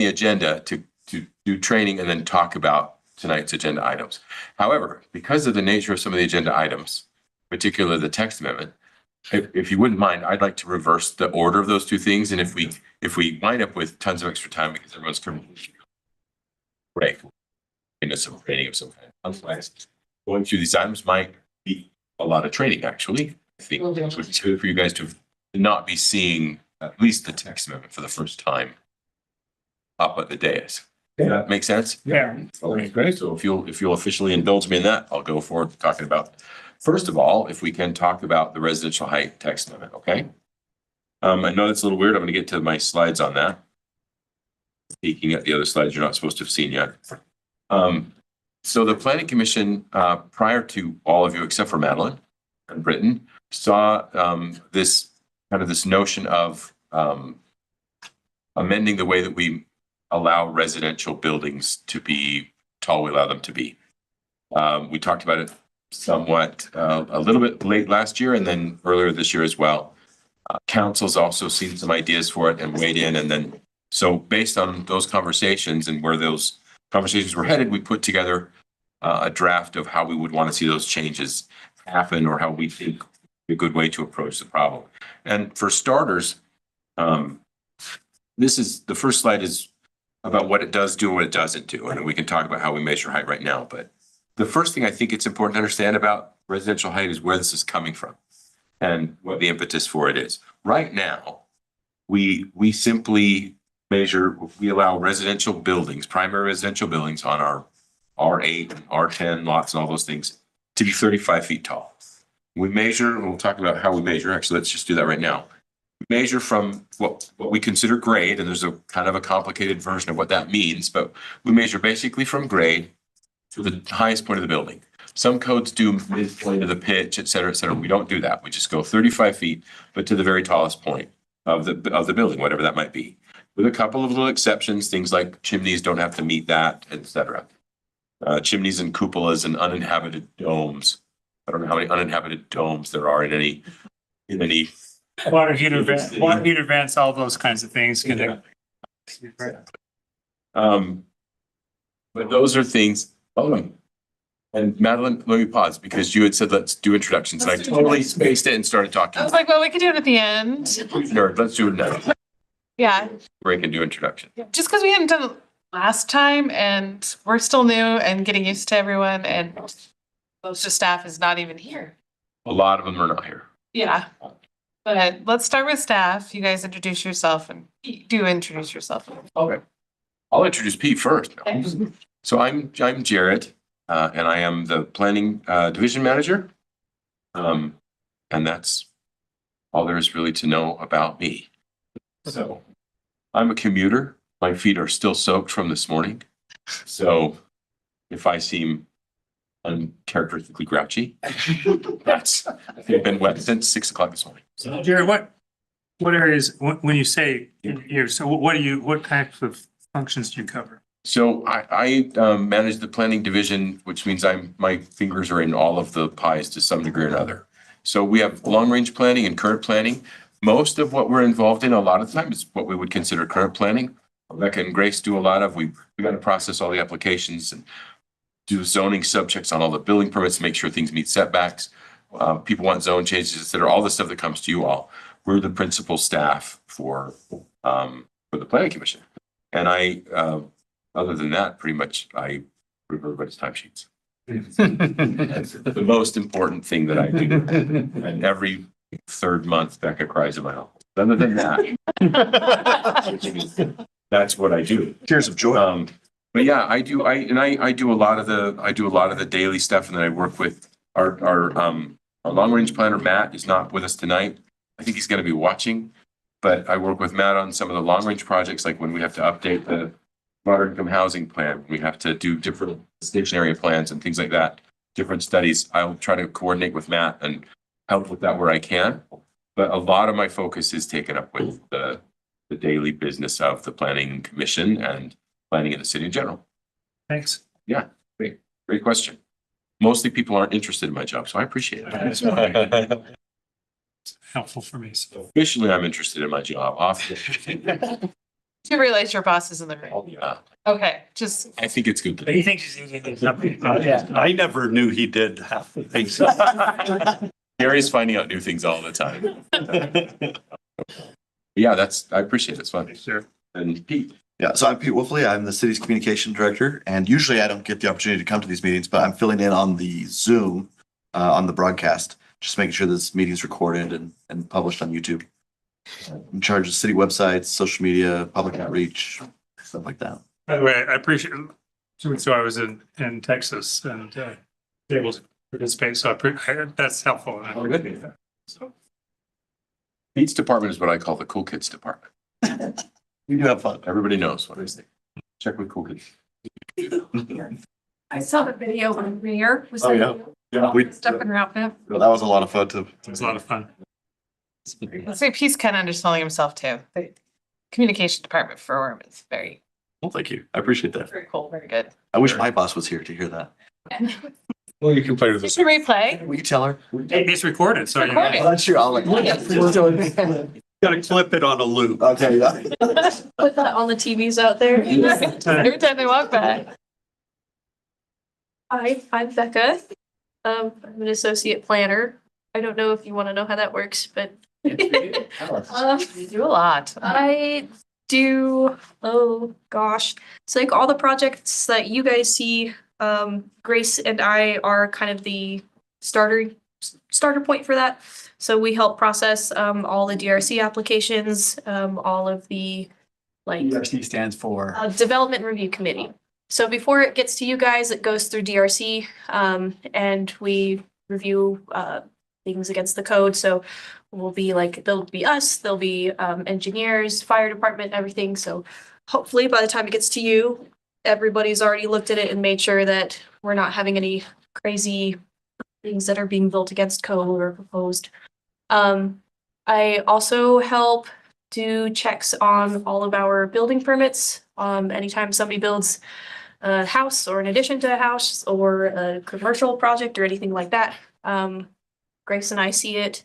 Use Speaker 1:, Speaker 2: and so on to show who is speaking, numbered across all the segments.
Speaker 1: the agenda to do training and then talk about tonight's agenda items. However, because of the nature of some of the agenda items, particularly the text amendment, if you wouldn't mind, I'd like to reverse the order of those two things. And if we wind up with tons of extra time because everyone's coming, great. Into some training of some kind. Otherwise, going through these items might be a lot of training, actually. I think it's good for you guys to not be seeing at least the text amendment for the first time up at the dais. Does that make sense?
Speaker 2: Yeah.
Speaker 1: Okay, great. So if you'll officially indulge me in that, I'll go forward to talking about, first of all, if we can talk about the residential height text amendment, okay? I know that's a little weird. I'm going to get to my slides on that. Peeking at the other slides you're not supposed to have seen yet. So the Planning Commission, prior to all of you except for Madeline and Britton, saw this notion of amending the way that we allow residential buildings to be tall we allow them to be. We talked about it somewhat a little bit late last year and then earlier this year as well. Council's also seen some ideas for it and weighed in, and then so based on those conversations and where those conversations were headed, we put together a draft of how we would want to see those changes happen or how we think a good way to approach the problem. And for starters, this is the first slide is about what it does do and what it doesn't do. And we can talk about how we measure height right now. But the first thing I think it's important to understand about residential height is where this is coming from and what the impetus for it is. Right now, we simply measure, we allow residential buildings, primary residential buildings on our R8 and R10 lots and all those things to be 35 feet tall. We measure, and we'll talk about how we measure. Actually, let's just do that right now. We measure from what we consider grade, and there's a kind of a complicated version of what that means, but we measure basically from grade to the highest point of the building. Some codes do midpoint of the pitch, et cetera, et cetera. We don't do that. We just go 35 feet, but to the very tallest point of the building, whatever that might be. With a couple of little exceptions, things like chimneys don't have to meet that, et cetera. Chimneys and cupolas and uninhabited domes. I don't know how many uninhabited domes there are in any
Speaker 2: water heater vents, all those kinds of things.
Speaker 1: But those are things. And Madeline, let me pause because you had said let's do introductions, and I totally spaced it and started talking.
Speaker 3: I was like, well, we could do it at the end.
Speaker 1: Nerd, let's do it now.
Speaker 3: Yeah.
Speaker 1: Break and do introduction.
Speaker 3: Just because we hadn't done it last time and we're still new and getting used to everyone, and most of staff is not even here.
Speaker 1: A lot of them are not here.
Speaker 3: Yeah. But let's start with staff. You guys introduce yourself and do introduce yourself.
Speaker 1: Okay. I'll introduce Pete first.
Speaker 3: Okay.
Speaker 1: So I'm Jared, and I am the planning division manager. And that's all there is really to know about me. So I'm a commuter. My feet are still soaked from this morning. So if I seem uncharacteristically grouchy, they've been wet since 6 o'clock this morning.
Speaker 2: So Jared, what areas, when you say here, so what types of functions do you cover?
Speaker 1: So I manage the planning division, which means my fingers are in all of the pies to some degree or another. So we have long range planning and current planning. Most of what we're involved in a lot of times is what we would consider current planning. Rebecca and Grace do a lot of, we got to process all the applications and do zoning subchecks on all the building permits to make sure things meet setbacks. People want zone changes, et cetera, all the stuff that comes to you all. We're the principal staff for the planning commission. And other than that, pretty much I approve everybody's timesheets. That's the most important thing that I do. And every third month, Becca cries in my office. Other than that, that's what I do.
Speaker 2: Tears of joy.
Speaker 1: But yeah, I do a lot of the daily stuff, and then I work with our long range planner. Matt is not with us tonight. I think he's going to be watching, but I work with Matt on some of the long range projects, like when we have to update the moderate income housing plan, we have to do different station area plans and things like that, different studies. I'll try to coordinate with Matt and help with that where I can. But a lot of my focus is taken up with the daily business of the planning commission and planning in the city in general.
Speaker 2: Thanks.
Speaker 1: Yeah, great question. Mostly people aren't interested in my job, so I appreciate it.
Speaker 2: That's fine. It's helpful for me. So.
Speaker 1: Officially, I'm interested in my job. Often.
Speaker 3: Do you realize your boss is in the room?
Speaker 1: Oh, yeah.
Speaker 3: Okay, just,
Speaker 1: I think it's good.
Speaker 2: He thinks he's eating something.
Speaker 4: Yeah, I never knew he did half the things.
Speaker 1: Gary's finding out new things all the time. Yeah, I appreciate it. It's fun.
Speaker 2: Sure.
Speaker 1: And Pete.
Speaker 5: Yeah, so I'm Pete Wolfley. I'm the city's communication director, and usually I don't get the opportunity to come to these meetings, but I'm filling in on the Zoom, on the broadcast, just making sure this meeting's recorded and published on YouTube. I'm in charge of city websites, social media, public outreach, stuff like that.
Speaker 2: By the way, I appreciate, 2 weeks ago I was in Texas and able to participate, so that's helpful.
Speaker 1: Oh, good. Pete's department is what I call the cool kids department.
Speaker 5: We do have fun.
Speaker 1: Everybody knows what I say. Check with cool kids.
Speaker 6: I saw the video on Rear. Was
Speaker 5: Oh,
Speaker 6: that
Speaker 5: yeah.
Speaker 6: you?
Speaker 5: Yeah, we,
Speaker 6: Stuff in Roundtip.
Speaker 5: that was a lot of fun too.
Speaker 2: It was a lot of fun.
Speaker 3: I'd say Pete's kind of underselling himself too. The communication department for Orem is very,
Speaker 5: Well, thank you. I appreciate that.
Speaker 3: very cool, very good.
Speaker 5: I wish my boss was here to hear that.
Speaker 1: Well, you can play with
Speaker 3: You should replay.
Speaker 5: We can tell her.
Speaker 2: It's recorded, so you know.
Speaker 3: Recorded.
Speaker 5: That's true. I'll like.
Speaker 4: Gotta clip it on a loop.
Speaker 5: Okay, yeah.
Speaker 6: Put that on the TVs out there.
Speaker 3: Every time they walk by.
Speaker 6: Hi, I'm Becca. I'm an associate planner. I don't know if you want to know how that works, but
Speaker 3: You do a lot.
Speaker 6: I do, oh gosh, it's like all the projects that you guys see. Grace and I are kind of the starter point for that. So we help process all the DRC applications, all of the like
Speaker 7: DRC stands for.
Speaker 6: Development Review Committee. So before it gets to you guys, it goes through DRC, and we review things against the code. So we'll be like, there'll be us, there'll be engineers, fire department, everything. So hopefully by the time it gets to you, everybody's already looked at it and made sure that we're not having any crazy things that are being built against code or proposed. I also help do checks on all of our building permits. Anytime somebody builds a house or an addition to a house or a commercial project or anything like that, Grace and I see it.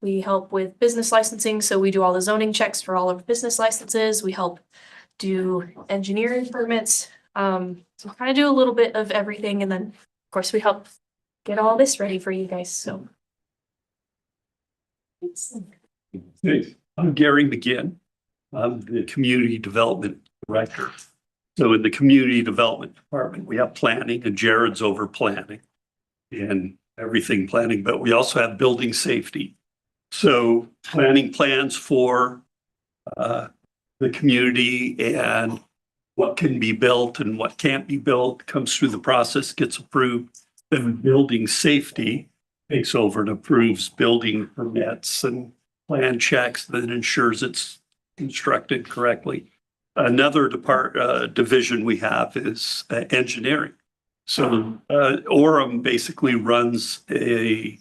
Speaker 6: We help with business licensing, so we do all the zoning checks for all of business licenses. We help do engineering permits. So kind of do a little bit of everything, and then of course we help get all this ready for you guys. So
Speaker 4: Hey, I'm Gary McGinn. I'm the Community Development Director. So in the Community Development Department, we have planning, and Jared's over planning and everything planning, but we also have building safety. So planning plans for the community and what can be built and what can't be built comes through the process, gets approved. Then building safety takes over and approves building permits and plan checks, that ensures it's constructed correctly. Another division we have is engineering. So Orem basically runs an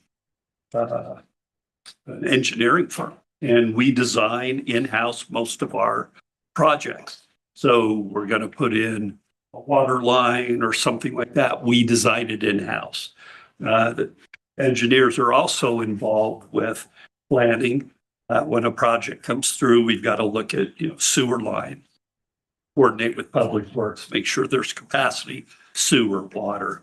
Speaker 4: engineering firm, and we design in-house most of our projects. So we're going to put in a water line or something like that. We design it in-house. The engineers are also involved with planning. When a project comes through, we've got to look at, sewer line, coordinate with public works, make sure there's capacity, sewer, water,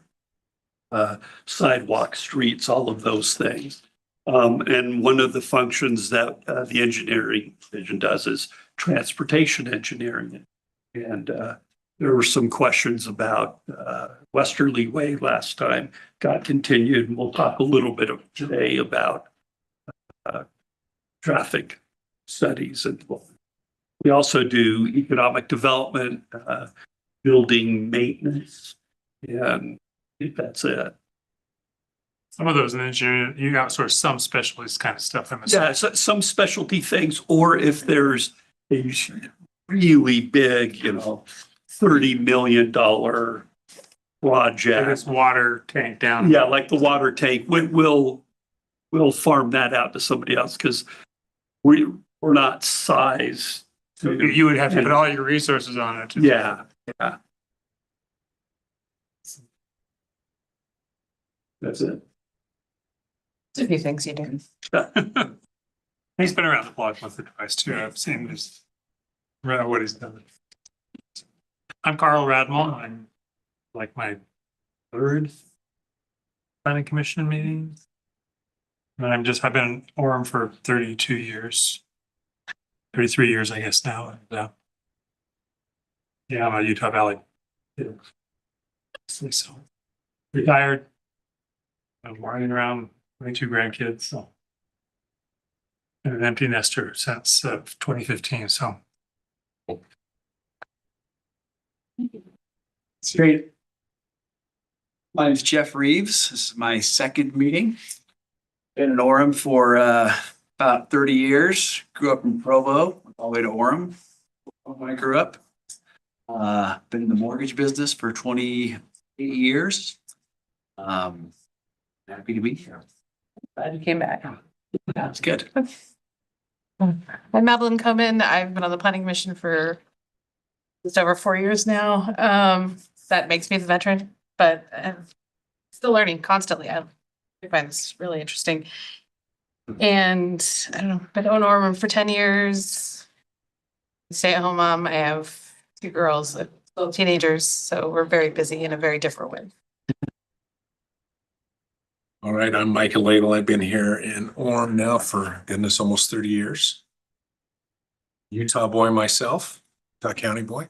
Speaker 4: sidewalk, streets, all of those things. And one of the functions that the engineering division does is transportation engineering. And there were some questions about Westerly Way last time, got continued. And we'll talk a little bit today about traffic studies. And we also do economic development, building maintenance, and I think that's it.
Speaker 2: Some of those in engineering, you outsource some specialist kind of stuff.
Speaker 4: Yeah, so some specialty things, or if there's a really big, $30 million project.
Speaker 2: This water tank down.
Speaker 4: Yeah, like the water tank, we'll farm that out to somebody else because we're not sized.
Speaker 2: You would have to put all your resources on it.
Speaker 4: Yeah. That's it.
Speaker 3: There's a few things you do.
Speaker 2: He's been around the block once or twice too. I've seen this. what he's done. I'm Carl Radmal. I'm like my third planning commission meeting. And I've been in Orem for 32 years, 33 years, I guess now. And, yeah, I'm a Utah Valley kid. So retired. I'm running around 22 grandkids. So been an empty nester since 2015. So
Speaker 7: It's great. My name is Jeff Reeves. This is my second meeting. Been in Orem for about 30 years. Grew up in Provo, all the way to Orem when I grew up. Been in the mortgage business for 28 years. Happy to be here.
Speaker 3: Glad you came back.
Speaker 7: That's good.
Speaker 3: I'm Madeline Coman. I've been on the planning commission for just over 4 years now. That makes me the veteran, but I'm still learning constantly. I find this really interesting. And I don't know, been on Orem for 10 years. Stay-at-home mom. I have 2 girls, little teenagers, so we're very busy in a very different way.
Speaker 8: All right, I'm Michael Ladle. I've been here in Orem now for goodness, almost 30 years. Utah boy myself, Utah County boy.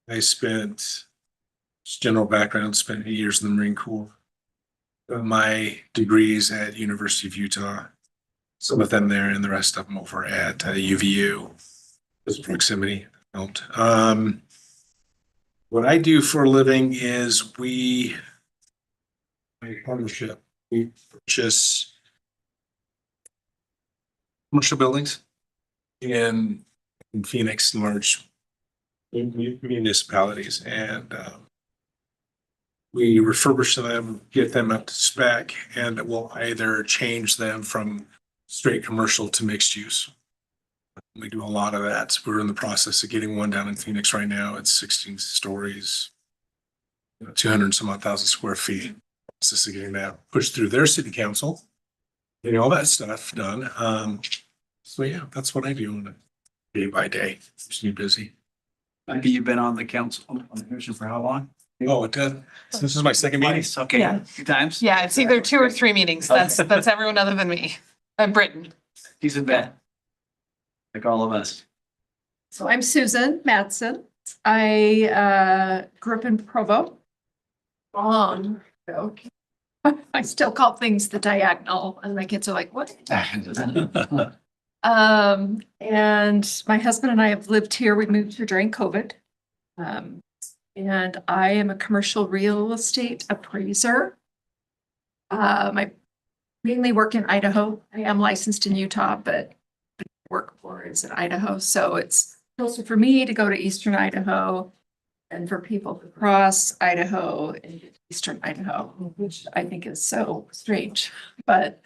Speaker 8: I spent, just general background, spent 8 years in the Marine Corps. My degrees at University of Utah, some of them there and the rest of them over at UVU, as proximity helped. What I do for a living is a partnership. We purchase commercial buildings in Phoenix, large municipalities, and we refurbish them, get them up to spec, and we'll either change them from straight commercial to mixed use. We do a lot of that. We're in the process of getting one down in Phoenix right now. It's 16 stories, 200 some odd thousand square feet. Process of getting that pushed through their city council, getting all that stuff done. So yeah, that's what I do on a day by day. Just be busy.
Speaker 7: Maybe you've been on the council, on the commission for how long?
Speaker 8: Oh, it did. So this is my second meeting.
Speaker 7: Twice, okay,
Speaker 3: Yeah.
Speaker 7: a few times.
Speaker 3: Yeah, it's either 2 or 3 meetings. That's everyone other than me. I'm Britain.
Speaker 7: He's in bed. Like all of us.
Speaker 9: So I'm Susan Madsen. I grew up in Provo. Okay. I still call things the diagonal, and my kids are like, what? And my husband and I have lived here. We moved here during COVID. And I am a commercial real estate appraiser. I mainly work in Idaho. I am licensed in Utah, but work for is in Idaho. So it's closer for me to go to Eastern Idaho and for people to cross Idaho and Eastern Idaho, which I think is so strange. But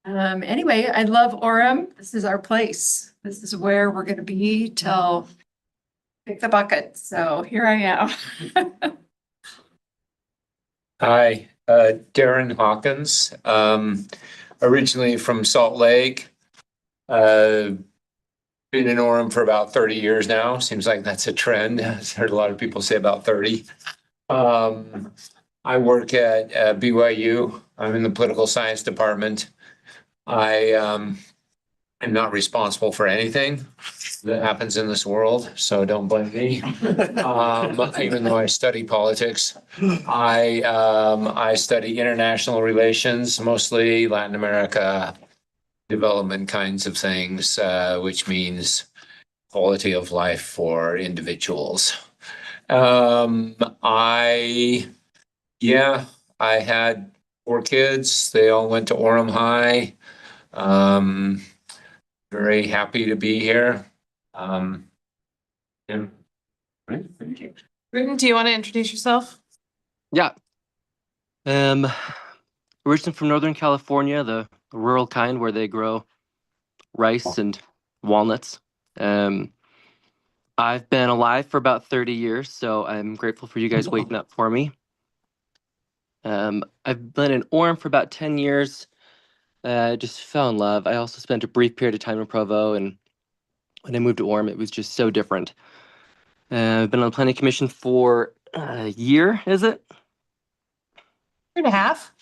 Speaker 9: anyway, I love Orem. This is our place. This is where we're going to be till pick the bucket. So here I am.
Speaker 10: Hi, Darren Hawkins, originally from Salt Lake. Been in Orem for about 30 years now. Seems like that's a trend. I've heard a lot of people say about 30. I work at BYU. I'm in the political science department. I am not responsible for anything that happens in this world, so don't blame me. Even though I study politics, I study international relations, mostly Latin America, development kinds of things, which means quality of life for individuals. I had 4 kids. They all went to Orem High. Very happy to be here. Yeah.
Speaker 7: Right, thank you.
Speaker 3: Britain, do you want to introduce yourself?
Speaker 11: Yeah. Originally from Northern California, the rural kind where they grow rice and walnuts. I've been alive for about 30 years, so I'm grateful for you guys waiting up for me. I've been in Orem for about 10 years. Just fell in love. I also spent a brief period of time in Provo and when I moved to Orem, it was just so different. I've been on the planning commission for a year, is it?
Speaker 3: Year and a half.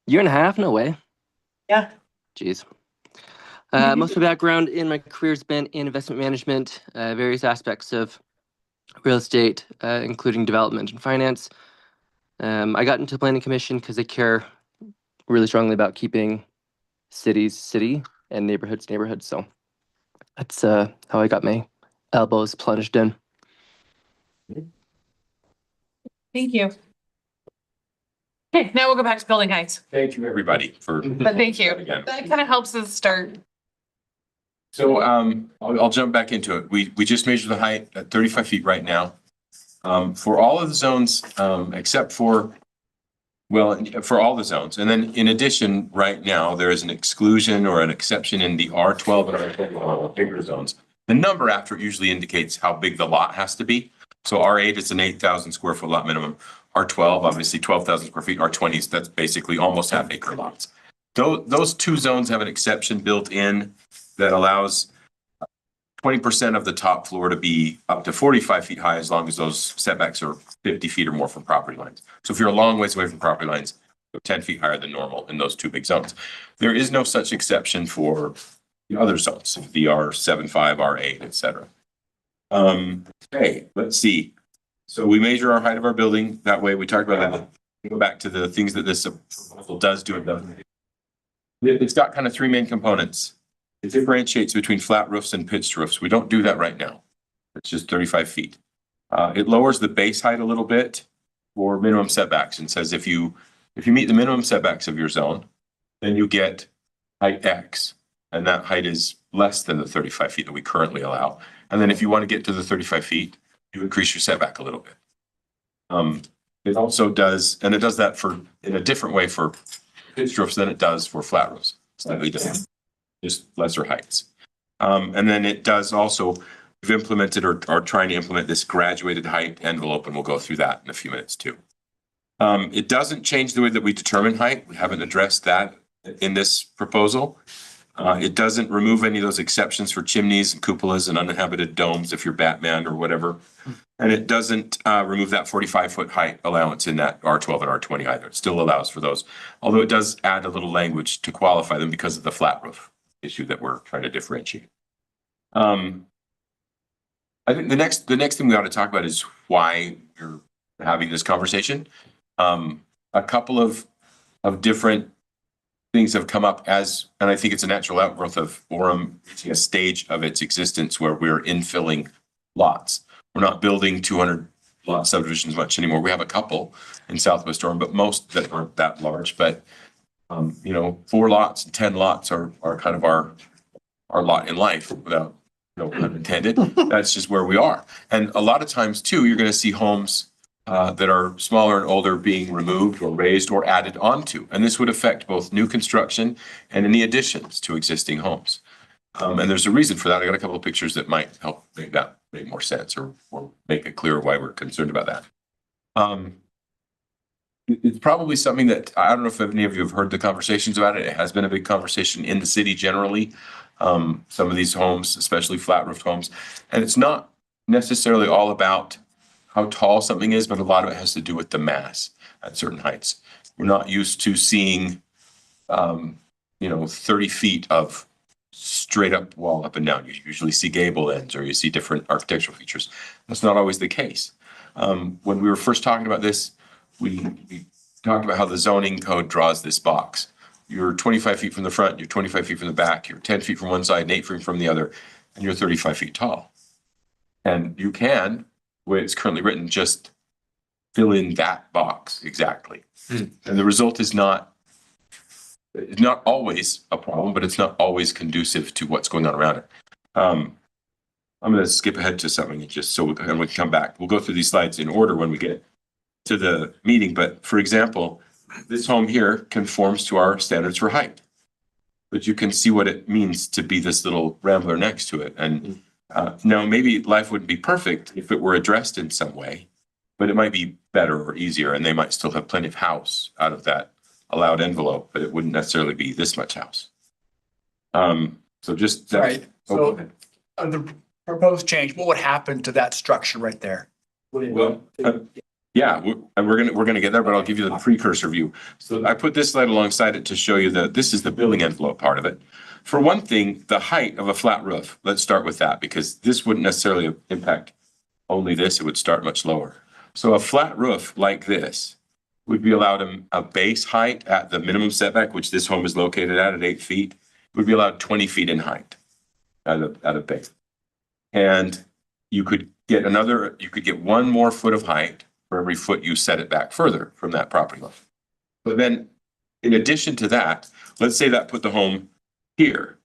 Speaker 11: Year and a half? No way.
Speaker 3: Yeah.
Speaker 11: Jeez. Most of my background in my career has been in investment management, various aspects of real estate, including development and finance. I got into the planning commission because I care really strongly about keeping cities city and neighborhoods neighborhoods. So that's how I got my elbows plunged in.
Speaker 3: Thank you. Okay, now we'll go back to building heights,
Speaker 1: Thank you, everybody, for.
Speaker 3: but thank you.
Speaker 1: Again.
Speaker 3: That kind of helps us start.
Speaker 1: So I'll jump back into it. We just measured the height at 35 feet right now. For all of the zones, except for, well, for all the zones. And then in addition, right now, there is an exclusion or an exception in the R12 and R21 bigger zones. The number after it usually indicates how big the lot has to be. So R8 is an 8,000 square foot lot minimum. R12, obviously 12,000 square feet. R20s, that's basically almost half acre lots. Those two zones have an exception built in that allows 20% of the top floor to be up to 45 feet high as long as those setbacks are 50 feet or more from property lines. So if you're a long ways away from property lines, 10 feet higher than normal in those two big zones. There is no such exception for the other zones, the R75, R8, et cetera. Okay, let's see. So we measure our height of our building that way. We talked about that. We go back to the things that this proposal does do and doesn't. It's got kind of three main components. It differentiates between flat roofs and pitched roofs. We don't do that right now. It's just 35 feet. It lowers the base height a little bit for minimum setbacks and says if you meet the minimum setbacks of your zone, then you get height X, and that height is less than the 35 feet that we currently allow. And then if you want to get to the 35 feet, you increase your setback a little bit. It also does, and it does that in a different way for pitched roofs than it does for flat roofs. Slightly different, just lesser heights. And then it does also, we've implemented or are trying to implement this graduated height envelope, and we'll go through that in a few minutes too. It doesn't change the way that we determine height. We haven't addressed that in this proposal. It doesn't remove any of those exceptions for chimneys and cupolas and uninhabited domes if you're Batman or whatever. And it doesn't remove that 45-foot height allowance in that R12 and R20 either. It still allows for those, although it does add a little language to qualify them because of the flat roof issue that we're trying to differentiate. I think the next thing we ought to talk about is why we're having this conversation. A couple of different things have come up and I think it's a natural outgrowth of Orem reaching a stage of its existence where we're infilling lots. We're not building 200 lot subdivisions much anymore. We have a couple in Southwest Orem, but most that aren't that large. But 4 lots and 10 lots are kind of our lot in life, without no pun intended. That's just where we are. And a lot of times too, you're going to see homes that are smaller and older being removed or raised or added onto. And this would affect both new construction and any additions to existing homes. And there's a reason for that. I got a couple of pictures that might help make that make more sense or make it clear why we're concerned about that. It's probably something that, I don't know if any of you have heard the conversations about it. It has been a big conversation in the city generally. Some of these homes, especially flat roofed homes, and it's not necessarily all about how tall something is, but a lot of it has to do with the mass at certain heights. We're not used to seeing, 30 feet of straight up wall up and down. You usually see gable ends or you see different architectural features. That's not always the case. When we were first talking about this, we talked about how the zoning code draws this box. You're 25 feet from the front, you're 25 feet from the back, you're 10 feet from one side and 8 feet from the other, and you're 35 feet tall. And you can, the way it's currently written, just fill in that box exactly. And the result is not always a problem, but it's not always conducive to what's going on around it. I'm going to skip ahead to something just so we can come back. We'll go through these slides in order when we get to the meeting. But for example, this home here conforms to our standards for height. But you can see what it means to be this little rambler next to it. And now maybe life wouldn't be perfect if it were addressed in some way, but it might be better or easier, and they might still have plenty of house out of that allowed envelope, but it wouldn't necessarily be this much house. So just that.
Speaker 7: Right.
Speaker 1: Oh, go ahead.
Speaker 7: the proposed change, what would happen to that structure right there?
Speaker 1: Well, yeah, and we're gonna get there, but I'll give you the precursor view. So I put this slide alongside it to show you that this is the building envelope part of it. For one thing, the height of a flat roof, let's start with that, because this wouldn't necessarily impact only this, it would start much lower. So a flat roof like this would be allowed a base height at the minimum setback, which this home is located at 8 feet, would be allowed 20 feet in height at a base. And you could get one more foot of height for every foot you set it back further from that property line. But then, in addition to that, let's say that put the home here.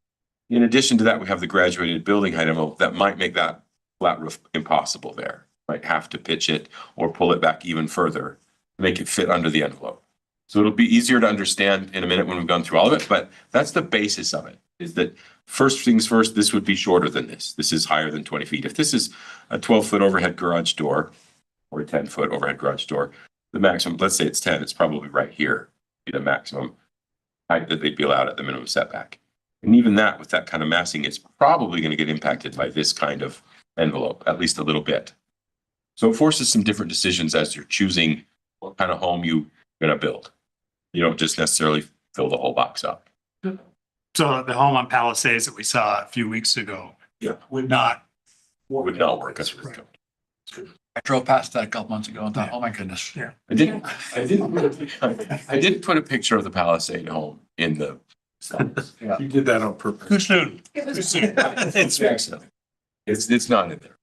Speaker 1: In addition to that, we have the graduated building height envelope that might make that flat roof impossible there. Might have to pitch it or pull it back even further to make it fit under the envelope. So it'll be easier to understand in a minute when we've gone through all of it, but that's the basis of it, is that first things first, this would be shorter than this. This is higher than 20 feet. If this is a 12-foot overhead garage door or a 10-foot overhead garage door, the maximum, let's say it's 10, it's probably right here, be the maximum height that they'd be allowed at the minimum setback. And even that, with that kind of massing, it's probably going to get impacted by this kind of envelope, at least a little bit. So it forces some different decisions as you're choosing what kind of home you're going to build. You don't just necessarily fill the whole box up.
Speaker 2: So the home on Palisades that we saw a few weeks ago.
Speaker 1: Yeah.
Speaker 2: Would not.
Speaker 1: Would not work as a result.
Speaker 7: I drove past that a couple months ago and thought, oh my goodness.
Speaker 2: Yeah.
Speaker 1: I didn't put a picture of the Palisade home in the slides.
Speaker 8: You did that on purpose.
Speaker 2: Too soon.
Speaker 1: It's not in there.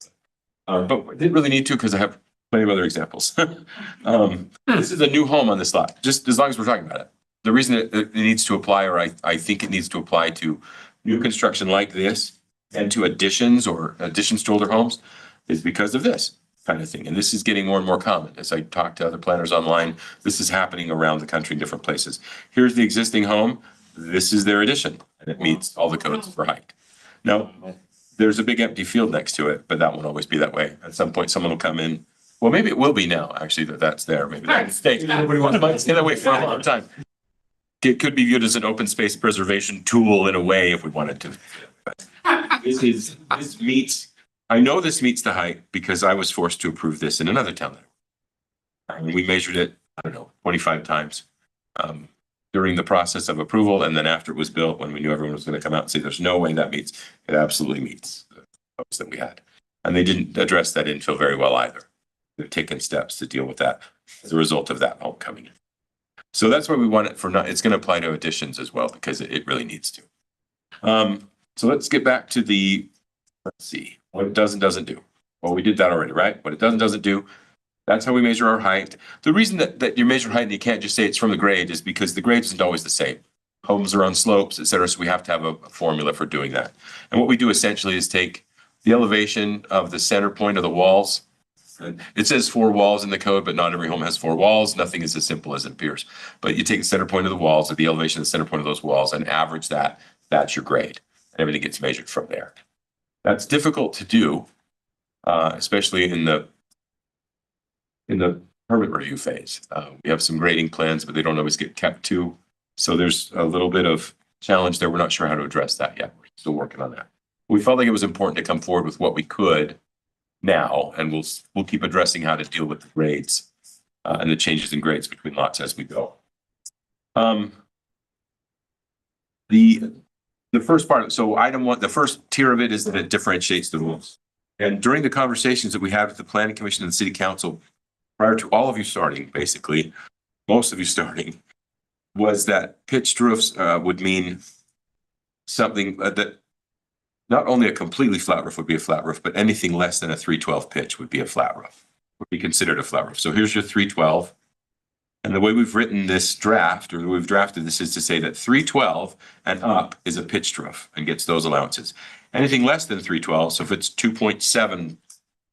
Speaker 1: But I didn't really need to because I have plenty of other examples. This is a new home on this lot, just as long as we're talking about it. The reason it needs to apply, or I think it needs to apply to new construction like this and to additions to older homes, is because of this kind of thing. And this is getting more and more common. As I talk to other planners online, this is happening around the country in different places. Here's the existing home. This is their addition, and it meets all the codes for height. Now, there's a big empty field next to it, but that won't always be that way. At some point, someone will come in. Well, maybe it will be now, actually, that's there. Maybe that stay. Nobody wants to stay that way for a long time. It could be viewed as an open space preservation tool in a way if we wanted to. But this meets, I know this meets the height because I was forced to approve this in another town. We measured it, 25 times during the process of approval. And then after it was built, when we knew everyone was going to come out and say, there's no way that meets, it absolutely meets the hopes that we had. And they didn't address that infill very well either. They've taken steps to deal with that as a result of that home coming in. So that's why we want it it's going to apply to additions as well, because it really needs to. So let's get back to let's see, what it does and doesn't do. Well, we did that already, right? What it does and doesn't do. That's how we measure our height. The reason that you measure height and you can't just say it's from the grade is because the grade isn't always the same. Homes are on slopes, et cetera. So we have to have a formula for doing that. And what we do essentially is take the elevation of the center point of the walls. It says 4 walls in the code, but not every home has 4 walls. Nothing is as simple as it appears. But you take the center point of the walls, or the elevation of the center point of those walls, and average that. That's your grade. And everything gets measured from there. That's difficult to do, especially in the permit review phase. We have some grading plans, but they don't always get kept to. So there's a little bit of challenge there. We're not sure how to address that yet. We're still working on that. We felt like it was important to come forward with what we could now, and we'll keep addressing how to deal with the grades and the changes in grades between lots as we go. The first part, so item 1, the first tier of it is that it differentiates the rules. And during the conversations that we had with the Planning Commission and the City Council, prior to all of you starting, basically, most of you starting, was that pitched roofs would mean something that not only a completely flat roof would be a flat roof, but anything less than a 312 pitch would be a flat roof, would be considered a flat roof. So here's your 312. And the way we've written this draft, or the way we've drafted this, is to say that 312 and up is a pitched roof and gets those allowances. Anything less than 312, so if it's 2.7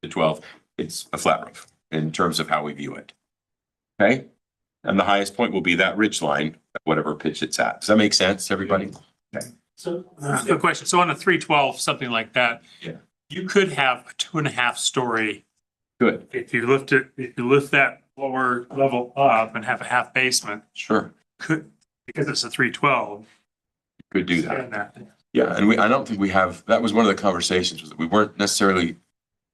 Speaker 1: to 12, it's a flat roof in terms of how we view it. Okay? And the highest point will be that ridge line, whatever pitch it's at. Does that make sense, everybody? Okay.
Speaker 2: So the question, so on a 312, something like that,
Speaker 1: Yeah.
Speaker 2: you could have a 2.5 story.
Speaker 1: Good.
Speaker 2: If you lift that lower level up and have a half basement,
Speaker 1: Sure.
Speaker 2: because it's a 312.
Speaker 1: Could do that.
Speaker 2: and that.
Speaker 1: Yeah, and I don't think we have, that was one of the conversations, was that we weren't necessarily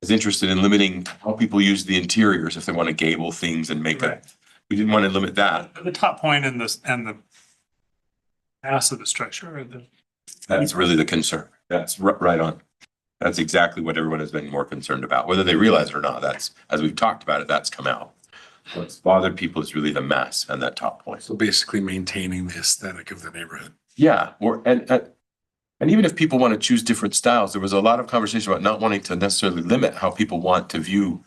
Speaker 1: as interested in limiting how people use the interiors if they want to gable things and make it. We didn't want to limit that.
Speaker 2: The top point and the mass of the structure or the.
Speaker 1: That's really the concern. That's right on. That's exactly what everyone has been more concerned about, whether they realize it or not. That's, as we've talked about it, that's come out. What's bothered people is really the mass and that top point.
Speaker 8: So basically maintaining the aesthetic of the neighborhood.
Speaker 1: Yeah, and even if people want to choose different styles, there was a lot of conversation about not wanting to necessarily limit how people want to view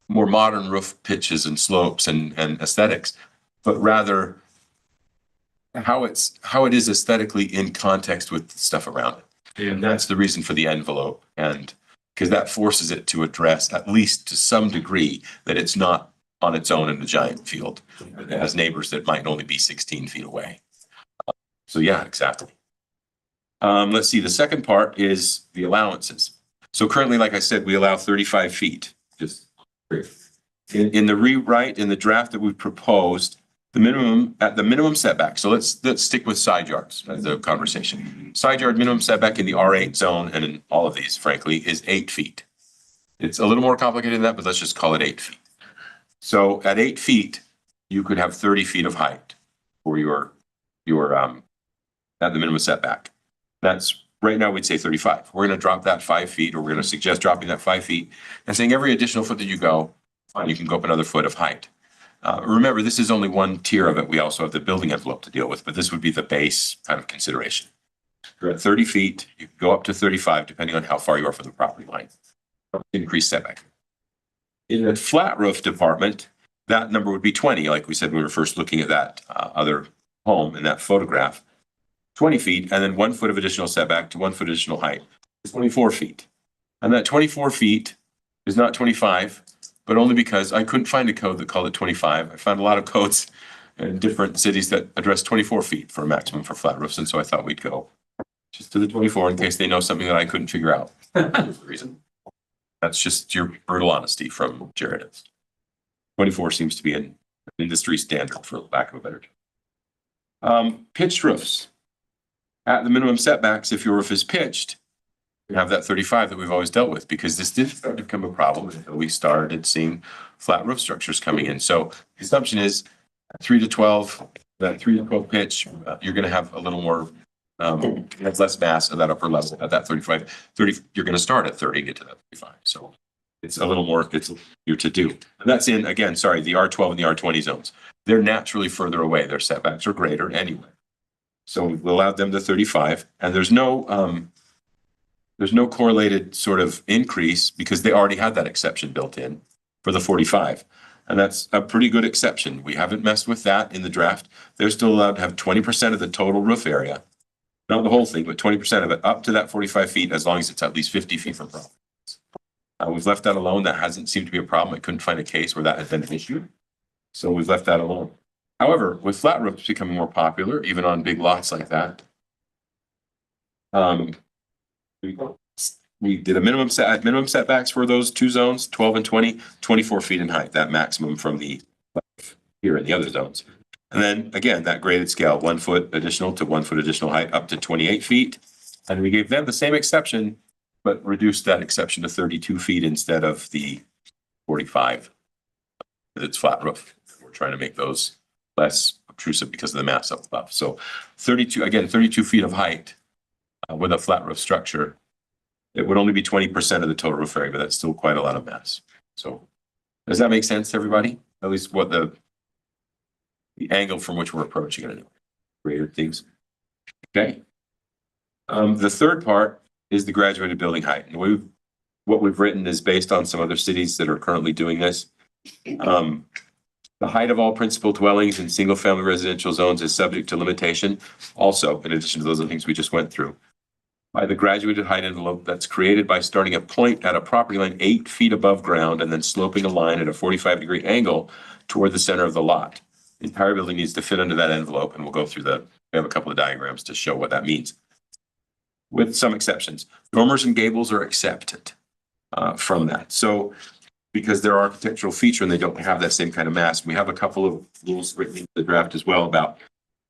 Speaker 1: more modern roof pitches and slopes and aesthetics, but rather how it is aesthetically in context with the stuff around it. And that's the reason for the envelope, and because that forces it to address, at least to some degree, that it's not on its own in a giant field. It has neighbors that might only be 16 feet away. So yeah, exactly. Let's see, the second part is the allowances. So currently, like I said, we allow 35 feet. Just in the rewrite, in the draft that we've proposed, the minimum setback. So let's stick with side yards as a conversation. Side yard minimum setback in the R8 zone and in all of these, frankly, is 8 feet. It's a little more complicated than that, but let's just call it 8 feet. So at 8 feet, you could have 30 feet of height for your at the minimum setback. That's right now we'd say 35. We're going to drop that 5 feet, or we're going to suggest dropping that 5 feet and saying every additional foot that you go, fine, you can go up another foot of height. Remember, this is only one tier of it. We also have the building envelope to deal with, but this would be the base kind of consideration. You're at 30 feet, you can go up to 35 depending on how far you are from the property line. Increased setback. In the flat roof department, that number would be 20, like we said when we were first looking at that other home in that photograph. 20 feet, and then 1 foot of additional setback to 1 foot additional height is 24 feet. And that 24 feet is not 25, but only because I couldn't find a code that called it 25. I found a lot of codes in different cities that address 24 feet for a maximum for flat roofs, and so I thought we'd go just to the 24 in case they know something that I couldn't figure out. That's the reason. That's just your brutal honesty from Jared. 24 seems to be an industry standard, for lack of a better term. Pitched roofs. At the minimum setbacks, if your roof is pitched, you have that 35 that we've always dealt with, because this did start to become a problem until we started seeing flat roof structures coming in. So the assumption is 3 to 12, that 3 to 12 pitch, you're going to have a little more, have less mass at that upper level at that 35. 30, you're going to start at 30 and get to that 35. So it's a little more, it's easier to do. And that's in, again, sorry, the R12 and the R20 zones. They're naturally further away. Their setbacks are greater anyway. So we allowed them to 35, and there's no correlated sort of increase because they already had that exception built in for the 45. And that's a pretty good exception. We haven't messed with that in the draft. They're still allowed to have 20% of the total roof area, not the whole thing, but 20% of it up to that 45 feet, as long as it's at least 50 feet from property. We've left that alone. That hasn't seemed to be a problem. I couldn't find a case where that had been an issue. So we've left that alone. However, with flat roofs becoming more popular, even on big lots like that, we did a minimum setbacks for those two zones, 12 and 20, 24 feet in height, that maximum from the here in the other zones. And then again, that graded scale, 1 foot additional to 1 foot additional height up to 28 feet. And we gave them the same exception, but reduced that exception to 32 feet instead of the 45. It's flat roof. We're trying to make those less obtrusive because of the mass up above. So 32 feet of height with a flat roof structure. It would only be 20% of the total roof area, but that's still quite a lot of mass. So does that make sense to everybody? At least what the angle from which we're approaching it anyway. Greater things. Okay. The third part is the graduated building height. And what we've written is based on some other cities that are currently doing this. The height of all principal dwellings in single-family residential zones is subject to limitation. Also, in addition to those other things we just went through, by the graduated height envelope that's created by starting a point at a property line 8 feet above ground and then sloping a line at a 45-degree angle toward the center of the lot. The entire building needs to fit under that envelope, and we'll go through we have a couple of diagrams to show what that means. With some exceptions, dormers and gables are accepted from that. So because they're architectural feature and they don't have that same kind of mass. We have a couple of rules written in the draft as well about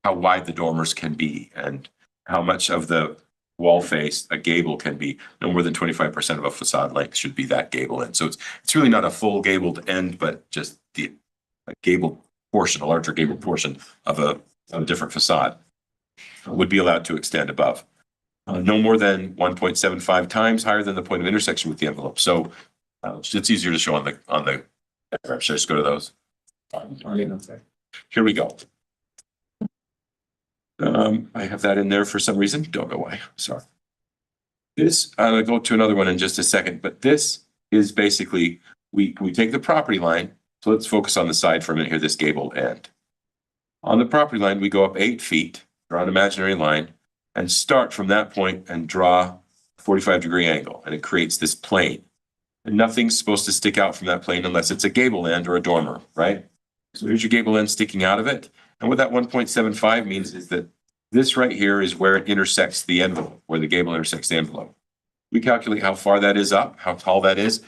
Speaker 1: how wide the dormers can be and how much of the wall face, a gable can be no more than 25% of a facade length should be that gable end. So it's really not a full gabled end, but just a gable portion, a larger gable portion of a different facade would be allowed to extend above. No more than 1.75 times higher than the point of intersection with the envelope. So it's easier to show on the diagram. Should I just go to those? Here we go. I have that in there for some reason. Don't know why. Sorry. This, I'll go to another one in just a second, but this is basically, we take the property line. So let's focus on the side for a minute here, this gable end. On the property line, we go up 8 feet, draw an imaginary line, and start from that point and draw a 45-degree angle, and it creates this plane. And nothing's supposed to stick out from that plane unless it's a gable end or a dormer, right? So here's your gable end sticking out of it. And what that 1.75 means is that this right here is where it intersects the envelope, where the gable intersects the envelope. We calculate how far that is up, how tall that is.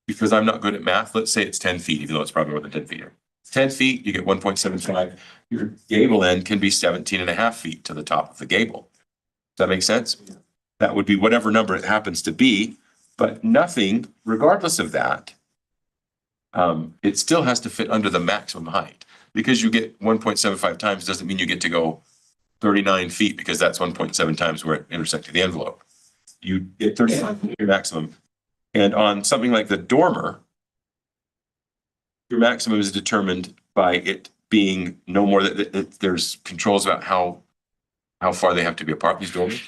Speaker 1: Because I'm not good at math, let's say it's 10 feet, even though it's probably more than 10 feet here. 10 feet, you get 1.75. Your gable end can be 17.5 feet to the top of the gable. Does that make sense? That would be whatever number it happens to be, but nothing, regardless of that, it still has to fit under the maximum height. Because you get 1.75 times doesn't mean you get to go 39 feet, because that's 1.7 times where it intersected the envelope. You get 39 feet your maximum. And on something like the dormer, your maximum is determined by it being no more that there's controls about how far they have to be apart, these dormers.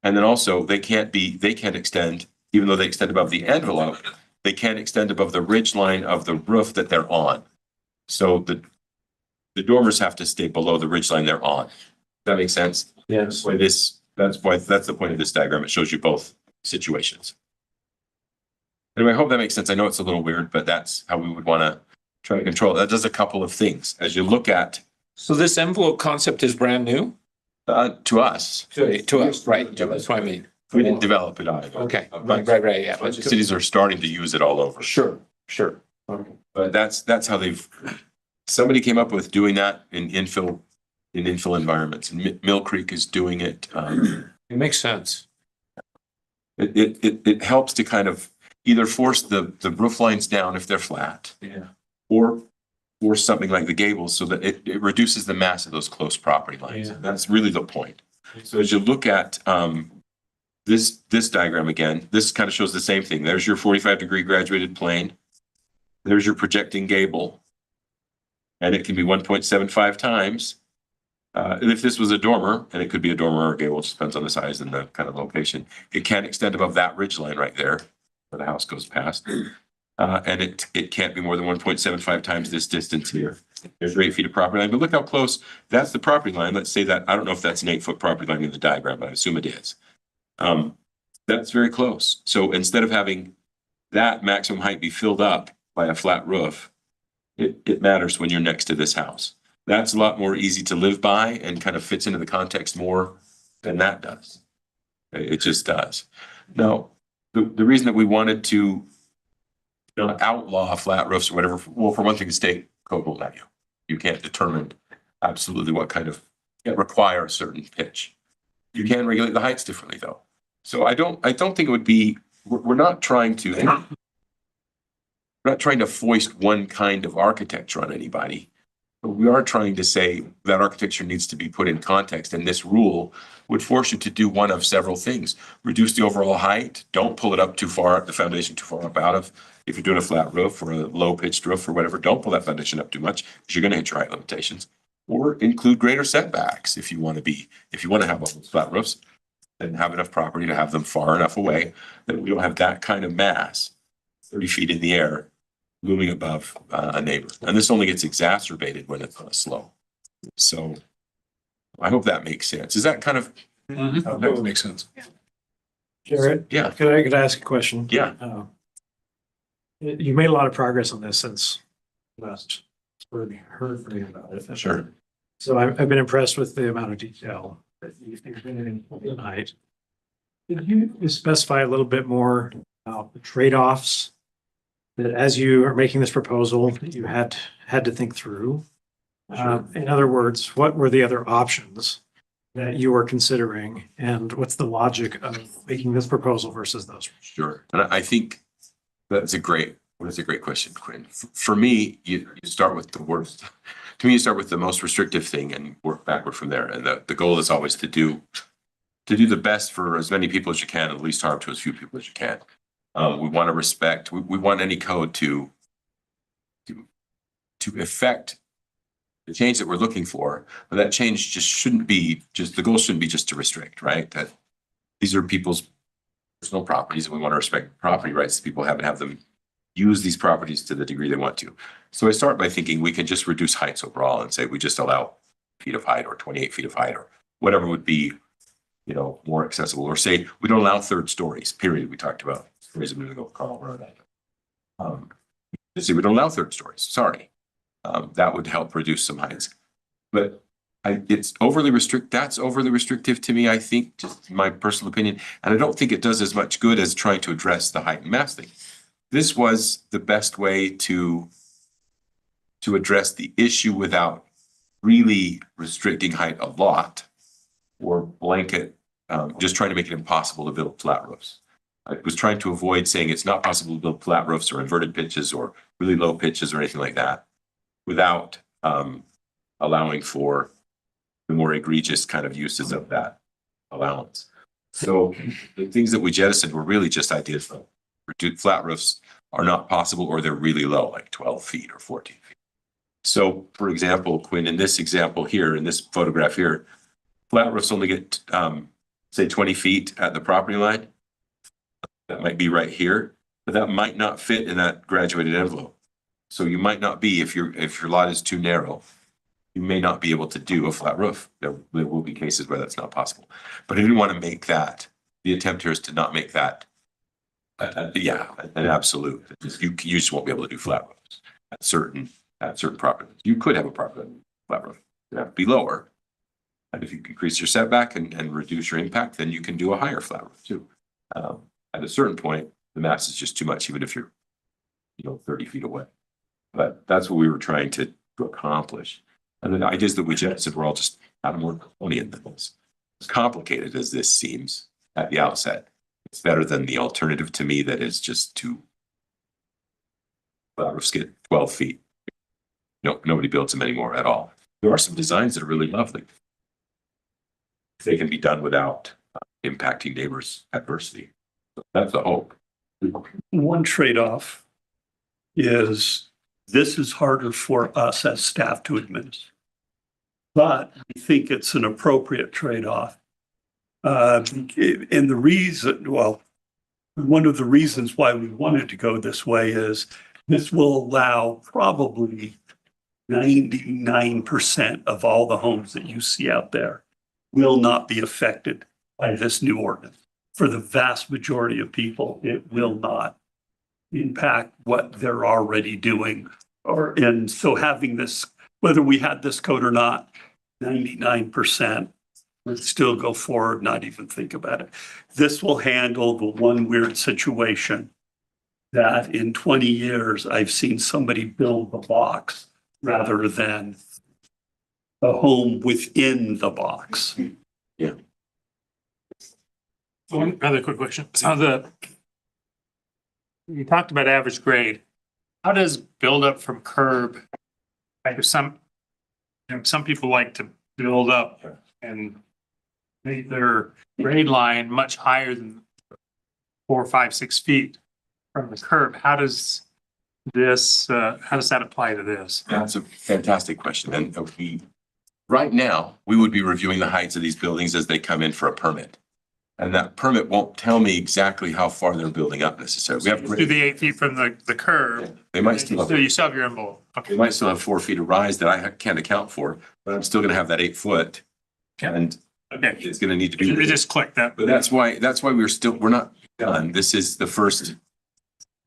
Speaker 1: And then also they can't extend, even though they extend above the envelope, they can't extend above the ridge line of the roof that they're on. So the dormers have to stay below the ridge line they're on. Does that make sense?
Speaker 10: Yes.
Speaker 1: That's the point of this diagram. It shows you both situations. Anyway, I hope that makes sense. I know it's a little weird, but that's how we would want to try to control it. That does a couple of things. As you look at,
Speaker 10: So this envelope concept is brand new?
Speaker 1: to us,
Speaker 10: To us, right, that's what I mean.
Speaker 1: we didn't develop it either.
Speaker 10: Okay,
Speaker 1: But
Speaker 10: right, yeah.
Speaker 1: a bunch of cities are starting to use it all over.
Speaker 10: Sure.
Speaker 1: But that's how somebody came up with doing that in infill environments. And Mill Creek is doing it.
Speaker 10: It makes sense.
Speaker 1: It helps to kind of either force the roof lines down if they're flat.
Speaker 10: Yeah.
Speaker 1: Or something like the gables so that it reduces the mass of those close property lines.
Speaker 10: Yeah.
Speaker 1: That's really the point. So as you look at this diagram again, this kind of shows the same thing. There's your 45-degree graduated plane. There's your projecting gable. And it can be 1.75 times. And if this was a dormer, and it could be a dormer or a gable, it just depends on the size and the kind of location, it can extend above that ridge line right there where the house goes past. And it can't be more than 1.75 times this distance here. There's 8 feet of property line, but look how close, that's the property line. Let's say that, I don't know if that's an 8-foot property line in the diagram, but I assume it is. That's very close. So instead of having that maximum height be filled up by a flat roof, it matters when you're next to this house. That's a lot more easy to live by and kind of fits into the context more than that does. It just does. Now, the reason that we wanted to not outlaw flat roofs or whatever, well, for one thing, the state code won't let you. You can't determine absolutely what kind of, can't require a certain pitch. You can regulate the heights differently though. So I don't think it would be, we're not trying to foist one kind of architecture on anybody. But we are trying to say that architecture needs to be put in context, and this rule would force you to do one of several things. Reduce the overall height. Don't pull it up too far, the foundation too far up out of. If you're doing a flat roof or a low pitched roof or whatever, don't pull that foundation up too much because you're going to hit your height limitations. Or include greater setbacks if you want to have all those flat roofs and have enough property to have them far enough away that we don't have that kind of mass 30 feet in the air looming above a neighbor. And this only gets exacerbated when it's on a slope. So I hope that makes sense. Is that kind of?
Speaker 8: That would make sense.
Speaker 2: Jared,
Speaker 1: Yeah.
Speaker 2: could I ask a question?
Speaker 1: Yeah.
Speaker 2: You made a lot of progress on this since last heard from you about it.
Speaker 1: Sure.
Speaker 2: So I've been impressed with the amount of detail that you've been in tonight. Could you specify a little bit more about the trade-offs that as you are making this proposal that you had to think through? In other words, what were the other options that you are considering, and what's the logic of making this proposal versus those?
Speaker 1: Sure. And I think that's a great question, Quinn. For me, you start with the worst. To me, you start with the most restrictive thing and work backward from there. And the goal is always to do the best for as many people as you can, and least harm to as few people as you can. We want to respect, we want any code to affect the change that we're looking for, but that change just shouldn't be the goal shouldn't be just to restrict, right? That these are people's personal properties, and we want to respect property rights that people have and have them use these properties to the degree they want to. So I start by thinking we can just reduce heights overall and say we just allow feet of height or 28 feet of height or whatever would be, more accessible, or say we don't allow third stories, period. We talked about stories a minute ago, Carl wrote that. Say we don't allow third stories, sorry. That would help reduce some heights. But it's overly that's overly restrictive to me, I think, just my personal opinion. And I don't think it does as much good as trying to address the height and mass thing. This was the best way to address the issue without really restricting height a lot or blanket, just trying to make it impossible to build flat roofs. I was trying to avoid saying it's not possible to build flat roofs or inverted pitches or really low pitches or anything like that without allowing for the more egregious kind of uses of that allowance. So the things that we jettisoned were really just ideas of flat roofs are not possible, or they're really low, like 12 feet or 14 feet. So for example, Quinn, in this example here, in this photograph here, flat roofs only get, say 20 feet at the property line. That might be right here, but that might not fit in that graduated envelope. So you might not be, if your lot is too narrow, you may not be able to do a flat roof. There will be cases where that's not possible. But I didn't want to make that, the attempt here is to not make that, an absolute. You just won't be able to do flat roofs at certain properties. You could have a property flat roof. It have to be lower. And if you increase your setback and reduce your impact, then you can do a higher flat roof too. At a certain point, the mass is just too much, even if you're, 30 feet away. But that's what we were trying to accomplish. And the ideas that we jettisoned were all just kind of more draconian than this. As complicated as this seems at the outset, it's better than the alternative to me that is just to flat roofs get 12 feet. Nobody builds them anymore at all. There are some designs that are really lovely. They can be done without impacting neighbors adversely. So that's the hope.
Speaker 4: One trade-off is this is harder for us as staff to administer. But I think it's an appropriate trade-off. And the reason, one of the reasons why we wanted to go this way is this will allow probably 99% of all the homes that you see out there will not be affected by this new ordinance. For the vast majority of people, it will not impact what they're already doing. And so having this, whether we had this code or not, 99% would still go forward, not even think about it. This will handle the one weird situation that in 20 years, I've seen somebody build the box rather than a home within the box.
Speaker 1: Yeah.
Speaker 2: One other quick question. So you talked about average grade. How does build up from curb? Like some people like to build up and make their grade line much higher than 4, 5, 6 feet from the curb. How does that apply to this?
Speaker 1: That's a fantastic question. And right now, we would be reviewing the heights of these buildings as they come in for a permit. And that permit won't tell me exactly how far they're building up necessarily. We have
Speaker 2: Do the 8 feet from the curb.
Speaker 1: They might still have,
Speaker 2: So you still have your envelope.
Speaker 1: they
Speaker 2: Okay.
Speaker 1: might still have 4 feet of rise that I can't account for, but I'm still going to have that 8 foot. And
Speaker 2: Okay.
Speaker 1: it's going to need to be.
Speaker 2: It just clicked that.
Speaker 1: But that's why we're not done. This is the first, I'm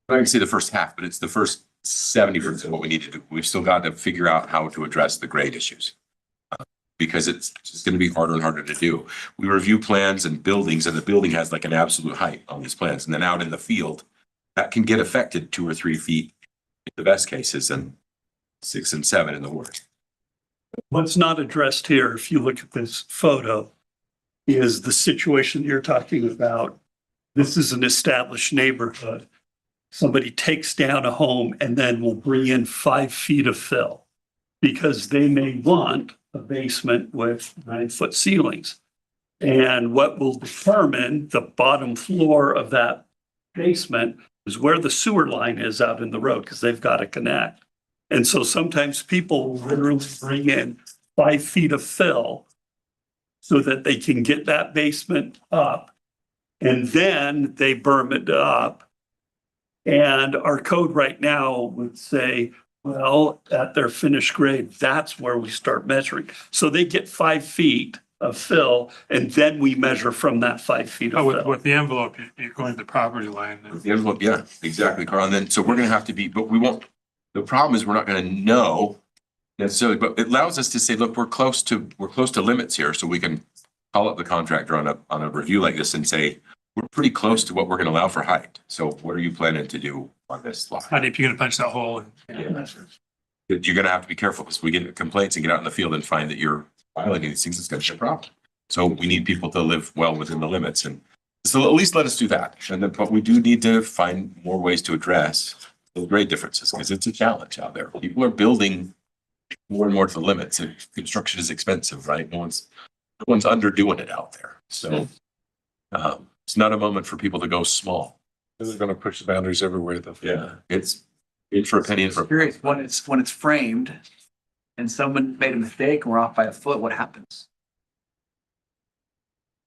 Speaker 1: not going to say the first half, but it's the first 70% of what we need to do. We've still got to figure out how to address the grade issues. Because it's just going to be harder and harder to do. We review plans and buildings, and the building has like an absolute height on these plans. And then out in the field, that can get affected 2 or 3 feet in the best cases and 6 and 7 in the worst.
Speaker 4: What's not addressed here, if you look at this photo, is the situation you're talking about. This is an established neighborhood. Somebody takes down a home and then will bring in 5 feet of fill because they may want a basement with 9-foot ceilings. And what will determine the bottom floor of that basement is where the sewer line is out in the road, because they've got to connect. And so sometimes people will literally bring in 5 feet of fill so that they can get that basement up, and then they berm it up. And our code right now would say, well, at their finished grade, that's where we start measuring. So they get 5 feet of fill, and then we measure from that 5 feet
Speaker 2: Oh,
Speaker 4: of fill.
Speaker 2: with the envelope, you're going to the property line.
Speaker 1: The envelope, yeah, exactly, Carl. And then, so we're gonna have to be, but we won't, the problem is we're not gonna know necessarily, but it allows us to say, look, we're close to limits here, so we can call up the contractor on a review like this and say, we're pretty close to what we're gonna allow for height. So what are you planning to do on this lot?
Speaker 2: How deep you gonna punch that hole?
Speaker 1: Yeah. You're gonna have to be careful, because we get complaints and get out in the field and find that you're violating these things, it's gonna be a problem. So we need people to live well within the limits, and so at least let us do that. And then, but we do need to find more ways to address the grade differences, because it's a challenge out there. People are building more and more to the limits, and construction is expensive, right? No one's underdoing it out there. So it's not a moment for people to go small.
Speaker 8: They're gonna push the boundaries everywhere though.
Speaker 1: Yeah, it's in for a penny, in for a
Speaker 7: Curious, when it's framed and someone made a mistake and we're off by a foot, what happens?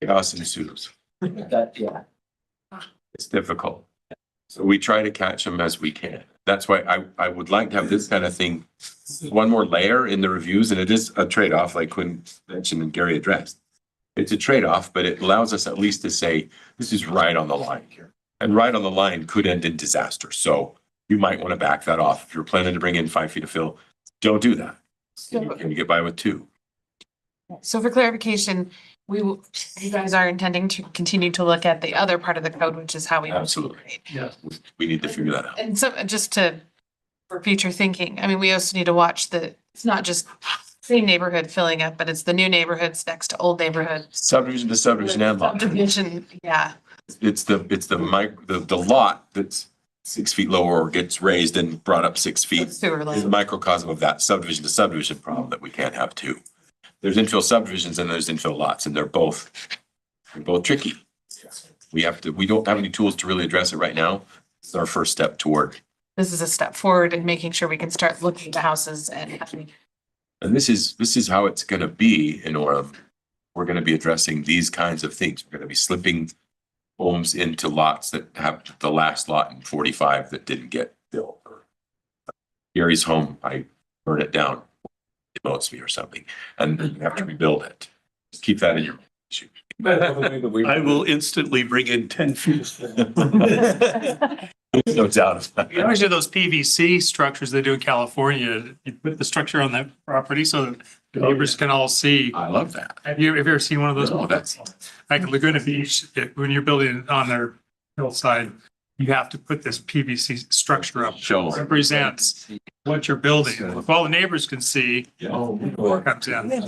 Speaker 1: chaos ensues.
Speaker 7: Yeah.
Speaker 1: It's difficult. So we try to catch them as we can. That's why I would like to have this kind of thing, one more layer in the reviews, and it is a trade-off, like Quinn mentioned and Gary addressed. It's a trade-off, but it allows us at least to say, this is right on the line here. And right on the line could end in disaster. So you might want to back that off. If you're planning to bring in 5 feet of fill, don't do that. Can you get by with 2?
Speaker 3: So for clarification, you guys are intending to continue to look at the other part of the code, which is how we.
Speaker 1: Absolutely.
Speaker 4: Yeah.
Speaker 1: We need to figure that out.
Speaker 3: And so just for future thinking, I mean, we also need to watch it's not just same neighborhood filling up, but it's the new neighborhoods next to old neighborhoods.
Speaker 1: Subdivision to subdivision and lot.
Speaker 3: Subdivision, yeah.
Speaker 1: It's the lot that's 6 feet lower or gets raised and brought up 6 feet.
Speaker 3: Sewer
Speaker 1: Is
Speaker 3: line.
Speaker 1: a microcosm of that subdivision to subdivision problem that we can't have too. There's infill subdivisions and there's infill lots, and they're both tricky. We don't have any tools to really address it right now. It's our first step toward.
Speaker 3: This is a step forward in making sure we can start looking at the houses and
Speaker 1: And this is how it's gonna be in Orem. We're gonna be addressing these kinds of things. We're gonna be slipping homes into lots that have the last lot in 45 that didn't get built. Gary's home, I burned it down. It motes me or something, and you have to rebuild it. Just keep that in your.
Speaker 4: I will instantly bring in 10 feet.
Speaker 1: No doubt about
Speaker 2: You
Speaker 1: it.
Speaker 2: always do those PVC structures they do in California. You put the structure on that property so that the neighbors can all see.
Speaker 1: I love that.
Speaker 2: Have you ever seen one of those?
Speaker 1: No, that's-
Speaker 2: Like Laguna Beach, when you're building on their hillside, you have to put this PVC structure up.
Speaker 1: Show.
Speaker 2: Represents what you're building. If all the neighbors can see,
Speaker 1: Oh.
Speaker 2: what comes in. Yeah.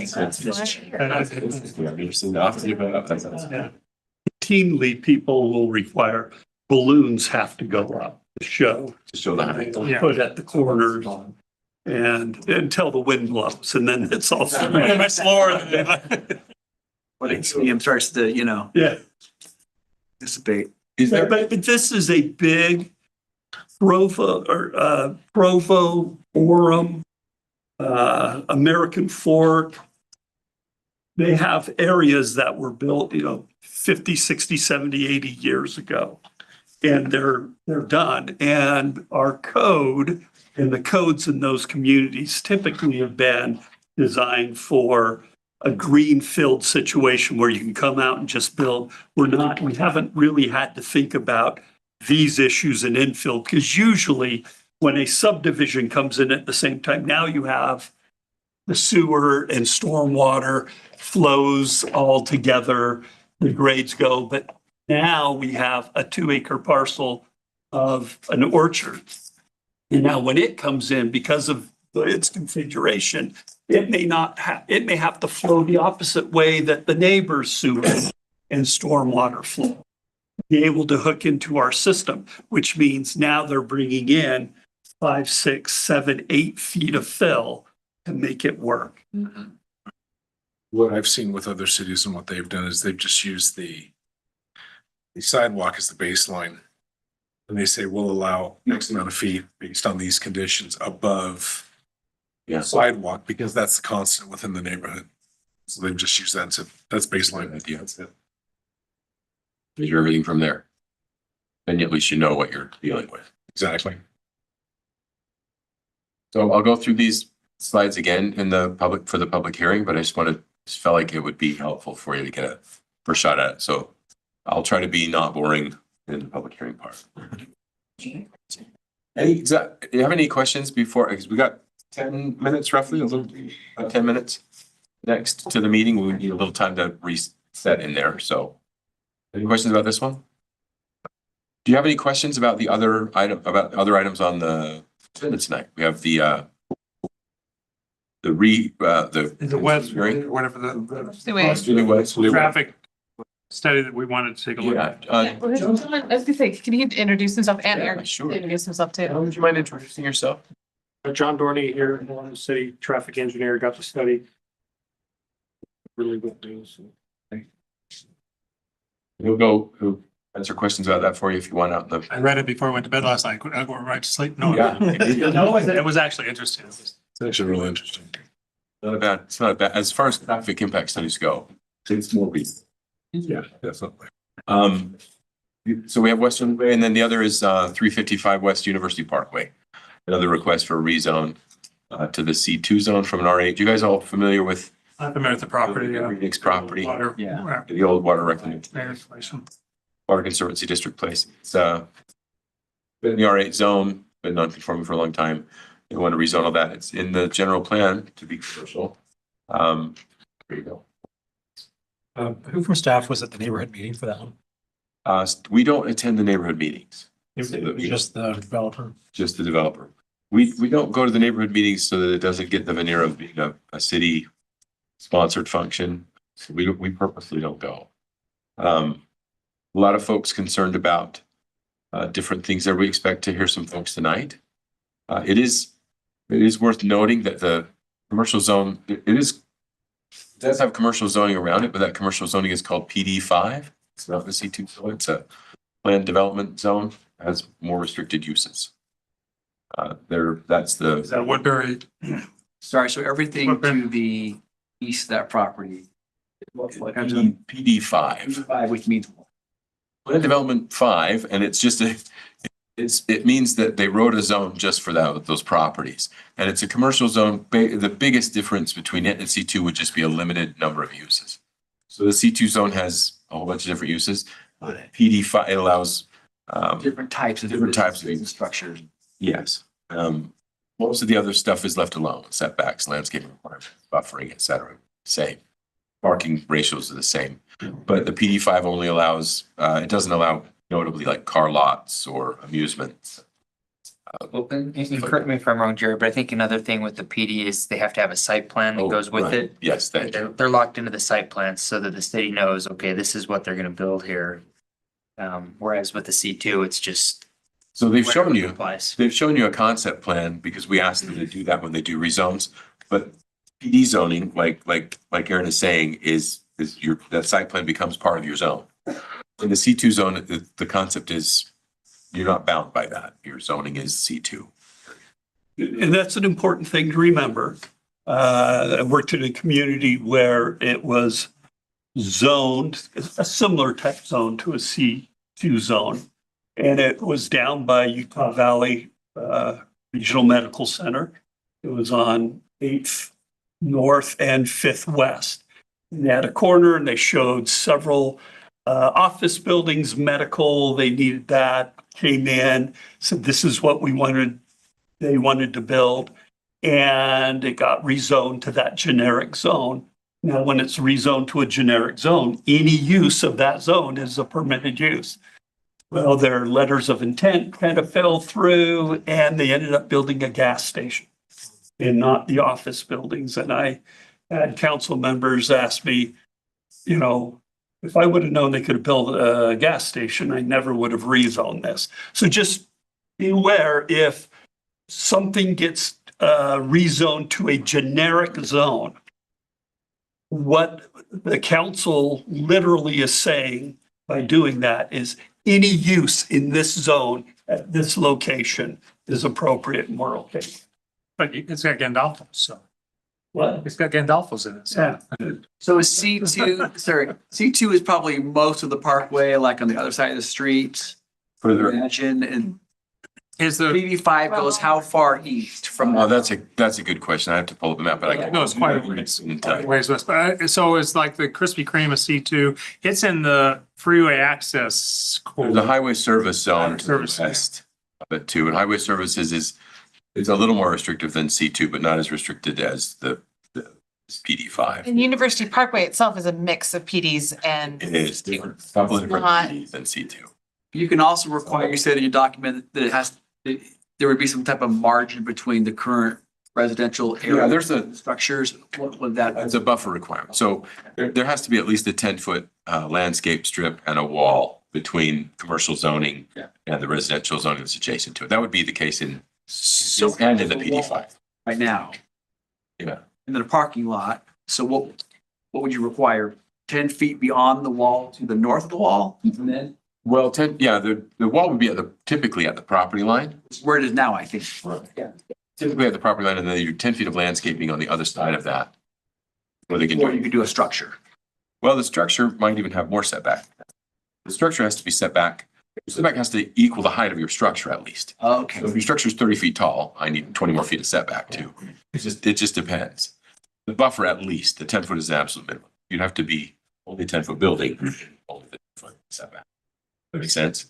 Speaker 4: Routinely, people will require balloons have to go up to show.
Speaker 1: To show the height.
Speaker 2: Yeah.
Speaker 4: Put at the corners and until the wind blows, and then it's all.
Speaker 2: Much slower than.
Speaker 7: When it starts to,
Speaker 4: Yeah.
Speaker 7: dissipate.
Speaker 1: Is there,
Speaker 4: But this is a big Provo Provo, Orem, American Fork. They have areas that were built, 50, 60, 70, 80 years ago. And they're done. And our code and the codes in those communities typically have been designed for a greenfield situation where you can come out and just build. We haven't really had to think about these issues in infill, because usually when a subdivision comes in at the same time, now you have the sewer and stormwater flows all together, the grades go, but now we have a 2-acre parcel of an orchard. And now when it comes in, because of its configuration, it may not have, it may have to flow the opposite way that the neighbor's sewer and stormwater flow. Be able to hook into our system, which means now they're bringing in 5, 6, 7, 8 feet of fill to make it work.
Speaker 8: What I've seen with other cities and what they've done is they've just used the sidewalk as the baseline. And they say, we'll allow X amount of feet based on these conditions above sidewalk, because that's the constant within the neighborhood. So they've just used that and said, that's baseline idea. That's it.
Speaker 1: Measure everything from there. Then at least you know what you're dealing with.
Speaker 8: Exactly.
Speaker 1: So I'll go through these slides again in the public for the public hearing, but I just felt like it would be helpful for you to get a first shot at it. So I'll try to be not boring in the public hearing part. Do you have any questions before? Because we got 10 minutes roughly, about 10 minutes next to the meeting. We need a little time to reset in there. So any questions about this one? Do you have any questions about the other items on the agenda tonight? We have the
Speaker 2: west,
Speaker 1: hearing.
Speaker 2: whatever
Speaker 3: The
Speaker 2: traffic study that we wanted to take a look at.
Speaker 3: I was gonna say, can he introduce himself and
Speaker 1: Yeah,
Speaker 3: Eric
Speaker 1: sure.
Speaker 3: introduce himself too?
Speaker 1: Would you mind introducing yourself?
Speaker 12: John Dorney here, Orem City traffic engineer, got to study. Really good news.
Speaker 1: He'll answer questions about that for you if you want out in the.
Speaker 2: I read it before I went to bed last night. I go right to sleep. No,
Speaker 1: Yeah.
Speaker 2: no, it was actually interesting.
Speaker 8: It's actually really interesting.
Speaker 1: Not bad. It's not bad. As far as traffic impact studies go, it's more recent.
Speaker 8: Yeah, definitely.
Speaker 1: So we have Western Way, and then the other is 355 West University Parkway. Another request for a rezone to the C2 zone from an R8. You guys all familiar with
Speaker 2: I'm familiar with the property.
Speaker 1: Phoenix property?
Speaker 2: Water.
Speaker 7: Yeah.
Speaker 1: The old water reclamation,
Speaker 2: Regulation.
Speaker 1: Water Conservancy District place. It's been in the R8 zone, been non-conforming for a long time. They want to rezone all that. It's in the general plan to be commercial. There you go.
Speaker 12: Who from staff was at the neighborhood meeting for that one?
Speaker 1: We don't attend the neighborhood meetings.
Speaker 12: It was just the developer.
Speaker 1: Just the developer. We don't go to the neighborhood meetings so that it doesn't get the veneer of being a city sponsored function. So we purposely don't go. A lot of folks concerned about different things there. We expect to hear some folks tonight. It is worth noting that the commercial zone, it does have commercial zoning around it, but that commercial zoning is called PD5. It's not the C2 zone. It's a planned development zone, has more restricted uses.
Speaker 2: Is that Woodbury?
Speaker 7: Sorry, so everything to the east of that property.
Speaker 1: PD5.
Speaker 7: Which means
Speaker 1: Planned development 5, and it's just it means that they wrote a zone just for those properties. And it's a commercial zone. The biggest difference between it and C2 would just be a limited number of uses. So the C2 zone has a whole bunch of different uses. PD5, it allows
Speaker 7: different types of structures.
Speaker 1: Yes. Most of the other stuff is left alone. Setbacks, landscaping requirements, buffering, et cetera. Same. Parking ratios are the same. But the PD5 only allows, it doesn't allow notably like car lots or amusements.
Speaker 13: Well, and correct me if I'm wrong, Jared, but I think another thing with the PD is they have to have a site plan that goes with
Speaker 1: right.
Speaker 13: it.
Speaker 1: Yes, thank you.
Speaker 13: They're locked into the site plan so that the city knows, okay, this is what they're gonna build here. Whereas with the C2, it's just.
Speaker 1: So they've shown
Speaker 13: whatever
Speaker 1: you,
Speaker 13: applies.
Speaker 1: they've shown you a concept plan because we asked them to do that when they do rezones. But PD zoning, like Aaron is saying, is that site plan becomes part of your zone. In the C2 zone, the concept is you're not bound by that. Your zoning is C2.
Speaker 4: And that's an important thing to remember. I worked in a community where it was zoned, a similar type zone to a C2 zone. And it was down by Utah Valley Regional Medical Center. It was on 8th North and 5th West. And they had a corner and they showed several office buildings, medical, they needed that, came in, said this is what they wanted to build. And it got rezoned to that generic zone. Now, when it's rezoned to a generic zone, any use of that zone is a permitted use. Well, their letters of intent kind of fell through and they ended up building a gas station. and not the office buildings. And I had council members ask me, you know, if I would have known they could have built a gas station, I never would have rezoned this. So just be aware if something gets rezoned to a generic zone, what the council literally is saying by doing that is any use in this zone at this location is appropriate and we're okay.
Speaker 2: But it's got Gandolfo, so
Speaker 4: What?
Speaker 2: it's got Gandolfos in it. So
Speaker 4: Yeah.
Speaker 7: So is C2, sorry, C2 is probably most of the parkway, like on the other side of the street.
Speaker 1: Further,
Speaker 7: Imagine, and
Speaker 2: is the,
Speaker 7: BB5 goes how far east from?
Speaker 1: oh, that's a good question. I have to pull up the map, but I can.
Speaker 2: no, it's quite a ways, ways west. But so it's like the Krispy Kreme of C2. It's in the freeway access.
Speaker 1: There's a highway service zone to the
Speaker 2: Service, yeah.
Speaker 1: west of it too, and highway services is a little more restrictive than C2, but not as restricted as the PD5.
Speaker 3: And University Parkway itself is a mix of PDs and.
Speaker 1: It is different, couple of different
Speaker 3: Not-
Speaker 1: PDs than C2.
Speaker 7: You can also require, you said in your document that it has, that there would be some type of margin between the current residential area.
Speaker 1: Yeah, there's a,
Speaker 7: Structures, what would that?
Speaker 1: it's a buffer requirement. So there has to be at least a 10-foot landscape strip and a wall between commercial zoning and the residential zoning that's adjacent to it. That would be the case in, and in the PD5.
Speaker 7: Right now,
Speaker 1: Yeah.
Speaker 7: and then a parking lot, so what would you require? 10 feet beyond the wall to the north of the wall? And then
Speaker 1: Well, the wall would be typically at the property line.
Speaker 7: it's where it is now, I think.
Speaker 1: Yeah. Typically at the property line, and then you're 10 feet of landscaping on the other side of that. Where they can
Speaker 7: Or you
Speaker 1: do,
Speaker 7: could do a structure.
Speaker 1: well, the structure might even have more setback. The structure has to be set back. The setback has to equal the height of your structure at least.
Speaker 7: Okay.
Speaker 1: So if your structure is 30 feet tall, I need 20 more feet of setback too. It just depends. The buffer at least, the 10 foot is the absolute minimum. You'd have to be only 10-foot building, only 50-foot setback. That makes sense?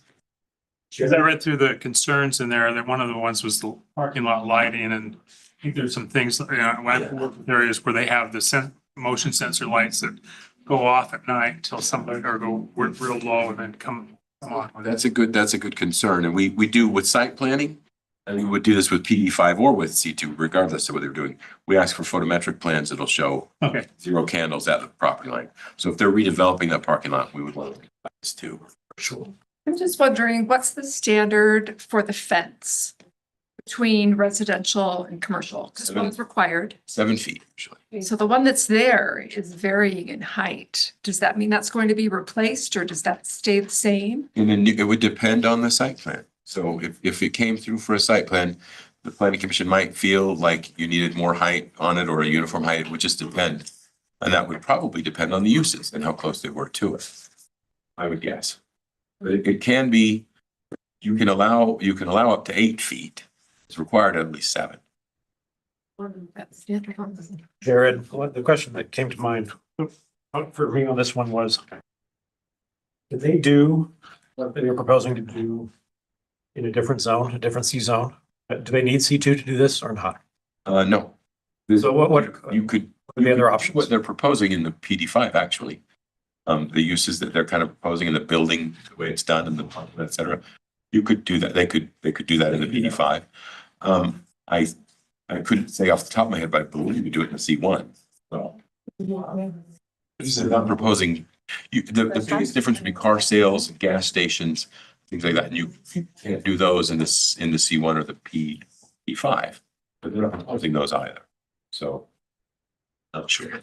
Speaker 2: because I read through the concerns in there, that one of the ones was the parking lot lighting, and I think there's some things, when I've worked with areas where they have the motion sensor lights that go off at night until somebody, or go real low and then come on.
Speaker 1: That's a good concern. And we do with site planning, and we would do this with PD5 or with C2, regardless of what they're doing. We ask for photometric plans that'll show
Speaker 2: Okay,
Speaker 1: 0 candles at the property line. So if they're redeveloping that parking lot, we would want this too. Sure.
Speaker 9: I'm just wondering, what's the standard for the fence between residential and commercial? Because one's required.
Speaker 1: 7 feet usually.
Speaker 9: So the one that's there is varying in height. Does that mean that's going to be replaced or does that stay the same?
Speaker 1: And then it would depend on the site plan. So if it came through for a site plan, the planning commission might feel like you needed more height on it or a uniform height. It would just depend. And that would probably depend on the uses and how close they were to it, I would guess. But it can be, you can allow up to 8 feet. It's required at least 7.
Speaker 12: Jared, the question that came to mind for me on this one was, did they do what they were proposing to do in a different zone, a different C zone? Do they need C2 to do this or not?
Speaker 1: No.
Speaker 12: So what
Speaker 1: You could.
Speaker 12: are the other options?
Speaker 1: What they're proposing in the PD5, actually. The uses that they're kind of proposing in the building, the way it's done and the, et cetera. You could do that. They could do that in the PD5. I couldn't say off the top of my head, but I believe you do it in the C1. Well. They're not proposing, the biggest difference would be car sales and gas stations, things like that. And you can't do those in the C1 or the P5, but they're not proposing those either. So. Not sure.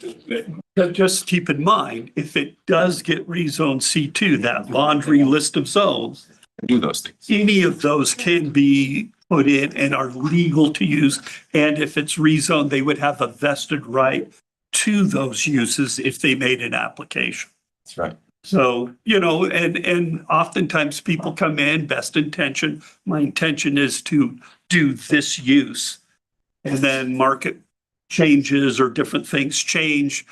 Speaker 4: But just keep in mind, if it does get rezoned C2, that laundry list of zones,
Speaker 1: Do those things.
Speaker 4: any of those can be put in and are legal to use. And if it's rezoned, they would have a vested right to those uses if they made an application.
Speaker 1: That's right.
Speaker 4: So, and oftentimes people come in, best intention. My intention is to do this use. And then market changes or different things change.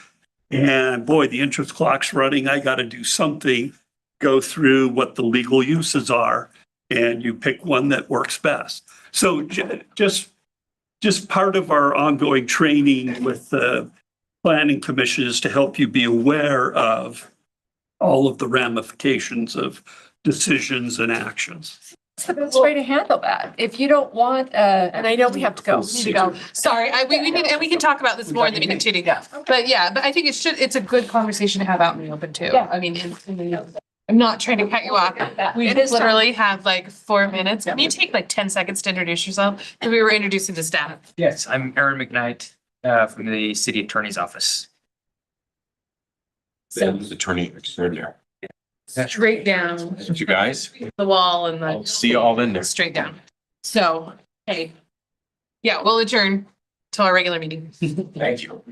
Speaker 4: And boy, the interest clock's running. I got to do something, go through what the legal uses are, and you pick one that works best. So just part of our ongoing training with the planning commission is to help you be aware of all of the ramifications of decisions and actions.
Speaker 9: What's the best way to handle that? If you don't want, and I know we have to go, we need to go.
Speaker 3: Sorry, we can, and we can talk about this more in the meeting too. But yeah, but I think it's a good conversation to have out in the open too.
Speaker 9: Yeah.
Speaker 3: I mean, I'm not trying to cut you off. We
Speaker 9: It is time.
Speaker 3: literally have like 4 minutes. Can you take like 10 seconds to introduce yourself? Because we were introducing the staff.
Speaker 13: Yes, I'm Aaron McKnight, from the city attorney's office.
Speaker 1: Ben's attorney extraordinaire.
Speaker 3: Straight down
Speaker 1: You guys,
Speaker 3: the wall and
Speaker 1: I'll
Speaker 3: the
Speaker 1: see you all in there.
Speaker 3: straight down. So, hey, yeah, we'll adjourn till our regular meeting.
Speaker 1: Thank you.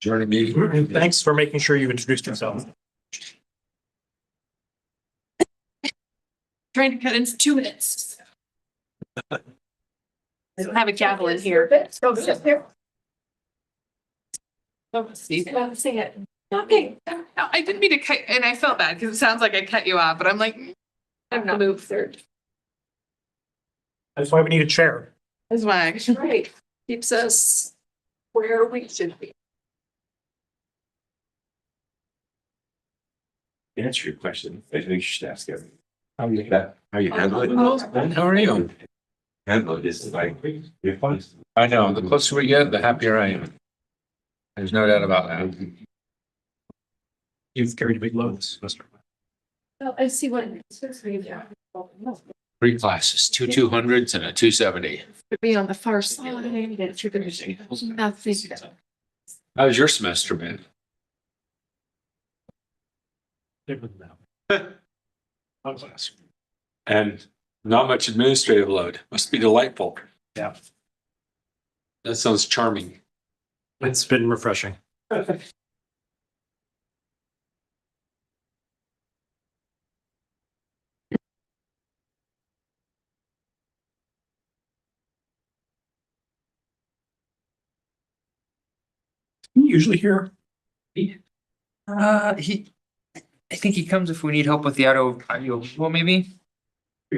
Speaker 10: Joining me.
Speaker 12: Thanks for making sure you introduced yourself.
Speaker 3: Trying to cut in 2 minutes. I don't have a gavel in here.
Speaker 9: Go sit there.
Speaker 3: Oh, Steve.
Speaker 9: Say it. Okay.
Speaker 3: I didn't mean to cut, and I felt bad because it sounds like I cut you off, but I'm like,
Speaker 9: I'm not move third.
Speaker 12: That's why we need a chair.
Speaker 3: that's why.
Speaker 9: Right. Keeps us where we should be.
Speaker 1: Answer your question. I think you should ask everyone. How you handle it.
Speaker 10: Ben, how are you?
Speaker 1: Handle it is like, you're fun.
Speaker 10: I know, the closer we get, the happier I am. There's no doubt about that.
Speaker 12: You've carried big loads.
Speaker 9: Well, I see what it is.
Speaker 10: 3 classes, 200s and a 270.
Speaker 9: Could be on the far side and you're gonna see nothing.
Speaker 10: How's your semester been? And not much administrative load. Must be delightful.
Speaker 12: Yeah.
Speaker 10: That sounds charming.
Speaker 12: It's been refreshing. Usually here.
Speaker 13: I think he comes if we need help with the audio, well, maybe.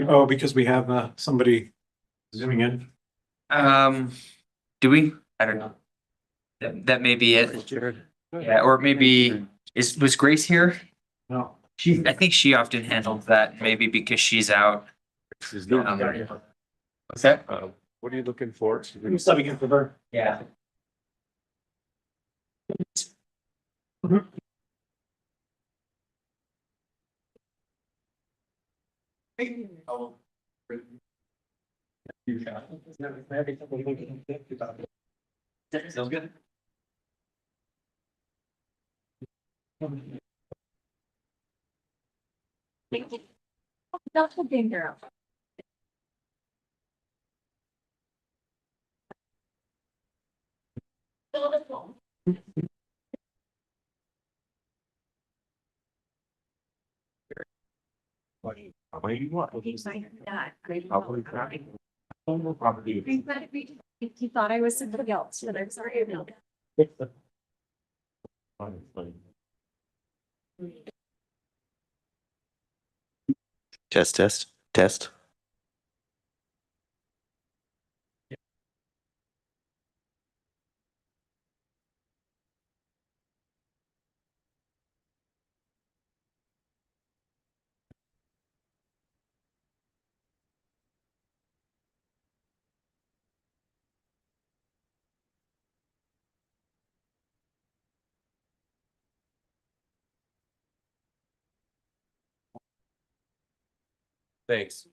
Speaker 12: Oh, because we have somebody zooming in.
Speaker 13: Do we? I don't know. That may be it. Yeah, or maybe, was Grace here?
Speaker 12: No.
Speaker 13: I think she often handled that, maybe because she's out. What's that?
Speaker 10: What are you looking for?
Speaker 12: I'm subbing in for her.
Speaker 13: Yeah.
Speaker 12: Sounds good.
Speaker 9: Not a danger. He thought I was somebody else, but I'm sorry. No.
Speaker 5: Test, test, test.
Speaker 1: Thanks.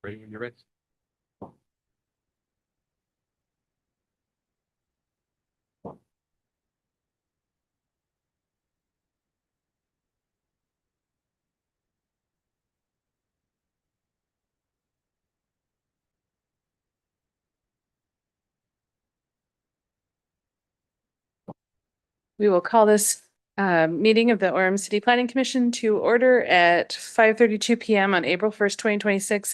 Speaker 1: Ready when you're ready.
Speaker 3: We will call this meeting of the Orem City Planning Commission to order at 5:32 PM on April 1st, 2026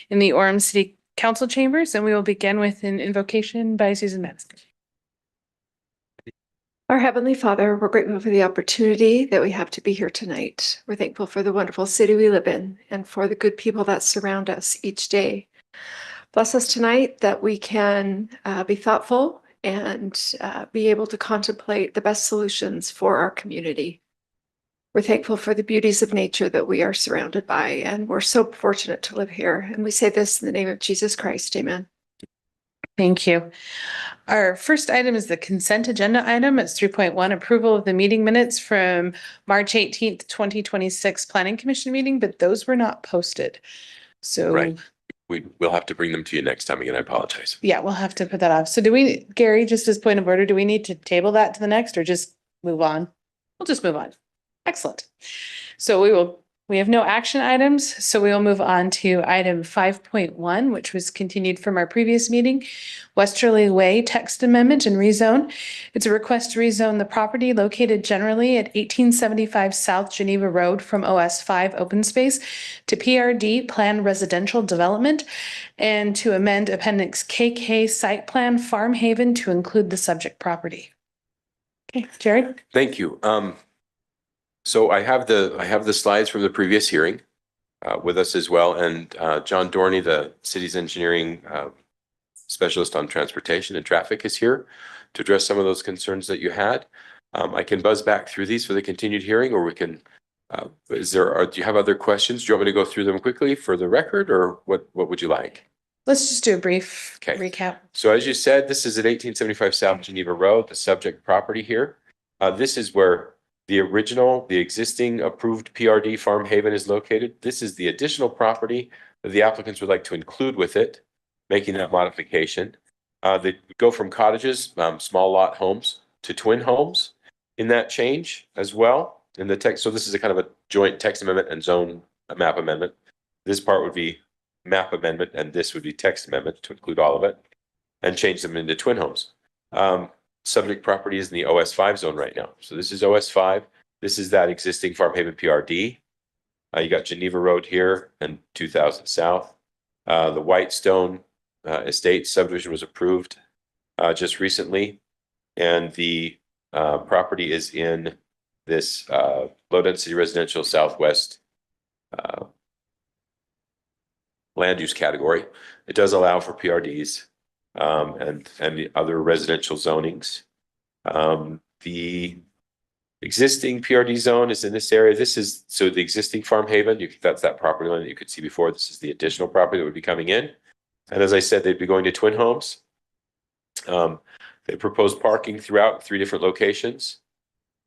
Speaker 3: in the Orem City Council Chambers, and we will begin with an invocation by Susan Madison.
Speaker 9: Our Heavenly Father, we're grateful for the opportunity that we have to be here tonight. We're thankful for the wonderful city we live in and for the good people that surround us each day. Bless us tonight that we can be thoughtful and be able to contemplate the best solutions for our community. We're thankful for the beauties of nature that we are surrounded by, and we're so fortunate to live here. And we say this in the name of Jesus Christ. Amen.
Speaker 3: Thank you. Our first item is the consent agenda item. It's 3.1, approval of the meeting minutes from March 18th, 2026 Planning Commission meeting, but those were not posted. So
Speaker 1: Right. We'll have to bring them to you next time again. I apologize.
Speaker 3: yeah, we'll have to put that off. So Gary, just as point of order, do we need to table that to the next or just move on? We'll just move on. Excellent. So we have no action items, so we will move on to item 5.1, which was continued from our previous meeting. Westerly Way text amendment and rezone. It's a request to rezone the property located generally at 1875 South Geneva Road from OS5 open space to PRD planned residential development and to amend appendix KK site plan Farm Haven to include the subject property. Okay, Jared?
Speaker 1: Thank you. So I have the slides from the previous hearing with us as well. And John Dorney, the city's engineering specialist on transportation and traffic, is here to address some of those concerns that you had. I can buzz back through these for the continued hearing, or we can, do you have other questions? Do you want me to go through them quickly for the record, or what would you like?
Speaker 3: Let's just do a brief
Speaker 1: Okay.
Speaker 3: recap.
Speaker 1: So as you said, this is at 1875 South Geneva Road, the subject property here. This is where the existing approved PRD Farm Haven is located. This is the additional property that the applicants would like to include with it, making that modification. They go from cottages, small lot homes, to twin homes in that change as well in the text. So this is a kind of a joint text amendment and zone map amendment. This part would be map amendment, and this would be text amendment to include all of it and change them into twin homes. Subject property is in the OS5 zone right now. So this is OS5. This is that existing Farm Haven PRD. You got Geneva Road here and 2000 South. The Whitestone Estate subdivision was approved just recently. And the property is in this low density residential Southwest land use category. It does allow for PRDs. And the other residential zonings. The existing PRD zone is in this area. This is so the existing Farm Haven. That's that property line that you could see before. This is the additional property that would be coming in. And as I said, they'd be going to twin homes. They propose parking throughout 3 different locations.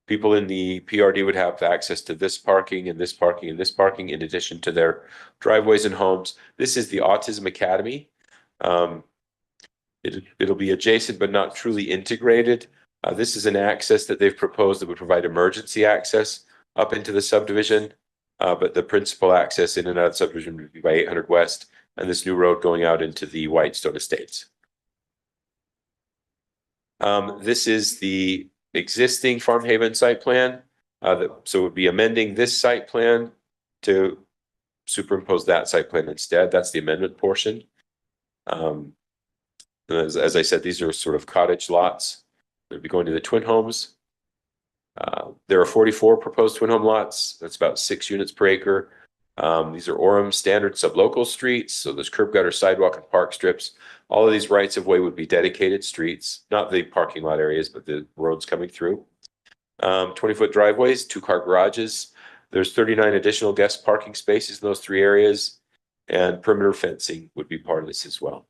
Speaker 1: People in the PRD would have access to this parking and this parking and this parking in addition to their driveways and homes. This is the Autism Academy. It'll be adjacent but not truly integrated. This is an access that they've proposed that would provide emergency access up into the subdivision. But the principal access in and out of the subdivision would be by 800 West and this new road going out into the Whitestone Estates. This is the existing Farm Haven site plan. So it would be amending this site plan to superimpose that site plan instead. That's the amendment portion. As I said, these are sort of cottage lots. They'll be going to the twin homes. There are 44 proposed twin home lots. That's about 6 units per acre. These are Orem standard sublocal streets. So there's curb gutter, sidewalk, and park strips. All of these rights of way would be dedicated streets, not the parking lot areas, but the roads coming through. 20-foot driveways, 2-car garages. There's 39 additional guest parking spaces in those 3 areas, and perimeter fencing would be part of this as well.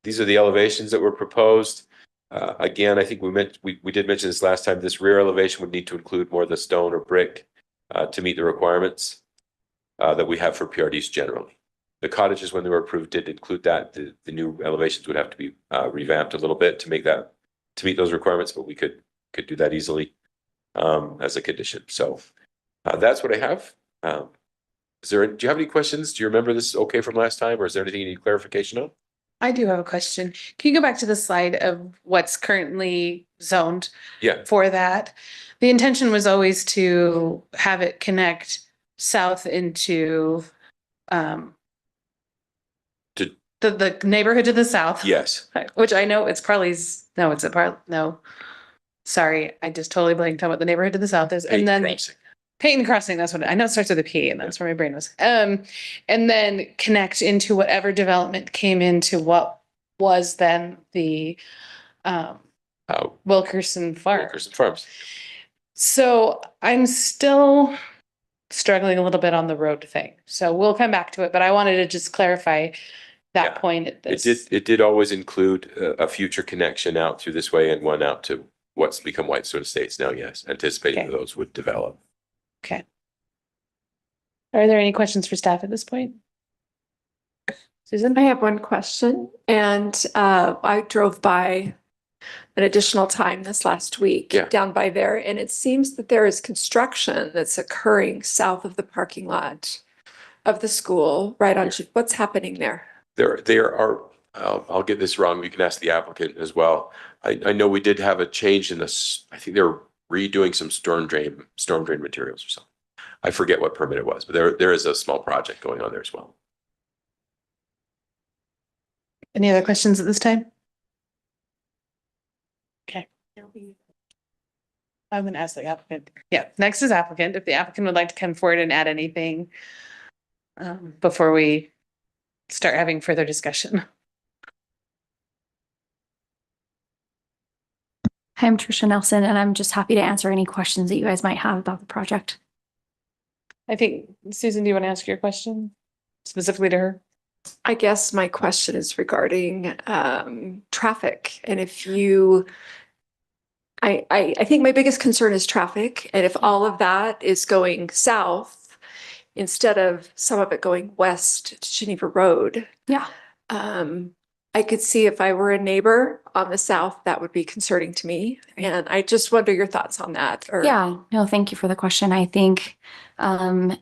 Speaker 1: These are the elevations that were proposed. Again, I think we did mention this last time. This rear elevation would need to include more of the stone or brick to meet the requirements. that we have for PRDs generally. The cottages, when they were approved, did include that. The new elevations would have to be revamped a little bit to make that, to meet those requirements, but we could do that easily as a condition. So that's what I have. Do you have any questions? Do you remember this okay from last time, or is there anything you need clarification on?
Speaker 3: I do have a question. Can you go back to the slide of what's currently zoned
Speaker 1: Yeah,
Speaker 3: for that? The intention was always to have it connect south into
Speaker 1: To-
Speaker 3: the neighborhood to the south.
Speaker 1: yes.
Speaker 3: Which I know it's Parley's, no, it's a no. Sorry, I just totally blanked on what the neighborhood to the south is. And then Peyton Crossing, that's what I know it starts with a P, and that's where my brain was. And then connect into whatever development came into what was then the Wilkerson Farm.
Speaker 1: Wilkerson Farms.
Speaker 3: So I'm still struggling a little bit on the road thing. So we'll come back to it, but I wanted to just clarify that
Speaker 1: Yeah.
Speaker 3: point at this.
Speaker 1: It did always include a future connection out through this way and one out to what's become Whitestone Estates now. Yes, anticipating
Speaker 3: Okay.
Speaker 1: that those would develop.
Speaker 3: Okay. Are there any questions for staff at this point? Susan?
Speaker 9: I have one question, and I drove by an additional time this last week
Speaker 1: Yeah.
Speaker 9: down by there, and it seems that there is construction that's occurring south of the parking lot of the school, right on, what's happening there?
Speaker 1: There are, I'll get this wrong. You can ask the applicant as well. I know we did have a change in this. I think they're redoing some storm drain materials or something. I forget what permit it was, but there is a small project going on there as well.
Speaker 3: Any other questions at this time? Okay. I'm gonna ask the applicant. Yeah, next is applicant. If the applicant would like to come forward and add anything before we start having further discussion.
Speaker 14: Hi, I'm Tricia Nelson, and I'm just happy to answer any questions that you guys might have about the project.
Speaker 3: I think, Susan, do you want to ask your question specifically to her?
Speaker 9: I guess my question is regarding traffic, and if you, I think my biggest concern is traffic, and if all of that is going south instead of some of it going west to Geneva Road.
Speaker 14: Yeah.
Speaker 9: I could see if I were a neighbor on the south, that would be concerning to me, and I just wonder your thoughts on that. Or
Speaker 14: Yeah, no, thank you for the question. I think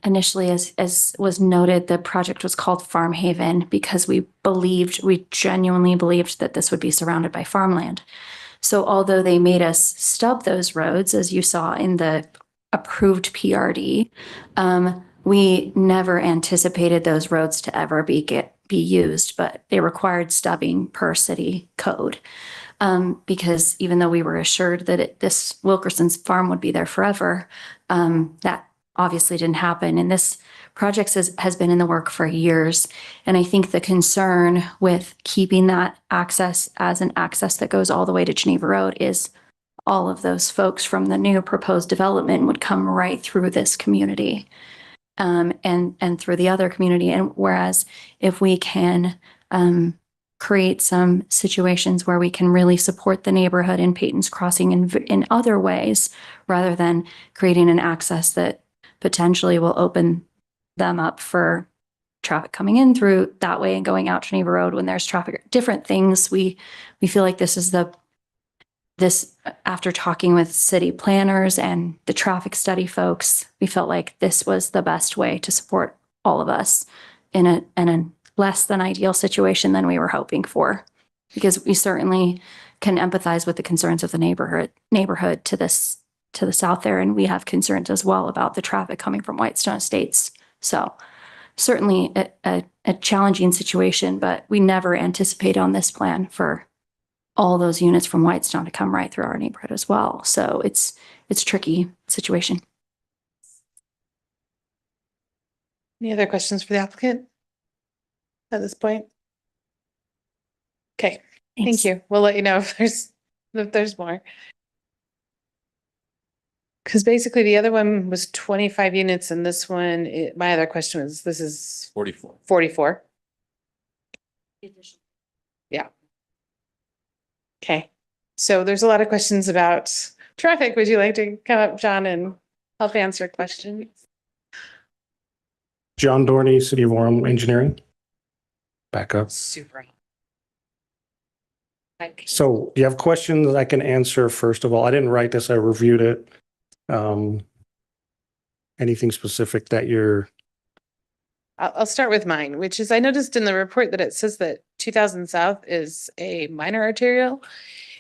Speaker 14: initially, as was noted, the project was called Farm Haven because we genuinely believed that this would be surrounded by farmland. So although they made us stub those roads, as you saw in the approved PRD, we never anticipated those roads to ever be used, but they required stubbing per city code. Because even though we were assured that this Wilkerson's farm would be there forever, that obviously didn't happen. And this project has been in the work for years. And I think the concern with keeping that access as an access that goes all the way to Geneva Road is all of those folks from the new proposed development would come right through this community. And through the other community. And whereas if we can create some situations where we can really support the neighborhood in Peyton's Crossing in other ways, rather than creating an access that potentially will open them up for traffic coming in through that way and going out Geneva Road when there's traffic, different things. We feel like this is after talking with city planners and the traffic study folks, we felt like this was the best way to support all of us in a less than ideal situation than we were hoping for. Because we certainly can empathize with the concerns of the neighborhood to the south there. And we have concerns as well about the traffic coming from Whitestone Estates. So certainly a challenging situation, but we never anticipate on this plan for all those units from Whitestone to come right through our neighborhood as well. So it's a tricky situation.
Speaker 3: Any other questions for the applicant at this point? Okay, thank you. We'll let you know if there's more. Because basically the other one was 25 units and this one, my other question was, this is
Speaker 1: 44.
Speaker 3: 44. Yeah. Okay, so there's a lot of questions about traffic. Would you like to come up, John, and help answer questions?
Speaker 12: John Dorney, City of Orem Engineering. Back up.
Speaker 3: Super.
Speaker 12: So do you have questions I can answer? First of all, I didn't write this, I reviewed it. Anything specific that you're,
Speaker 3: I'll start with mine, which is I noticed in the report that it says that 2000 South is a minor arterial.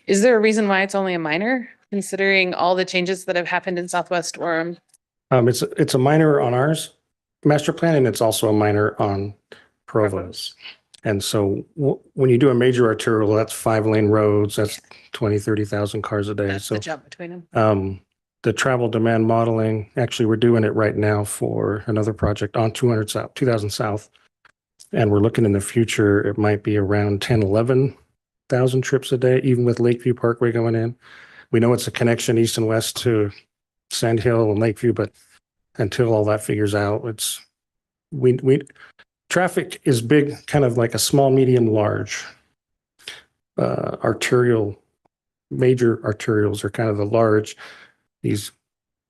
Speaker 3: Is there a reason why it's only a minor, considering all the changes that have happened in Southwest Orem?
Speaker 12: it's a minor on ours master plan, and it's also a minor on Provo's. And so when you do a major arterial, that's 5-lane roads, that's 20, 30,000 cars a day.
Speaker 3: That's
Speaker 12: So
Speaker 3: the jump between them.
Speaker 12: the travel demand modeling, actually, we're doing it right now for another project on 200 South, 2000 South. And we're looking in the future, it might be around 10, 11,000 trips a day, even with Lakeview Parkway going in. We know it's a connection east and west to Sand Hill and Lakeview, but until all that figures out, traffic is big, kind of like a small, medium, large. Major arterials are kind of the large. These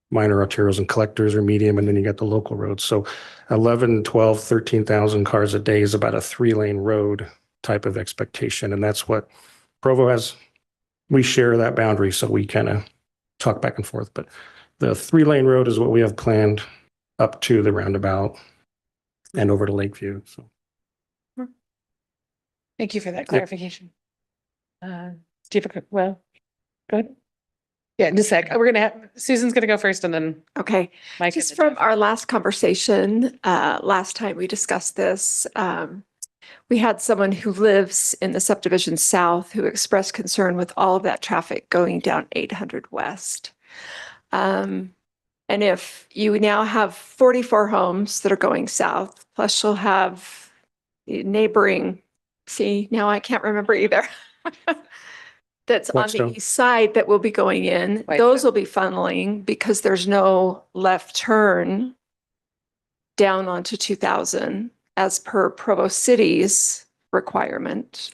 Speaker 12: minor arterials and collectors are medium, and then you got the local roads. So 11, 12, 13,000 cars a day is about a 3-lane road type of expectation. And that's what Provo has. We share that boundary, so we kind of talk back and forth. But the 3-lane road is what we have planned up to the roundabout and over to Lakeview. So
Speaker 3: Thank you for that clarification. Well, go ahead. Yeah, in a sec. Susan's gonna go first and then
Speaker 9: Okay,
Speaker 3: Mike.
Speaker 9: just from our last conversation, last time we discussed this, we had someone who lives in the subdivision south who expressed concern with all of that traffic going down 800 West. And if you now have 44 homes that are going south, plus you'll have neighboring, see, now I can't remember either. That's on the
Speaker 12: Whitestone.
Speaker 9: east side that will be going in.
Speaker 3: Whitestone.
Speaker 9: Those will be funneling because there's no left turn down onto 2000 as per Provo City's requirement.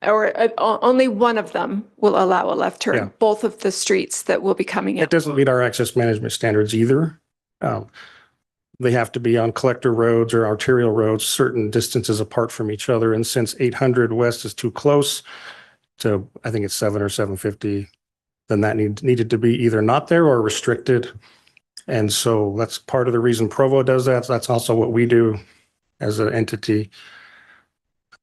Speaker 9: Or only one of them will allow a left turn.
Speaker 12: Yeah.
Speaker 9: Both of the streets that will be coming in.
Speaker 12: it doesn't meet our access management standards either. They have to be on collector roads or arterial roads, certain distances apart from each other. And since 800 West is too close to, I think it's 7 or 750, then that needed to be either not there or restricted. And so that's part of the reason Provo does that. That's also what we do as an entity.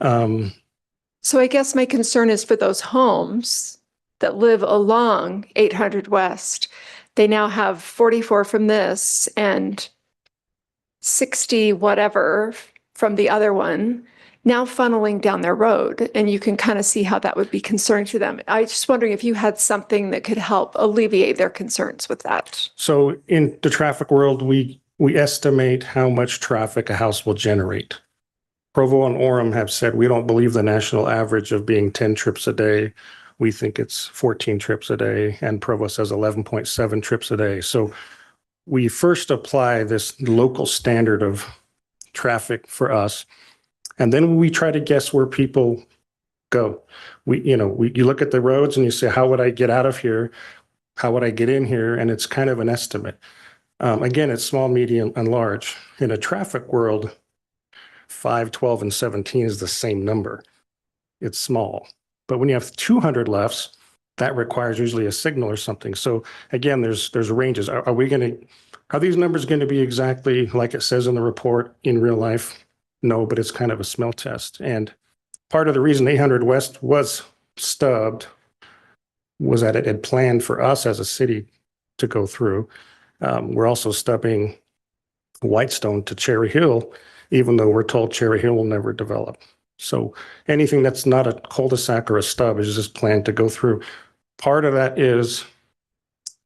Speaker 9: So I guess my concern is for those homes that live along 800 West. They now have 44 from this and 60 whatever from the other one, now funneling down their road. And you can kind of see how that would be concerning to them. I just wondering if you had something that could help alleviate their concerns with that.
Speaker 12: So in the traffic world, we estimate how much traffic a house will generate. Provo and Orem have said we don't believe the national average of being 10 trips a day. We think it's 14 trips a day, and Provo says 11.7 trips a day. So we first apply this local standard of traffic for us, and then we try to guess where people go. You look at the roads and you say, how would I get out of here? How would I get in here? And it's kind of an estimate. Again, it's small, medium, and large. In a traffic world, 5, 12, and 17 is the same number. It's small. But when you have 200 lefts, that requires usually a signal or something. So again, there's ranges. Are these numbers going to be exactly like it says in the report in real life? No, but it's kind of a smell test. And part of the reason 800 West was stubbed was that it had planned for us as a city to go through. We're also stubbing Whitestone to Cherry Hill, even though we're told Cherry Hill will never develop. So anything that's not a cul-de-sac or a stub is just planned to go through. Part of that is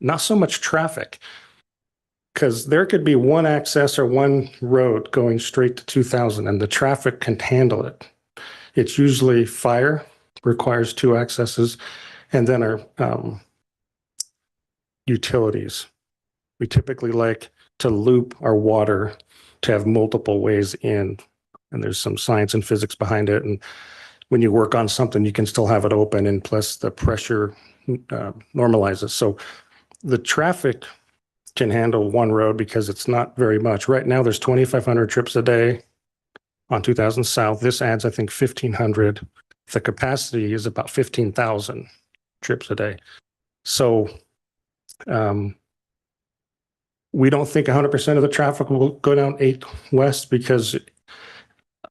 Speaker 12: not so much traffic, because there could be one access or one road going straight to 2000 and the traffic can handle it. It's usually fire, requires 2 accesses, and then our utilities. We typically like to loop our water to have multiple ways in, and there's some science and physics behind it. And when you work on something, you can still have it open, and plus the pressure normalizes. So the traffic can handle one road because it's not very much. Right now, there's 2,500 trips a day on 2000 South. This adds, I think, 1,500. The capacity is about 15,000 trips a day. So we don't think 100% of the traffic will go down 8 West because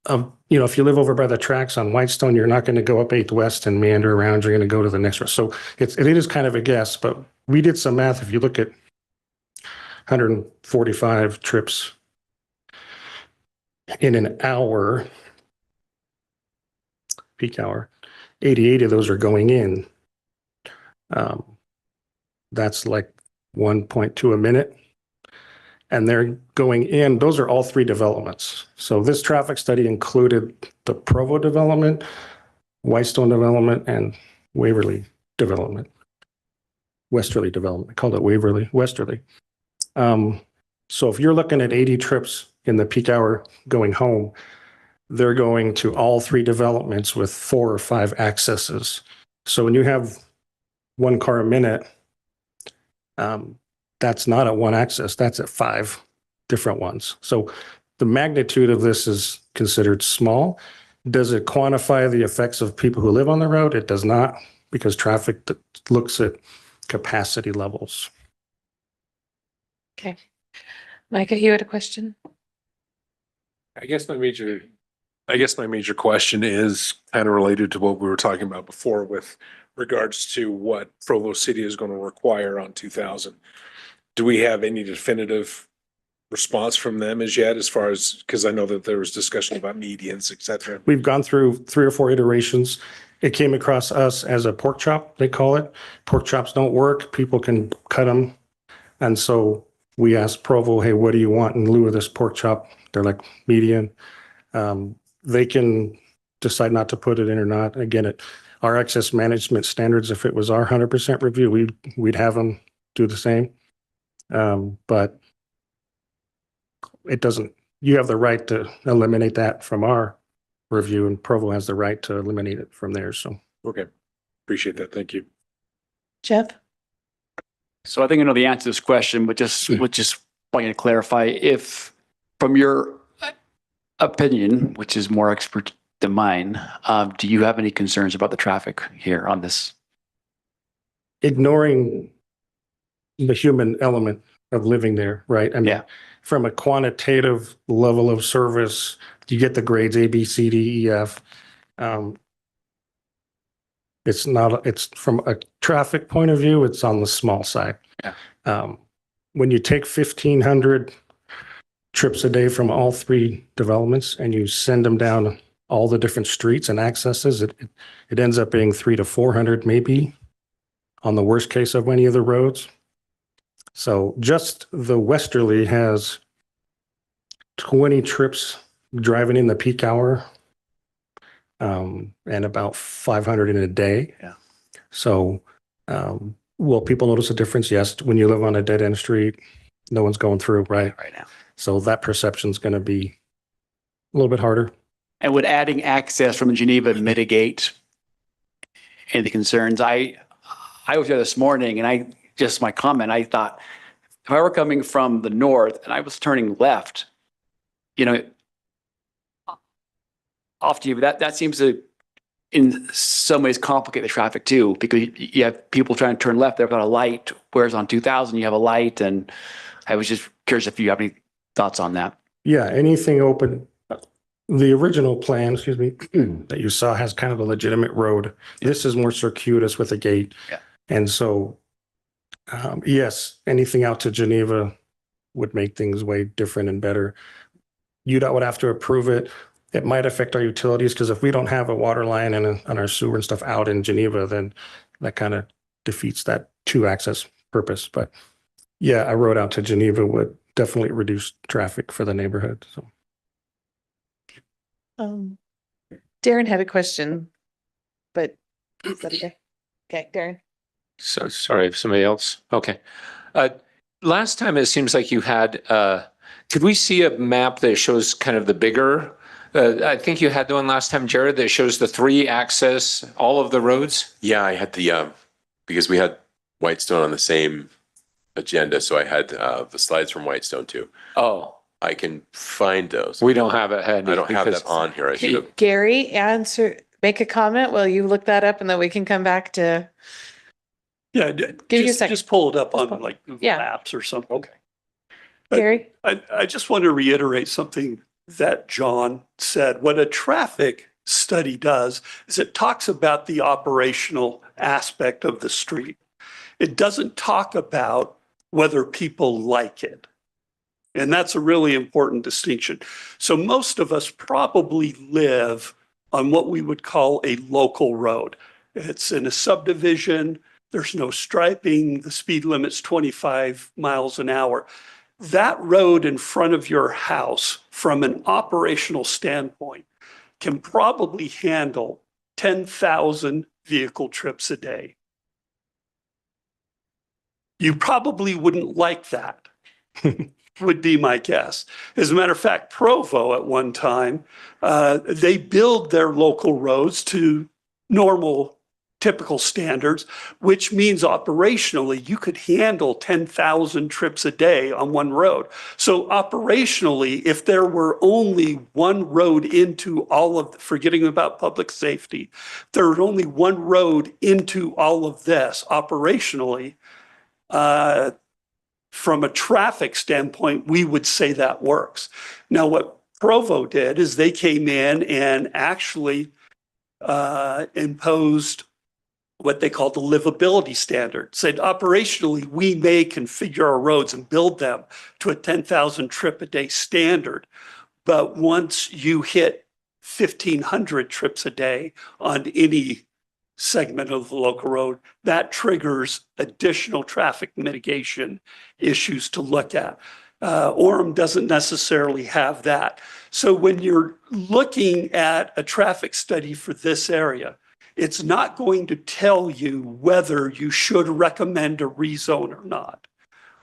Speaker 12: if you live over by the tracks on Whitestone, you're not going to go up 8 West and meander around. You're going to go to the next one. So it is kind of a guess, but we did some math. If you look at 145 trips in an hour, peak hour, 88 of those are going in. That's like 1.2 a minute. And they're going in, those are all 3 developments. So this traffic study included the Provo development, Whitestone development, and Waverly development. Westerly development. I called it Waverly, Westerly. So if you're looking at 80 trips in the peak hour going home, they're going to all 3 developments with 4 or 5 accesses. So when you have 1 car a minute, that's not at 1 access, that's at 5 different ones. So the magnitude of this is considered small. Does it quantify the effects of people who live on the road? It does not, because traffic looks at capacity levels.
Speaker 3: Okay. Micah, you had a question?
Speaker 8: I guess my major question is kind of related to what we were talking about before with regards to what Provo City is going to require on 2000. Do we have any definitive response from them as yet, as far as, because I know that there was discussion about medians, et cetera.
Speaker 12: We've gone through 3 or 4 iterations. It came across us as a pork chop, they call it. Pork chops don't work. People can cut them. And so we asked Provo, hey, what do you want in lieu of this pork chop? They're like median. They can decide not to put it in or not. Again, our access management standards, if it was our 100% review, we'd have them do the same. But it doesn't, you have the right to eliminate that from our review, and Provo has the right to eliminate it from theirs. So,
Speaker 8: Okay. Appreciate that. Thank you.
Speaker 3: Jeff?
Speaker 7: So I think I know the answer to this question, but just want you to clarify if, from your opinion, which is more expert than mine, do you have any concerns about the traffic here on this?
Speaker 12: ignoring the human element of living there, right? I mean, from a quantitative level of service, you get the grades A, B, C, D, E, F. It's from a traffic point of view, it's on the small side.
Speaker 7: Yeah.
Speaker 12: When you take 1,500 trips a day from all 3 developments and you send them down all the different streets and accesses, it ends up being 300 to 400 maybe on the worst case of any of the roads. So just the Westerly has 20 trips driving in the peak hour, and about 500 in a day.
Speaker 7: Yeah.
Speaker 12: So, will people notice a difference? Yes. When you live on a dead end street, no one's going through, right?
Speaker 7: Right now.
Speaker 12: So that perception is going to be a little bit harder.
Speaker 7: And would adding access from Geneva mitigate any concerns? I was there this morning and my comment, I thought, if I were coming from the north and I was turning left, off to you, but that seems to, in some ways, complicate the traffic too, because you have people trying to turn left, they've got a light, whereas on 2000, you have a light. And I was just curious if you have any thoughts on that.
Speaker 12: Yeah, anything open. The original plan, that you saw has kind of a legitimate road. This is more circuitous with a gate.
Speaker 7: Yeah.
Speaker 12: And so, yes, anything out to Geneva would make things way different and better. UDOT would have to approve it. It might affect our utilities because if we don't have a water line and our sewer and stuff out in Geneva, then that kind of defeats that 2-access purpose. But yeah, a road out to Geneva would definitely reduce traffic for the neighborhood. So.
Speaker 3: Darren had a question, but is that okay? Okay, Darren.
Speaker 10: So sorry, somebody else. Okay. Last time it seems like you had, could we see a map that shows kind of the bigger? I think you had the one last time, Jared, that shows the 3 access, all of the roads.
Speaker 1: Yeah, I had the, because we had Whitestone on the same agenda, so I had the slides from Whitestone too.
Speaker 10: Oh,
Speaker 1: I can find those.
Speaker 10: we don't have it handy.
Speaker 1: I don't have
Speaker 10: because-
Speaker 1: that on here. I should have.
Speaker 3: Gary, make a comment while you look that up and then we can come back to,
Speaker 4: Yeah,
Speaker 3: Give you a second.
Speaker 4: just pull it up
Speaker 3: Just
Speaker 4: on like Google
Speaker 3: yeah.
Speaker 4: Maps or something. Okay.
Speaker 3: Gary?
Speaker 4: I just want to reiterate something that John said. What a traffic study does is it talks about the operational aspect of the street. It doesn't talk about whether people like it. And that's a really important distinction. So most of us probably live on what we would call a local road. It's in a subdivision. There's no striping. The speed limit's 25 miles an hour. That road in front of your house, from an operational standpoint, can probably handle 10,000 vehicle trips a day. You probably wouldn't like that, would be my guess. As a matter of fact, Provo at one time, they build their local roads to normal, typical standards, which means operationally you could handle 10,000 trips a day on one road. So operationally, if there were only one road into all of, forgetting about public safety, if there were only one road into all of this operationally, from a traffic standpoint, we would say that works. Now, what Provo did is they came in and actually imposed what they call the livability standard. Said operationally, we may configure our roads and build them to a 10,000 trip a day standard. But once you hit 1,500 trips a day on any segment of the local road, that triggers additional traffic mitigation issues to look at. Orem doesn't necessarily have that. So when you're looking at a traffic study for this area, it's not going to tell you whether you should recommend a rezone or not.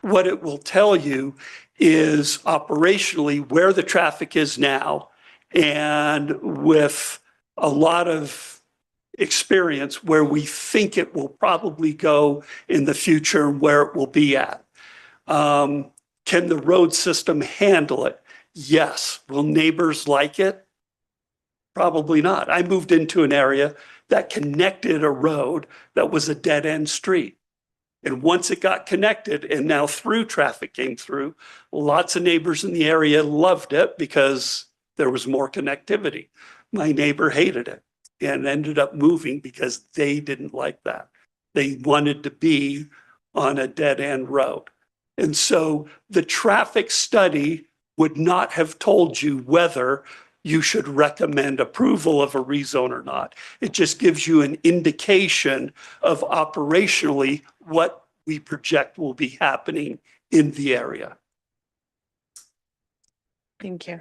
Speaker 4: What it will tell you is operationally where the traffic is now, and with a lot of experience where we think it will probably go in the future and where it will be at. Can the road system handle it? Yes. Will neighbors like it? Probably not. I moved into an area that connected a road that was a dead end street. And once it got connected and now through traffic came through, lots of neighbors in the area loved it because there was more connectivity. My neighbor hated it and ended up moving because they didn't like that. They wanted to be on a dead end road. And so the traffic study would not have told you whether you should recommend approval of a rezone or not. It just gives you an indication of operationally what we project will be happening in the area.
Speaker 3: Thank you.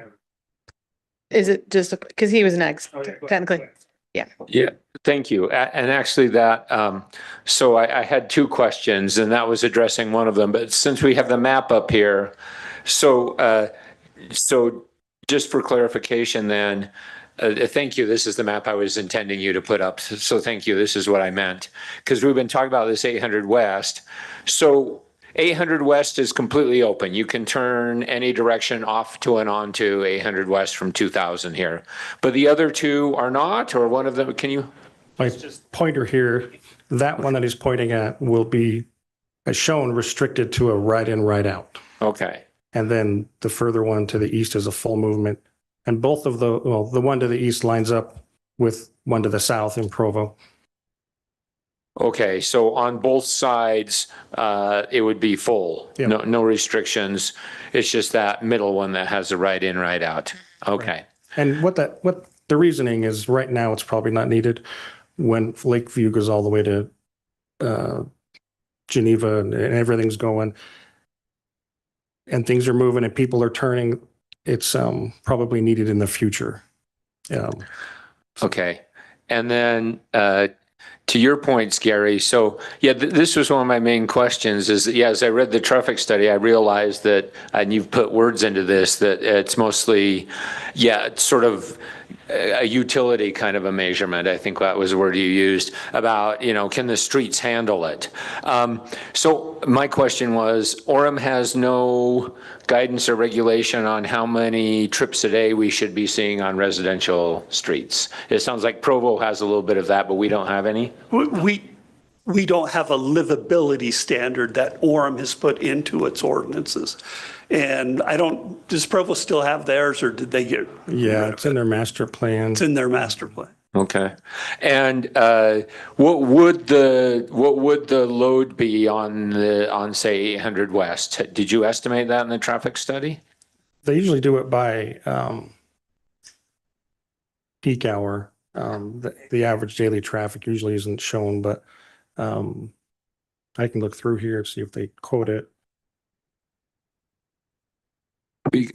Speaker 3: Is it just, because he was next, technically? Yeah.
Speaker 10: Yeah, thank you. And actually that, so I had two questions and that was addressing one of them, but since we have the map up here, so just for clarification then, thank you. This is the map I was intending you to put up. So thank you. This is what I meant. Because we've been talking about this 800 West. So 800 West is completely open. You can turn any direction off to and onto 800 West from 2000 here. But the other two are not, or one of them, can you?
Speaker 12: My pointer here, that one that he's pointing at will be, as shown, restricted to a right in, right out.
Speaker 10: Okay.
Speaker 12: And then the further one to the east is a full movement. And both of the one to the east lines up with one to the south in Provo.
Speaker 10: Okay, so on both sides, it would be full,
Speaker 12: Yeah.
Speaker 10: no restrictions. It's just that middle one that has a right in, right out. Okay.
Speaker 12: And what the reasoning is, right now, it's probably not needed. When Lakeview goes all the way to Geneva and everything's going and things are moving and people are turning, it's probably needed in the future.
Speaker 10: Okay. And then to your points, Gary, so yeah, this was one of my main questions is that, yeah, as I read the traffic study, I realized that, and you've put words into this, that it's mostly, yeah, it's sort of a utility kind of a measurement. I think that was the word you used about, can the streets handle it? So my question was, Orem has no guidance or regulation on how many trips a day we should be seeing on residential streets. It sounds like Provo has a little bit of that, but we don't have any.
Speaker 4: We don't have a livability standard that Orem has put into its ordinances. And does Provo still have theirs, or did they get?
Speaker 12: Yeah, it's in their master plan.
Speaker 4: It's in their master plan.
Speaker 10: Okay. And what would the load be on say 800 West? Did you estimate that in the traffic study?
Speaker 12: They usually do it by peak hour. The average daily traffic usually isn't shown, but I can look through here and see if they quote it.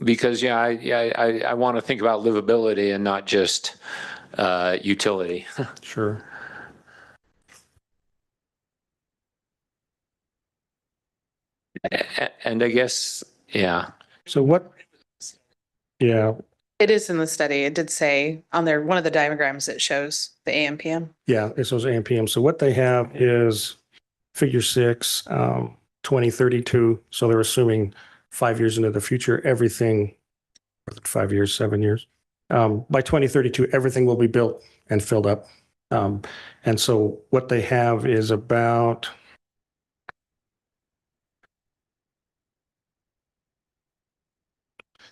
Speaker 10: Because I want to think about livability and not just utility.
Speaker 12: Sure.
Speaker 10: And I guess, yeah.
Speaker 12: So what? Yeah,
Speaker 3: It is in the study. It did say on there, one of the diagrams that shows the AM PM.
Speaker 12: yeah, it shows AM/PM. So what they have is figure 6, 2032. So they're assuming 5 years into the future, everything, 5 years, 7 years. By 2032, everything will be built and filled up. And so what they have is about,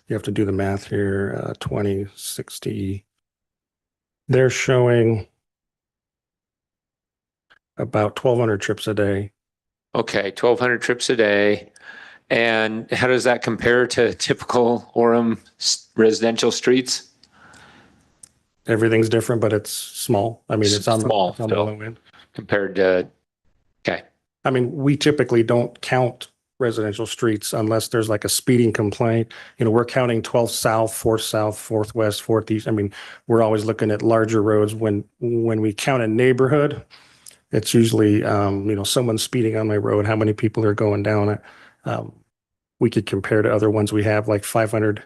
Speaker 12: you have to do the math here, 2060. They're showing about 1,200 trips a day.
Speaker 10: Okay, 1,200 trips a day. And how does that compare to typical Orem residential streets?
Speaker 12: Everything's different, but it's small. I mean, it's on
Speaker 10: Small
Speaker 12: the low end.
Speaker 10: compared to, okay.
Speaker 12: I mean, we typically don't count residential streets unless there's like a speeding complaint. We're counting 12th South, 4th South, 4th West, 4th East. I mean, we're always looking at larger roads. When we count a neighborhood, it's usually, someone speeding on my road, how many people are going down it. We could compare to other ones we have, like 500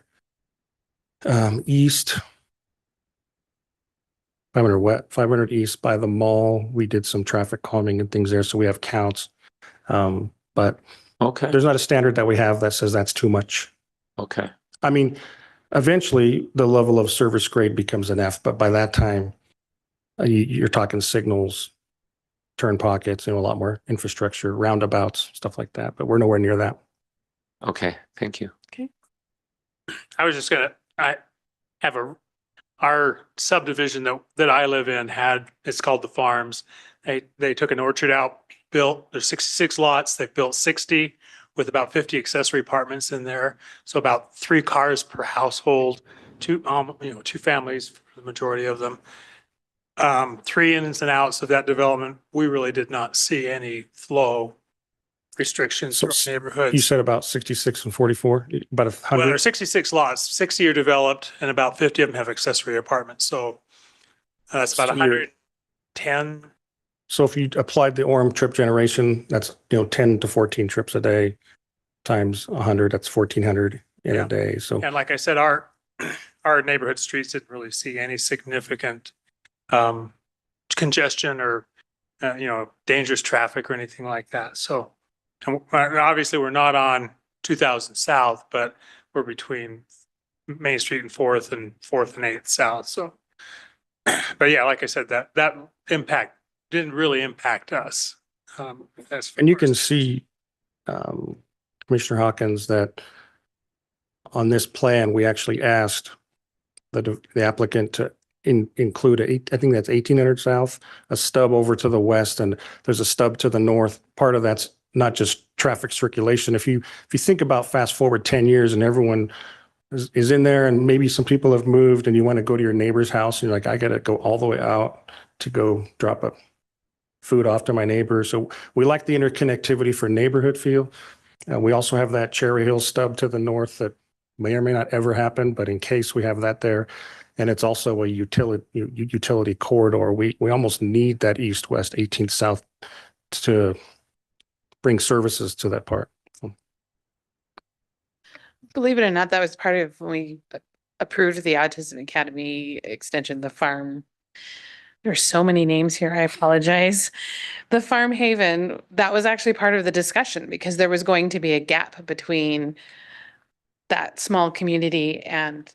Speaker 12: East, 500 West, 500 East by the mall. We did some traffic calming and things there, so we have counts. But
Speaker 10: Okay.
Speaker 12: there's not a standard that we have that says that's too much.
Speaker 10: Okay.
Speaker 12: I mean, eventually the level of service grade becomes an F, but by that time, you're talking signals, turn pockets, a lot more infrastructure, roundabouts, stuff like that. But we're nowhere near that.
Speaker 10: Okay. Thank you.
Speaker 2: I was just I have our subdivision that I live in it's called the Farms. They took an orchard out, there's 66 lots. They've built 60 with about 50 accessory apartments in there. So about 3 cars per household, two families for the majority of them. 3 ins and outs of that development. We really did not see any flow restrictions
Speaker 12: So
Speaker 2: from neighborhoods.
Speaker 12: You said about 66 and 44, about
Speaker 2: Well,
Speaker 12: 100.
Speaker 2: there are 66 lots, 60 are developed and about 50 of them have accessory apartments. So that's about
Speaker 12: So you're-
Speaker 2: 110.
Speaker 12: So if you applied the Orem trip generation, that's 10 to 14 trips a day times 100, that's 1,400 in
Speaker 2: Yeah.
Speaker 12: a day. So
Speaker 2: And like I said, our neighborhood streets didn't really see any significant congestion or, dangerous traffic or anything like that. So obviously we're not on 2000 South, but we're between Main Street and 4th and 8th South. So, but yeah, like I said, that impact didn't really impact us.
Speaker 12: and you can see, Commissioner Hawkins, that on this plan, we actually asked the applicant to include I think that's 1800 South, a stub over to the west, and there's a stub to the north. Part of that's not just traffic circulation. If you think about fast forward 10 years and everyone is in there and maybe some people have moved and you want to go to your neighbor's house and you're like, I got to go all the way out to go drop a food off to my neighbor. So we like the interconnectivity for neighborhood feel. We also have that Cherry Hill stub to the north that may or may not ever happen, but in case we have that there. And it's also a utility corridor. We almost need that east-west 18th South to bring services to that part.
Speaker 3: Believe it or not, that was part of when we approved the Autism Academy extension, the farm. There's so many names here. I apologize. The Farm Haven, that was actually part of the discussion because there was going to be a gap between that small community and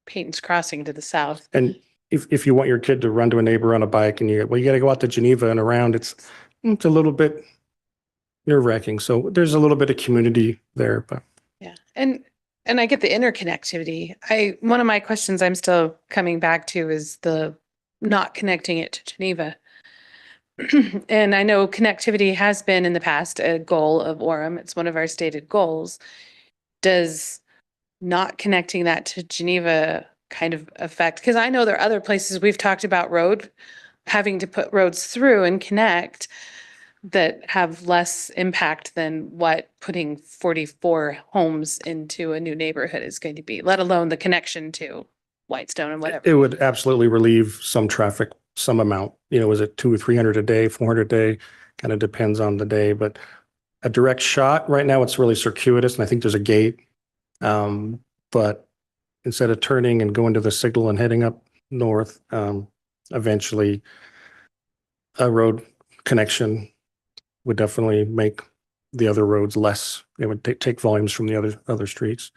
Speaker 3: Peyton's Crossing to the south.
Speaker 12: And if you want your kid to run to a neighbor on a bike and you got to go out to Geneva and around, it's a little bit nerve wracking. So there's a little bit of community there, but.
Speaker 3: Yeah. And I get the interconnectivity. One of my questions I'm still coming back to is the not connecting it to Geneva. And I know connectivity has been in the past a goal of Orem. It's one of our stated goals. Does not connecting that to Geneva kind of affect? Because I know there are other places we've talked about having to put roads through and connect that have less impact than what putting 44 homes into a new neighborhood is going to be, let alone the connection to Whitestone and whatever.
Speaker 12: It would absolutely relieve some traffic, some amount. Is it 200 or 300 a day, 400 a day? Kind of depends on the day. But a direct shot right now, it's really circuitous, and I think there's a gate. But instead of turning and going to the signal and heading up north, eventually a road connection would definitely make the other roads less. It would take volumes from the other streets.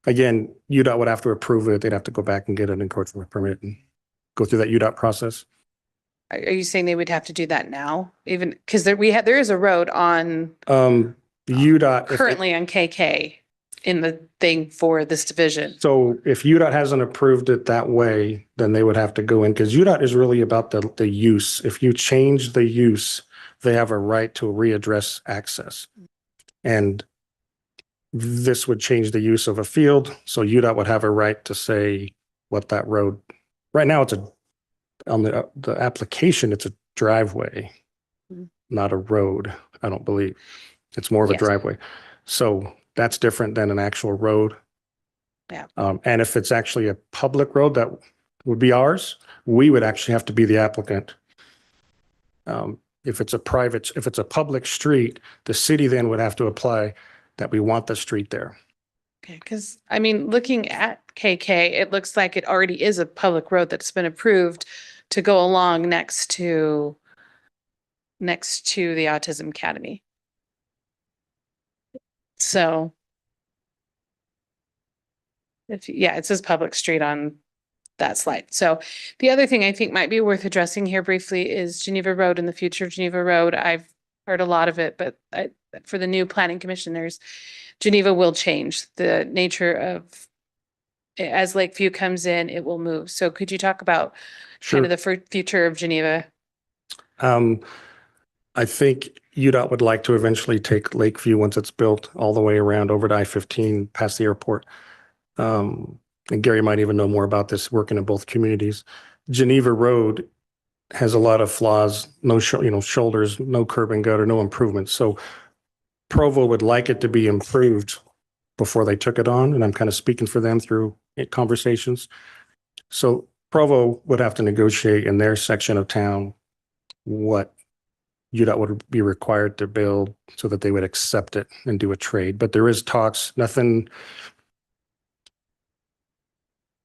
Speaker 12: Again, UDOT would have to approve it. They'd have to go back and get an encroachment permit and go through that UDOT process.
Speaker 3: Are you saying they would have to do that now? Even because there is a road on
Speaker 12: UDOT
Speaker 3: currently on KK in the thing for this division.
Speaker 12: So if UDOT hasn't approved it that way, then they would have to go in, because UDOT is really about the use. If you change the use, they have a right to readdress access. And this would change the use of a field. So UDOT would have a right to say what that road, right now it's on the application, it's a driveway, not a road, I don't believe. It's more of a driveway. So that's different than an actual road.
Speaker 3: Yeah.
Speaker 12: And if it's actually a public road that would be ours, we would actually have to be the applicant. If it's a public street, the city then would have to apply that we want the street there.
Speaker 3: Okay, because I mean, looking at KK, it looks like it already is a public road that's been approved to go along next to the Autism Academy. So it says public street on that slide. So the other thing I think might be worth addressing here briefly is Geneva Road and the future of Geneva Road. I've heard a lot of it, but for the new planning commissioners, Geneva will change the nature of, as Lakeview comes in, it will move. So could you talk about kind of the future of Geneva?
Speaker 12: I think UDOT would like to eventually take Lakeview, once it's built, all the way around over to I-15 past the airport. And Gary might even know more about this, working in both communities. Geneva Road has a lot of flaws, no shoulders, no curb and gutter, no improvements. So Provo would like it to be improved before they took it on, and I'm kind of speaking for them through conversations. So Provo would have to negotiate in their section of town what UDOT would be required to build so that they would accept it and do a trade. But there is talks, nothing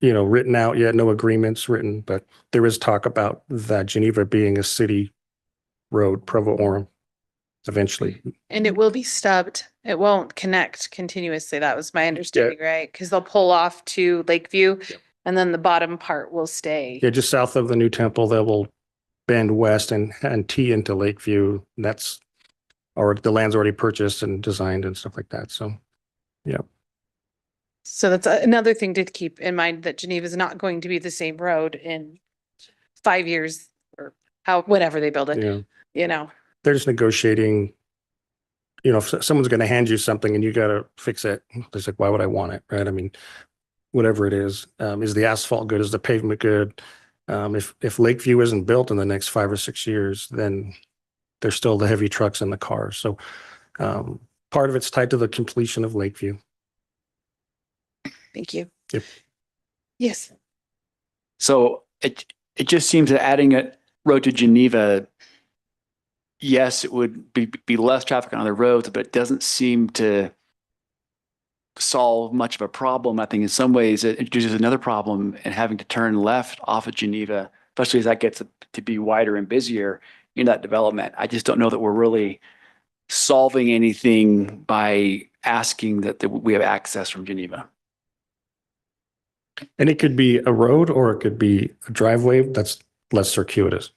Speaker 12: written out yet, no agreements written, but there is talk about that Geneva being a city road, Provo Orem, eventually.
Speaker 3: And it will be stubbed. It won't connect continuously. That was my understanding, right? Because they'll pull off to Lakeview and then the bottom part will stay.
Speaker 12: Yeah, just south of the new temple, they will bend west and tee into Lakeview. Or the land's already purchased and designed and stuff like that. So, yeah.
Speaker 3: So that's another thing to keep in mind, that Geneva is not going to be the same road in 5 years or whenever they build it,
Speaker 12: They're just negotiating. If someone's going to hand you something and you got to fix it, it's like, why would I want it? Right. I mean, whatever it is the asphalt good? Is the pavement good? If Lakeview isn't built in the next 5 or 6 years, then there's still the heavy trucks and the cars. So part of it's tied to the completion of Lakeview.
Speaker 3: Thank you.
Speaker 12: Yep.
Speaker 3: Yes.
Speaker 7: So it just seems that adding a road to Geneva, yes, it would be less traffic on the roads, but it doesn't seem to solve much of a problem. I think in some ways it introduces another problem and having to turn left off of Geneva, especially as that gets to be wider and busier in that development. I just don't know that we're really solving anything by asking that we have access from Geneva.
Speaker 12: And it could be a road or it could be a driveway that's less circuitous.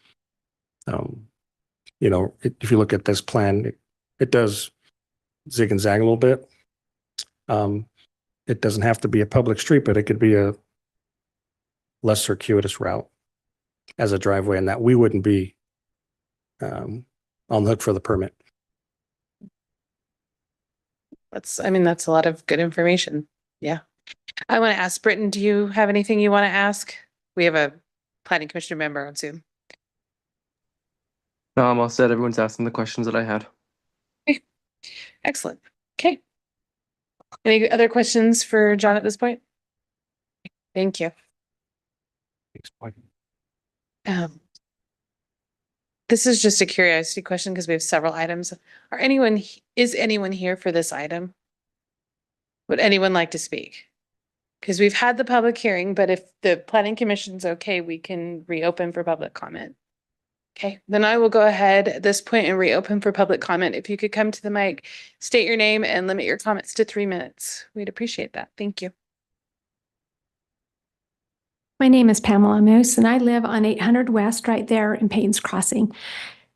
Speaker 12: You know, if you look at this plan, it does zig and zag a little bit. It doesn't have to be a public street, but it could be a less circuitous route as a driveway, and that we wouldn't be on the hook for the permit.
Speaker 3: That's a lot of good information. Yeah. I want to ask Britton, do you have anything you want to ask? We have a planning commissioner member on Zoom.
Speaker 11: No, I'm all set. Everyone's asking the questions that I had.
Speaker 3: Excellent. Okay. Any other questions for John at this point? Thank you. This is just a curiosity question because we have several items. Is anyone here for this item? Would anyone like to speak? Because we've had the public hearing, but if the planning commission's okay, we can reopen for public comment. Okay, then I will go ahead at this point and reopen for public comment. If you could come to the mic, state your name and limit your comments to 3 minutes. We'd appreciate that. Thank you.
Speaker 15: My name is Pamela Moose, and I live on 800 West right there in Payne's Crossing.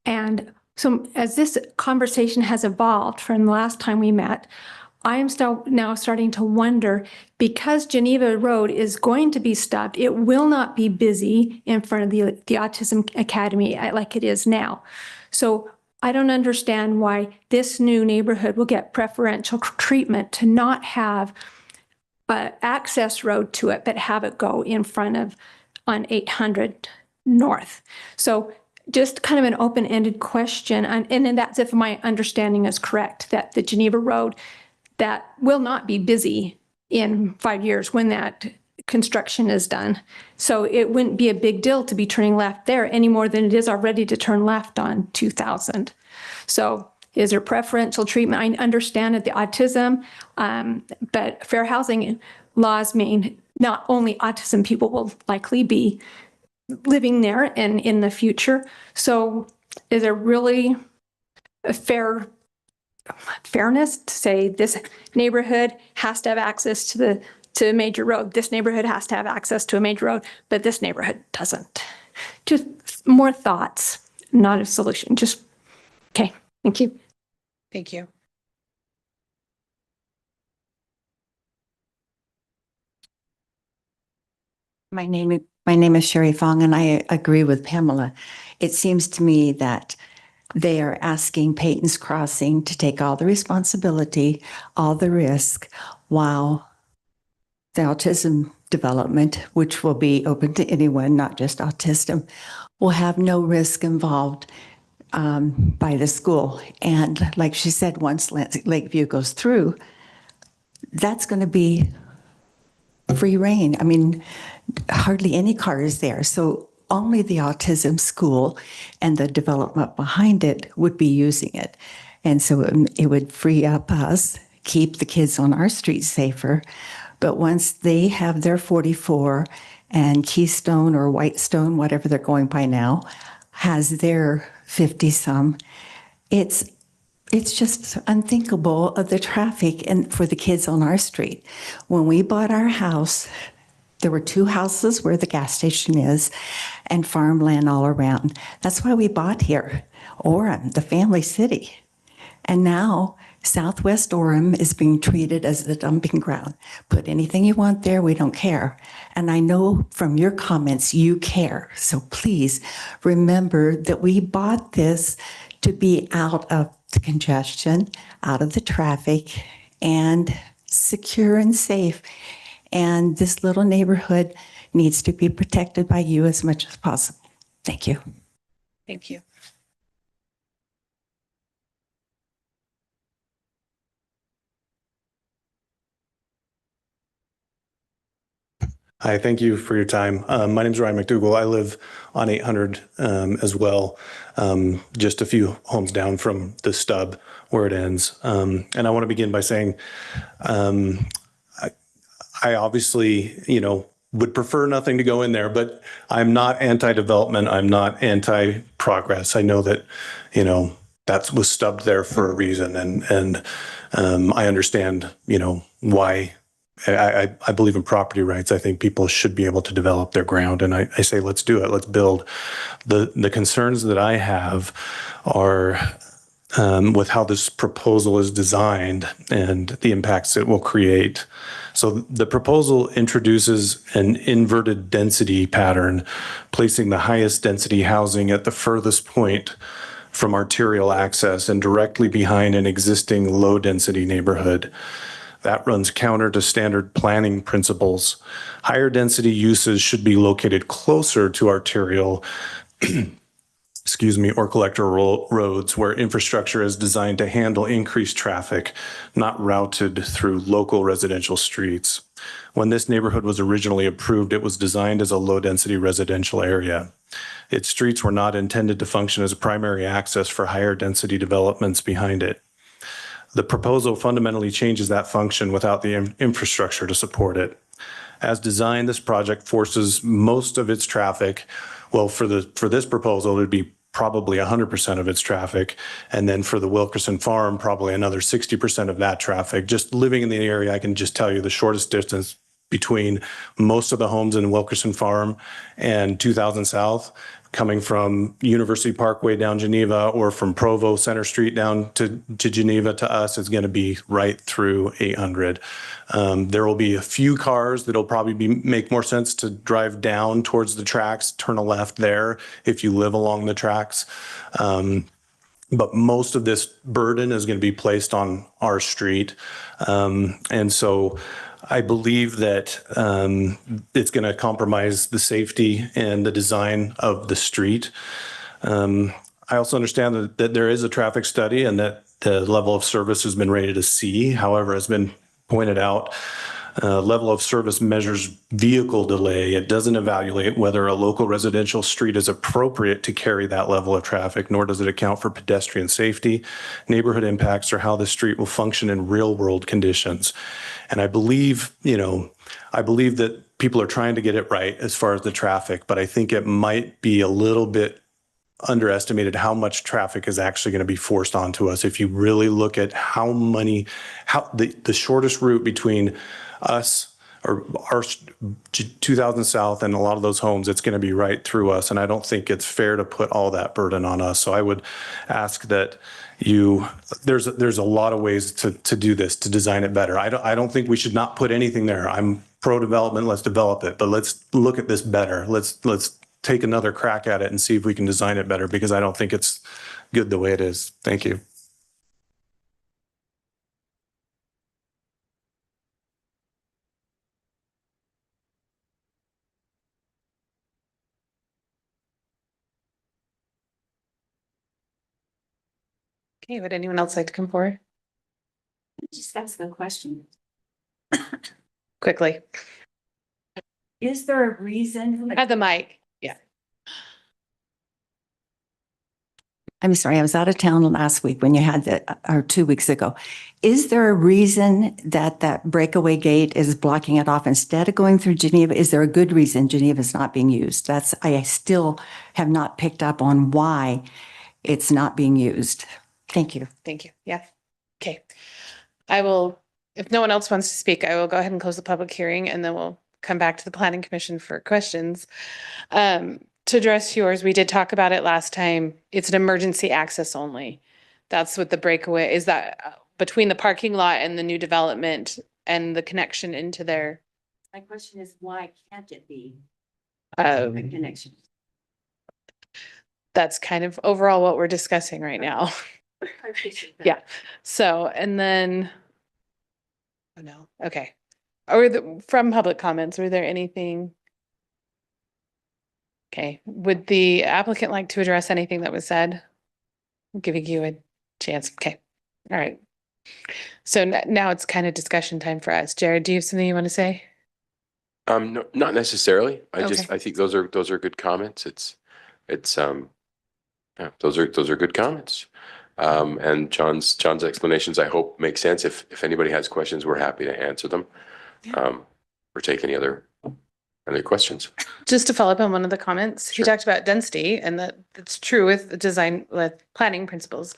Speaker 15: And so as this conversation has evolved from the last time we met, I am still now starting to wonder, because Geneva Road is going to be stopped, it will not be busy in front of the Autism Academy like it is now. So I don't understand why this new neighborhood will get preferential treatment to not have an access road to it, but have it go in front of on 800 North. So just kind of an open-ended question, and then that's if my understanding is correct, that the Geneva Road that will not be busy in 5 years when that construction is done. So it wouldn't be a big deal to be turning left there any more than it is already to turn left on 2000. So is there preferential treatment? I understand that the autism, but fair housing laws mean not only autism people will likely be living there and in the future. So is there really a fairness to say this neighborhood has to have access to a major road, this neighborhood has to have access to a major road, but this neighborhood doesn't? Just more thoughts, not a solution. Just, okay, thank you.
Speaker 3: Thank you.
Speaker 16: My name is Sherry Fong, and I agree with Pamela. It seems to me that they are asking Peyton's Crossing to take all the responsibility, all the risk, while the autism development, which will be open to anyone, not just autism, will have no risk involved by the school. And like she said, once Lakeview goes through, that's going to be free reign. I mean, hardly any cars there. So only the autism school and the development behind it would be using it. And so it would free up us, keep the kids on our street safer. But once they have their 44 and Keystone or Whitestone, whatever they're going by now, has their 50 some, it's just unthinkable of the traffic and for the kids on our street. When we bought our house, there were 2 houses where the gas station is and farmland all around. That's why we bought here, Orem, the family city. And now Southwest Orem is being treated as the dumping ground. Put anything you want there, we don't care. And I know from your comments you care. So please remember that we bought this to be out of the congestion, out of the traffic, and secure and safe. And this little neighborhood needs to be protected by you as much as possible. Thank you.
Speaker 3: Thank you.
Speaker 17: Hi, thank you for your time. My name is Ryan McDougall. I live on 800 as well, just a few homes down from the stub where it ends. And I want to begin by saying I obviously, would prefer nothing to go in there, but I'm not anti-development. I'm not anti-progress. I know that, that was stubbed there for a reason, and I understand, why. I believe in property rights. I think people should be able to develop their ground, and I say let's do it. Let's build. The concerns that I have are with how this proposal is designed and the impacts it will create. So the proposal introduces an inverted density pattern, placing the highest density housing at the furthest point from arterial access and directly behind an existing low density neighborhood. That runs counter to standard planning principles. Higher density uses should be located closer to arterial or collector roads where infrastructure is designed to handle increased traffic, not routed through local residential streets. When this neighborhood was originally approved, it was designed as a low-density residential area. Its streets were not intended to function as a primary access for higher density developments behind it. The proposal fundamentally changes that function without the infrastructure to support it. As designed, this project forces most of its traffic. Well, for this proposal, it'd be probably 100% of its traffic. And then for the Wilkerson Farm, probably another 60% of that traffic. Just living in the area, I can just tell you the shortest distance between most of the homes in Wilkerson Farm and 2000 South, coming from University Parkway down Geneva or from Provo Center Street down to Geneva to us, is going to be right through 800. There will be a few cars that'll probably make more sense to drive down towards the tracks, turn a left there if you live along the tracks. But most of this burden is going to be placed on our street. And so I believe that it's going to compromise the safety and the design of the street. I also understand that there is a traffic study and that the level of service has been rated a C. However, as been pointed out, level of service measures vehicle delay. It doesn't evaluate whether a local residential street is appropriate to carry that level of traffic, nor does it account for pedestrian safety, neighborhood impacts, or how the street will function in real world conditions. And I believe that people are trying to get it right as far as the traffic, but I think it might be a little bit underestimated how much traffic is actually going to be forced onto us. If you really look at how the shortest route between us or our 2000 South and a lot of those homes, it's going to be right through us. And I don't think it's fair to put all that burden on us. So I would ask that there's a lot of ways to do this, to design it better. I don't think we should not put anything there. I'm pro development. Let's develop it, but let's look at this better. Let's take another crack at it and see if we can design it better, because I don't think it's good the way it is. Thank you.
Speaker 3: Okay, would anyone else like to come forward
Speaker 18: Just ask a question.
Speaker 3: quickly?
Speaker 18: Is there a reason?
Speaker 3: At the mic. Yeah.
Speaker 16: I'm sorry, I was out of town last week when you had or 2 weeks ago. Is there a reason that breakaway gate is blocking it off instead of going through Geneva? Is there a good reason Geneva is not being used? I still have not picked up on why it's not being used. Thank you.
Speaker 3: Thank you. Yeah. Okay. I will, if no one else wants to speak, I will go ahead and close the public hearing, and then we'll come back to the Planning Commission for questions. To address yours, we did talk about it last time. It's an emergency access only. That's what the breakaway is, that between the parking lot and the new development and the connection into there.
Speaker 18: My question is, why can't it be
Speaker 3: A
Speaker 18: connection?
Speaker 3: That's kind of overall what we're discussing right now. Yeah. So, and then, oh no, okay. From public comments, were there anything? Okay, would the applicant like to address anything that was said? I'm giving you a chance. Okay, all right. So now it's kind of discussion time for us. Jared, do you have something you want to say?
Speaker 1: No, not necessarily. I
Speaker 3: Okay.
Speaker 1: think those are good comments. Yeah, those are good comments. And John's explanations, I hope, make sense. If anybody has questions, we're happy to answer them. Or take any other questions.
Speaker 3: Just to follow up on one of the comments, he
Speaker 1: Sure.
Speaker 3: talked about density and that it's true with design, with planning principles.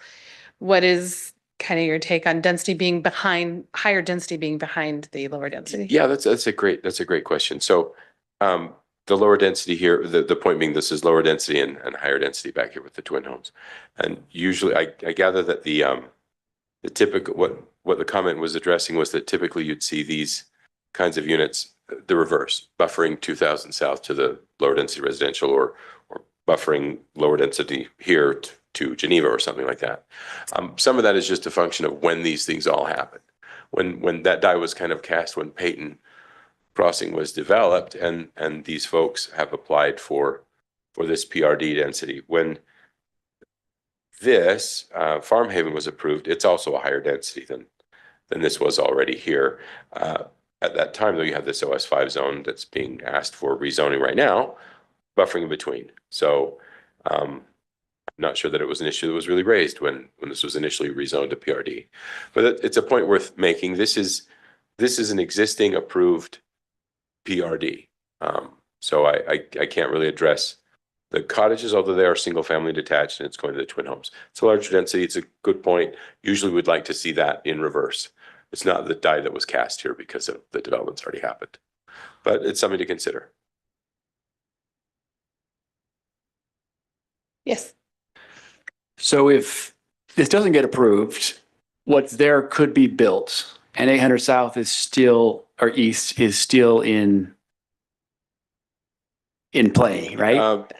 Speaker 3: What is kind of your take on density being behind, higher density being behind the lower density?
Speaker 1: Yeah, that's a great question. So, the lower density here, the point being this is lower density and higher density back here with the twin homes. And usually I gather that the typical, what the comment was addressing was that typically you'd see these kinds of units, the reverse, buffering 2000 south to the lower density residential or buffering lower density here to Geneva or something like that. Some of that is just a function of when these things all happen. When that die was kind of cast when Peyton Crossing was developed and these folks have applied for this PRD density. When this Farm Haven was approved, it's also a higher density than this was already here. At that time, though, you have this OS5 zone that's being asked for rezoning right now, buffering in between. So I'm not sure that it was an issue that was really raised when this was initially rezoned to PRD. But it's a point worth making. This is an existing approved PRD. So I can't really address the cottages, although they are single family detached and it's going to the twin homes. It's a larger density. It's a good point. Usually we'd like to see that in reverse. It's not the die that was cast here because of the development's already happened, but it's something to consider.
Speaker 3: Yes.
Speaker 7: So if this doesn't get approved, what's there could be built and 800 South is still, or East is still in play, right?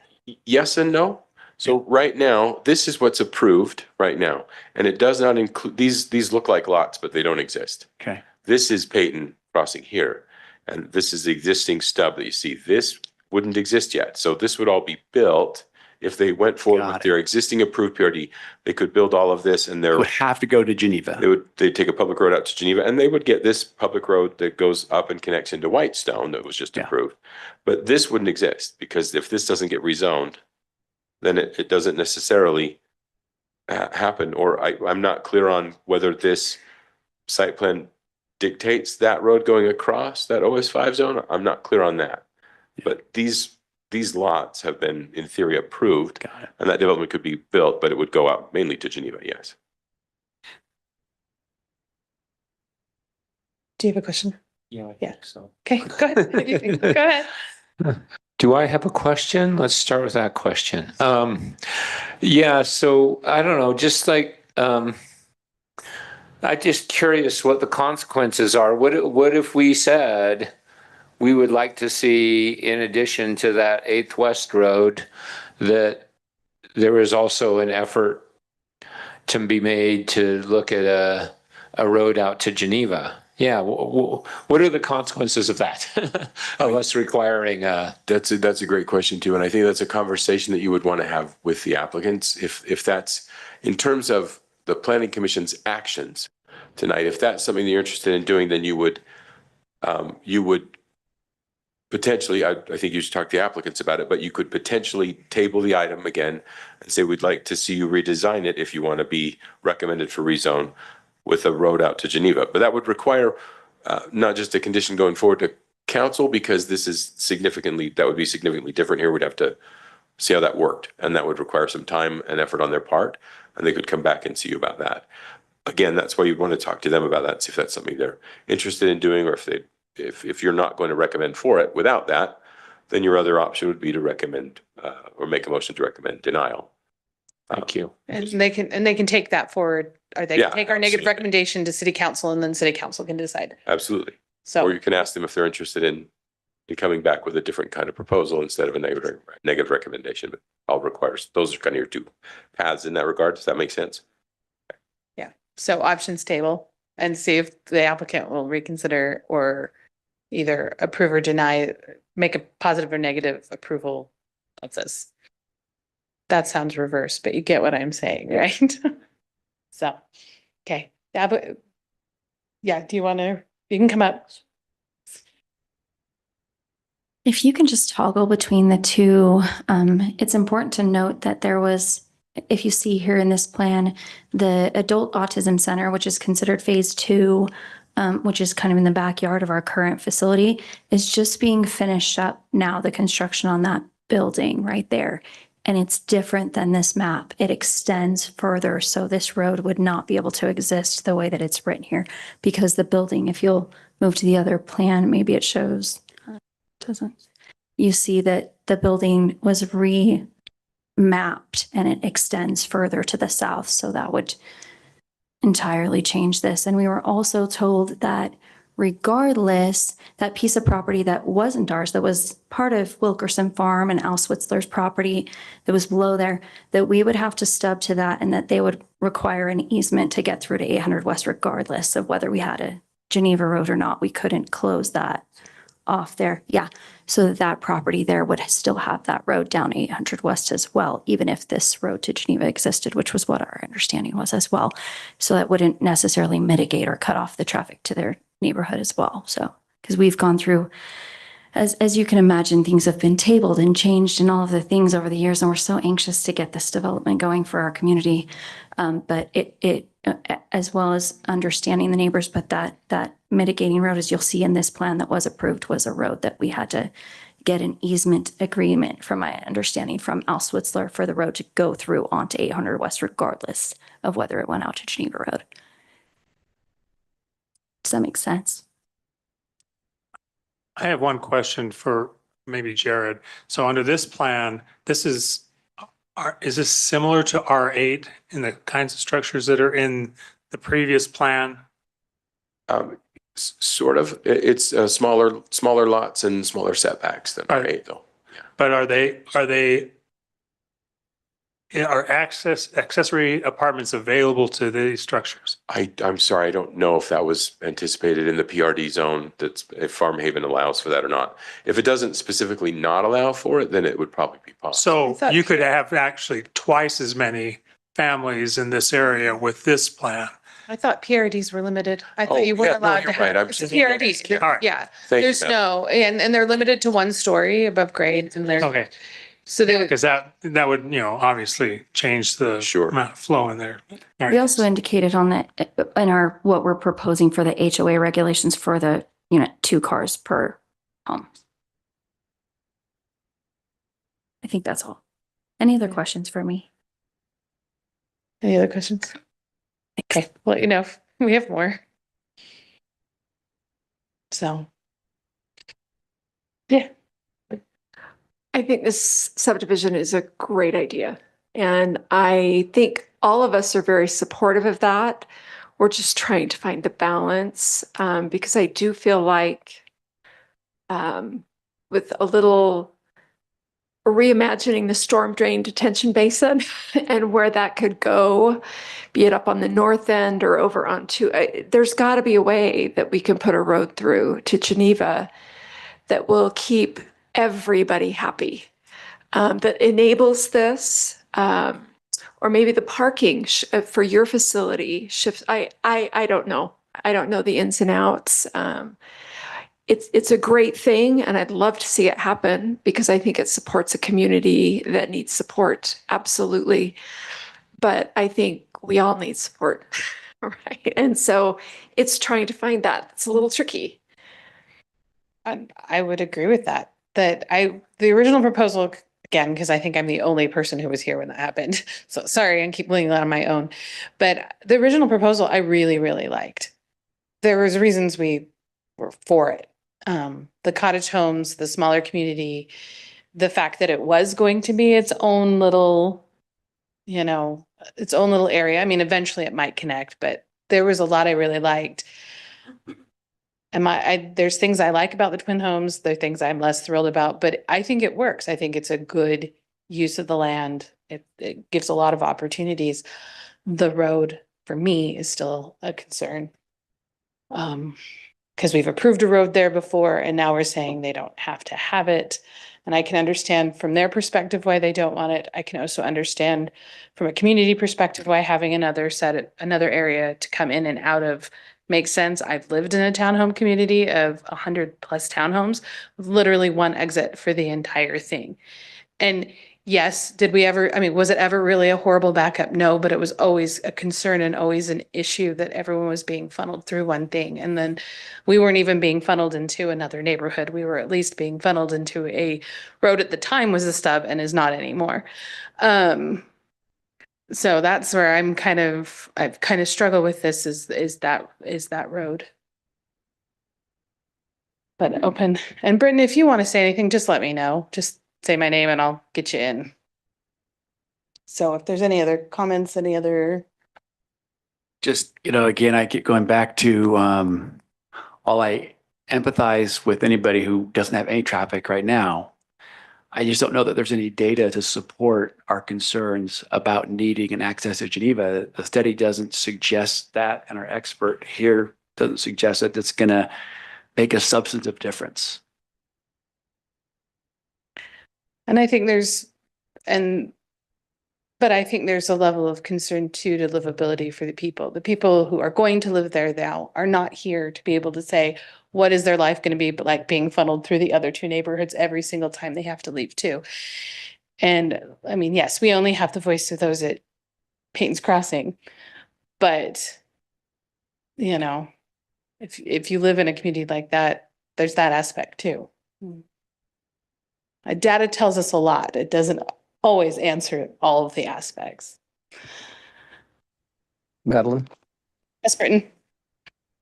Speaker 1: Yes and no. So right now, this is what's approved right now, and it does not include these look like lots, but they don't exist.
Speaker 7: Okay.
Speaker 1: This is Peyton Crossing here, and this is the existing stub that you see. This wouldn't exist yet, so this would all be built. If they went forward with their existing approved PRD, they could build all of this, and
Speaker 7: Would have to go to Geneva.
Speaker 1: they'd take a public road out to Geneva, and they would get this public road that goes up and connects into Whitestone that was just approved. But this wouldn't exist because if this doesn't get rezoned, then it doesn't necessarily happen. Or I'm not clear on whether this site plan dictates that road going across that OS5 zone. I'm not clear on that. But these lots have been, in theory, approved.
Speaker 7: Got it.
Speaker 1: And that development could be built, but it would go out mainly to Geneva, yes.
Speaker 3: Do you have a question?
Speaker 10: Yeah, I
Speaker 3: Yeah.
Speaker 10: think so.
Speaker 3: Okay, go ahead. Go ahead.
Speaker 10: Do I have a question? Let's start with that question. Yeah, so I don't know, just like, I'm just curious what the consequences are. What if we said we would like to see, in addition to that 8th West Road, that there is also an effort to be made to look at a road out to Geneva? Yeah, what are the consequences of that? Of us requiring
Speaker 1: That's a great question too, and I think that's a conversation that you would want to have with the applicants. If that's in terms of the Planning Commission's actions tonight, if that's something that you're interested in doing, then you would potentially, I think you should talk to the applicants about it, but you could potentially table the item again and say, we'd like to see you redesign it if you want to be recommended for rezone with a road out to Geneva. But that would require not just a condition going forward to council, because that would be significantly different here. We'd have to see how that worked. And that would require some time and effort on their part. And they could come back and see you about that. Again, that's why you'd want to talk to them about that, see if that's something they're interested in doing, or if you're not going to recommend for it without that, then your other option would be to recommend or make a motion to recommend denial.
Speaker 10: Thank you.
Speaker 3: And they can take that forward, or they
Speaker 1: Yeah,
Speaker 3: can take our negative
Speaker 1: absolutely.
Speaker 3: recommendation to city council and then city council can decide.
Speaker 1: Absolutely. Or
Speaker 3: So,
Speaker 1: you can ask them if they're interested in coming back with a different kind of proposal instead of a negative recommendation. But all requires, those are kind of your two paths in that regard. Does that make sense?
Speaker 3: yeah, so options table and see if the applicant will reconsider or either approve or deny, make a positive or negative approval of this. That sounds reverse, but you get what I'm saying, right? So, okay, yeah, but yeah, do you want to, you can come up.
Speaker 14: If you can just toggle between the two, it's important to note that there was, if you see here in this plan, the Adult Autism Center, which is considered phase 2, which is kind of in the backyard of our current facility, is just being finished up now, the construction on that building right there. And it's different than this map. It extends further, so this road would not be able to exist the way that it's written here, because the building, if you'll move to the other plan, maybe it shows, doesn't, you see that the building was remapped and it extends further to the south, so that would entirely change this. And we were also told that regardless, that piece of property that wasn't ours, that was part of Wilkerson Farm and Al Switzler's property that was below there, that we would have to stub to that and that they would require an easement to get through to 800 West regardless of whether we had a Geneva Road or not. We couldn't close that off there. Yeah. So that property there would still have that road down 800 West as well, even if this road to Geneva existed, which was what our understanding was as well. So that wouldn't necessarily mitigate or cut off the traffic to their neighborhood as well. So, because we've gone through, as you can imagine, things have been tabled and changed and all of the things over the years, and we're so anxious to get this development going for our community. But it as well as understanding the neighbors, but that mitigating road, as you'll see in this plan that was approved, was a road that we had to get an easement agreement, from my understanding, from Al Switzler for the road to go through onto 800 West, regardless of whether it went out to Geneva Road. Does that make sense?
Speaker 2: I have one question for maybe Jared. So under this plan, is this similar to R8 in the kinds of structures that are in the previous plan?
Speaker 1: Sort of. It's smaller lots and smaller setbacks than R8 though.
Speaker 2: But are accessory apartments available to these structures?
Speaker 1: I'm sorry, I don't know if that was anticipated in the PRD zone, if Farm Haven allows for that or not. If it doesn't specifically not allow for it, then it would probably be possible.
Speaker 2: So you could have actually twice as many families in this area with this plan.
Speaker 3: I thought PRDs were limited. I
Speaker 1: Oh,
Speaker 3: thought you weren't
Speaker 1: yeah, no,
Speaker 3: allowed
Speaker 1: you're
Speaker 3: to
Speaker 1: right.
Speaker 3: have.
Speaker 1: I'm
Speaker 3: It's
Speaker 1: just-
Speaker 3: PRD.
Speaker 2: All right.
Speaker 3: Yeah.
Speaker 1: Thank you,
Speaker 3: There's
Speaker 1: ma'am.
Speaker 3: no, and they're limited to 1 story above grade and they're.
Speaker 2: Okay,
Speaker 3: So they would.
Speaker 2: because that would, obviously change the
Speaker 1: Sure.
Speaker 2: amount of flow in there. All
Speaker 14: We
Speaker 2: right.
Speaker 14: also indicated on that in our, what we're proposing for the HOA regulations for the unit, 2 cars per home. I think that's all. Any other questions for me?
Speaker 3: Any other questions? Okay, well, if we have more. So. Yeah.
Speaker 9: I think this subdivision is a great idea. And I think all of us are very supportive of that. We're just trying to find the balance, because I do feel like with a little reimagining the storm drain detention basin and where that could go, be it up on the north end or over onto, there's got to be a way that we can put a road through to Geneva that will keep everybody happy, that enables this, or maybe the parking for your facility shifts. I don't know. I don't know the ins and outs. It's a great thing, and I'd love to see it happen because I think it supports a community that needs support. Absolutely. But I think we all need support, right? And so it's trying to find that. It's a little tricky.
Speaker 3: I would agree with that. The original proposal, again, because I think I'm the only person who was here when that happened. So sorry, I keep leaning on my own. But the original proposal, I really, really liked. There was reasons we were for it. The cottage homes, the smaller community, the fact that it was going to be its own little, its own little area. I mean, eventually it might connect, but there was a lot I really liked. And there's things I like about the twin homes. There are things I'm less thrilled about, but I think it works. I think it's a good use of the land. It gives a lot of opportunities. The road for me is still a concern. Because we've approved a road there before and now we're saying they don't have to have it. And I can understand from their perspective why they don't want it. I can also understand from a community perspective why having another area to come in and out of makes sense. I've lived in a townhome community of 100+ townhomes, with literally one exit for the entire thing. And yes, did we ever, I mean, was it ever really a horrible backup? No, but it was always a concern and always an issue that everyone was being funneled through one thing. And then we weren't even being funneled into another neighborhood. We were at least being funneled into a road at the time was a stub and is not anymore. So that's where I've kind of struggled with this is that road. But open. And Britton, if you want to say anything, just let me know. Just say my name and I'll get you in. So if there's any other comments, any other.
Speaker 7: Just, again, I keep going back to, all I empathize with anybody who doesn't have any traffic right now. I just don't know that there's any data to support our concerns about needing an access to Geneva. The study doesn't suggest that, and our expert here doesn't suggest that it's going to make a substantive difference.
Speaker 3: And I think but I think there's a level of concern too to livability for the people. The people who are going to live there now are not here to be able to say, what is their life going to be but like being funneled through the other two neighborhoods every single time they have to leave too. And I mean, yes, we only have the voice of those at Peyton's Crossing, but if you live in a community like that, there's that aspect too. Data tells us a lot. It doesn't always answer all of the aspects.
Speaker 11: Madeline?
Speaker 3: Yes, Britton.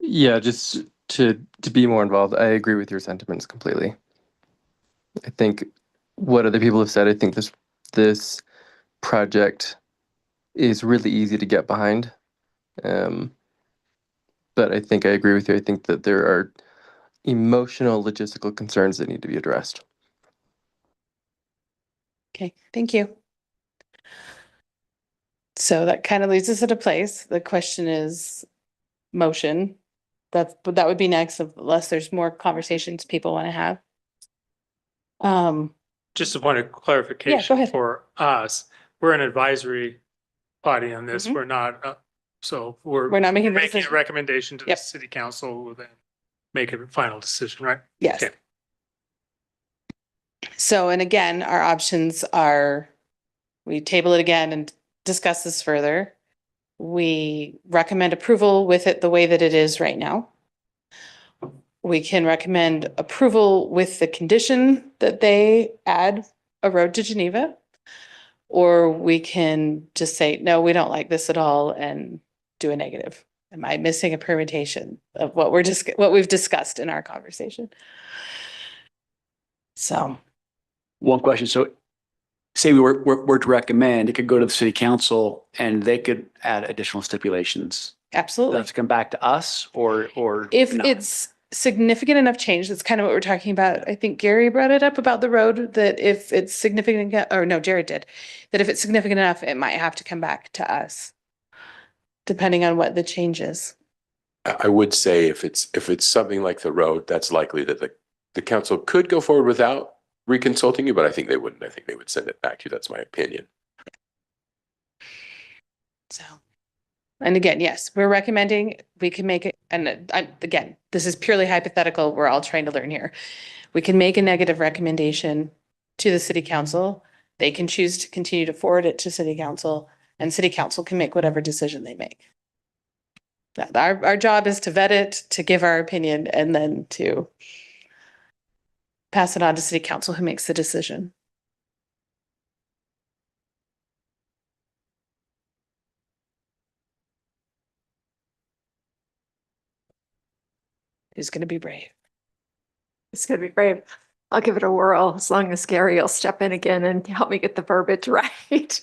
Speaker 11: Yeah, just to be more involved, I agree with your sentiments completely. I think what other people have said, I think this project is really easy to get behind. But I think I agree with you. I think that there are emotional logistical concerns that need to be addressed.
Speaker 3: Okay, thank you. So that kind of leads us at a place. The question is motion. That would be next unless there's more conversations people want to have.
Speaker 2: Just a point of clarification
Speaker 3: ahead.
Speaker 2: for us, we're an advisory body on this. We're not, so
Speaker 3: We're not making the
Speaker 2: making a
Speaker 3: decision.
Speaker 2: recommendation to the
Speaker 3: Yep.
Speaker 2: city council who will then make a final decision, right?
Speaker 3: Yes.
Speaker 2: Okay.
Speaker 3: So, and again, our options are, we table it again and discuss this further. We recommend approval with it the way that it is right now. We can recommend approval with the condition that they add a road to Geneva. Or we can just say, no, we don't like this at all and do a negative. Am I missing a permutation of what we've discussed in our conversation? So.
Speaker 7: One question. So say we were to recommend, it could go to the city council and they could add additional stipulations.
Speaker 3: Absolutely.
Speaker 7: Does it come back to us or
Speaker 3: If
Speaker 7: not?
Speaker 3: it's significant enough change, that's kind of what we're talking about. I think Gary brought it up about the road, that if it's significant, or no, Jared did, that if it's significant enough, it might have to come back to us, depending on what the change is.
Speaker 1: I would say if it's something like the road, that's likely that the council could go forward without reconsulting you, but I think they wouldn't. I think they would send it back to you. That's my opinion.
Speaker 3: So, and again, yes, we're recommending, we can make it, and again, this is purely hypothetical. We're all trying to learn here. We can make a negative recommendation to the city council. They can choose to continue to forward it to city council, and city council can make whatever decision they make. Our job is to vet it, to give our opinion, and then to pass it on to city council who makes the decision. Who's going to be brave?
Speaker 9: It's gonna be brave. I'll give it a whirl as long as Gary will step in again and help me get the verbiage right.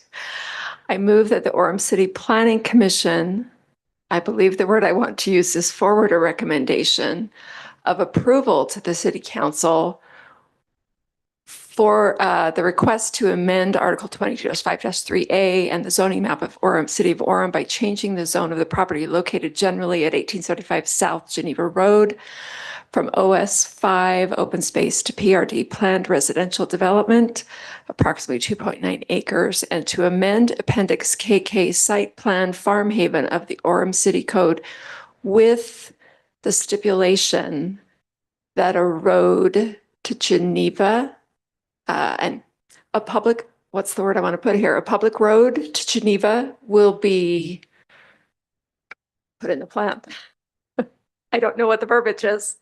Speaker 9: I move that the Orem City Planning Commission, I believe the word I want to use is forward a recommendation of approval to the city council for the request to amend Article 22-5-3A and the zoning map of Orem, City of Orem by changing the zone of the property located generally at 1875 South Geneva Road from OS 5 open space to PRD planned residential development, approximately 2.9 acres, and to amend Appendix KK site plan Farm Haven of the Orem City Code with the stipulation that a road to Geneva, and a public, what's the word I want to put here? A public road to Geneva will be put in the plan. I don't know what the verbiage is.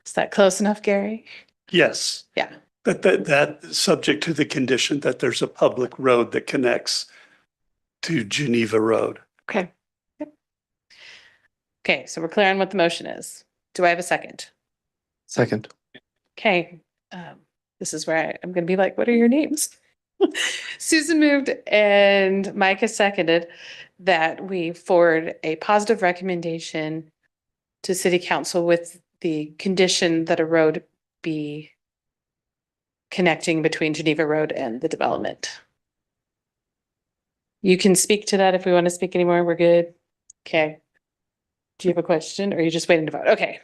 Speaker 3: Is that close enough, Gary?
Speaker 4: Yes.
Speaker 3: Yeah.
Speaker 4: That subject to the condition that there's a public road that connects to Geneva Road.
Speaker 9: Okay.
Speaker 3: Okay, so we're clear on what the motion is. Do I have a second?
Speaker 11: Second.
Speaker 3: Okay, this is where I'm gonna be like, what are your names? Susan moved and Micah seconded that we forward a positive recommendation to city council with the condition that a road be connecting between Geneva Road and the development. You can speak to that if we want to speak anymore. We're good. Okay. Do you have a question or are you just waiting to vote? Okay.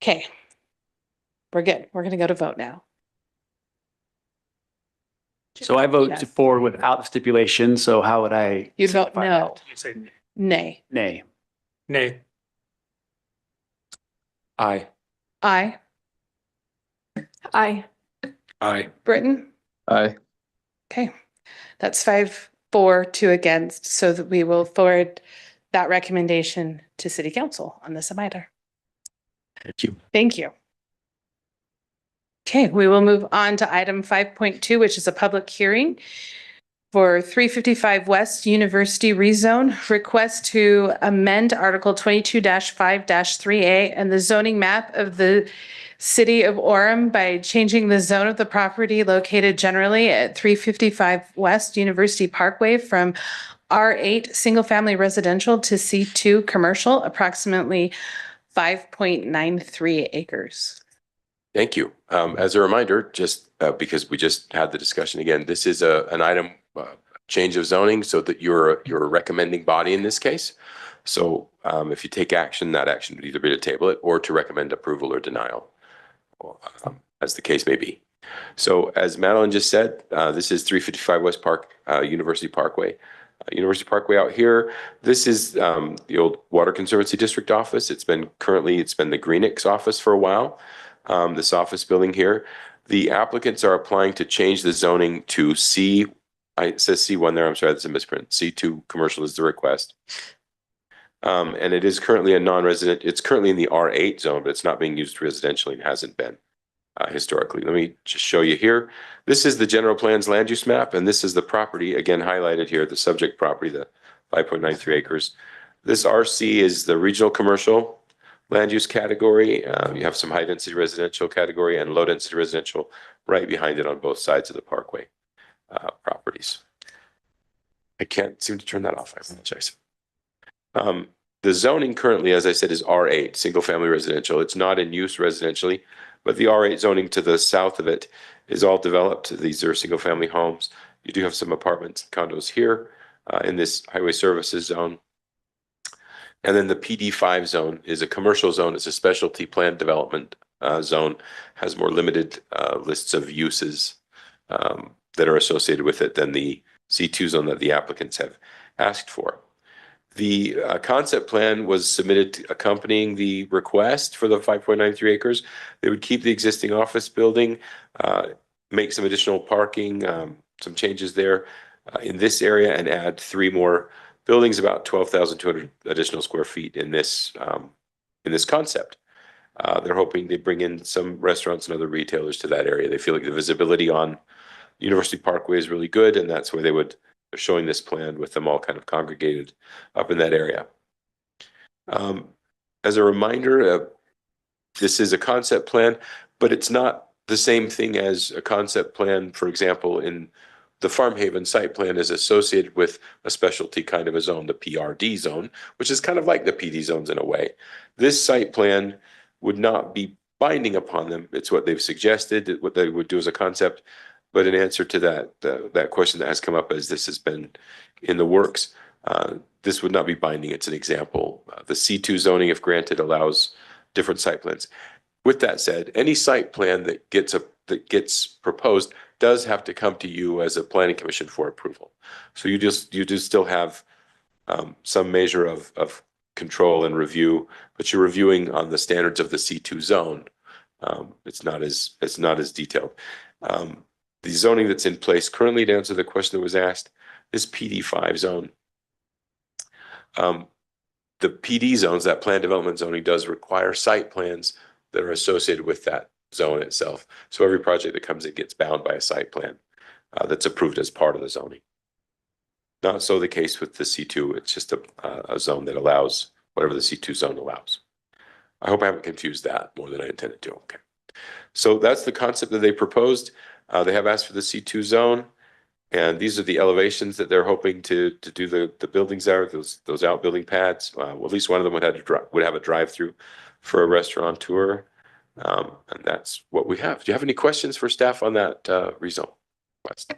Speaker 3: Okay. We're good. We're going to go to vote now.
Speaker 7: So I vote
Speaker 3: Yes.
Speaker 7: for without the stipulation. So how would I?
Speaker 3: You'd vote
Speaker 7: signify
Speaker 3: no.
Speaker 7: that?
Speaker 8: You say
Speaker 3: Nay.
Speaker 7: Nay.
Speaker 2: Nay.
Speaker 1: Aye.
Speaker 3: Aye.
Speaker 9: Aye.
Speaker 1: Aye.
Speaker 3: Britton?
Speaker 11: Aye.
Speaker 3: Okay. That's 5-4, 2 against, so that we will forward that recommendation to city council on this matter.
Speaker 1: Thank you.
Speaker 3: Thank you. Okay, we will move on to item 5.2, which is a public hearing for 355 West University rezone, request to amend Article 22-5-3A and the zoning map of the city of Orem by changing the zone of the property located generally at 355 West University Parkway from R8 Single Family Residential to C2 Commercial, approximately 5.93 acres.
Speaker 1: Thank you. As a reminder, just because we just had the discussion again, this is an item, change of zoning so that you're a recommending body in this case. So if you take action, that action would either be to table it or to recommend approval or denial, as the case may be. So as Madeline just said, this is 355 West Park, University Parkway. University Parkway out here. This is the old Water Conservancy District office. It's been the Greenix office for a while. This office building here. The applicants are applying to change the zoning to C. It says C1 there. I'm sorry, that's a misprint. C2 commercial is the request. And it is currently a non-resident. It's currently in the R8 zone, but it's not being used residentially and hasn't been historically. Let me just show you here. This is the general plans land use map, and this is the property, again highlighted here, the subject property, the 5.93 acres. This RC is the regional commercial land use category. You have some high density residential category and low density residential right behind it on both sides of the parkway properties. I can't seem to turn that off. I apologize. The zoning currently, as I said, is R8, single family residential. It's not in use residentially, but the R8 zoning to the south of it is all developed. These are single family homes. You do have some apartments and condos here in this highway services zone. And then the PD5 zone is a commercial zone. It's a specialty plan development zone, has more limited lists of uses that are associated with it than the C2 zone that the applicants have asked for. The concept plan was submitted accompanying the request for the 5.93 acres. They would keep the existing office building, make some additional parking, some changes there in this area, and add 3 more buildings, about 12,200 additional square feet in this concept. They're hoping they bring in some restaurants and other retailers to that area. They feel like the visibility on University Parkway is really good, and that's where they're showing this plan with them all kind of congregated up in that area. As a reminder, this is a concept plan, but it's not the same thing as a concept plan. For example, in the Farm Haven site plan is associated with a specialty kind of a zone, the PRD zone, which is kind of like the PD zones in a way. This site plan would not be binding upon them. It's what they've suggested, what they would do as a concept. But in answer to that question that has come up as this has been in the works, this would not be binding. It's an example. The C2 zoning, if granted, allows different site plans. With that said, any site plan that gets proposed does have to come to you as a planning commission for approval. So you do still have some measure of control and review, but you're reviewing on the standards of the C2 zone. It's not as detailed. The zoning that's in place currently, to answer the question that was asked, is PD5 zone. The PD zones, that plan development zoning, does require site plans that are associated with that zone itself. So every project that comes in gets bound by a site plan that's approved as part of the zoning. Not so the case with the C2. It's just a zone that allows whatever the C2 zone allows. I hope I haven't confused that more than I intended to. Okay. So that's the concept that they proposed. They have asked for the C2 zone, and these are the elevations that they're hoping to do the buildings there, those outbuilding pads. Well, at least one of them would have a drive-through for a restaurant tour. And that's what we have. Do you have any questions for staff on that rezone request?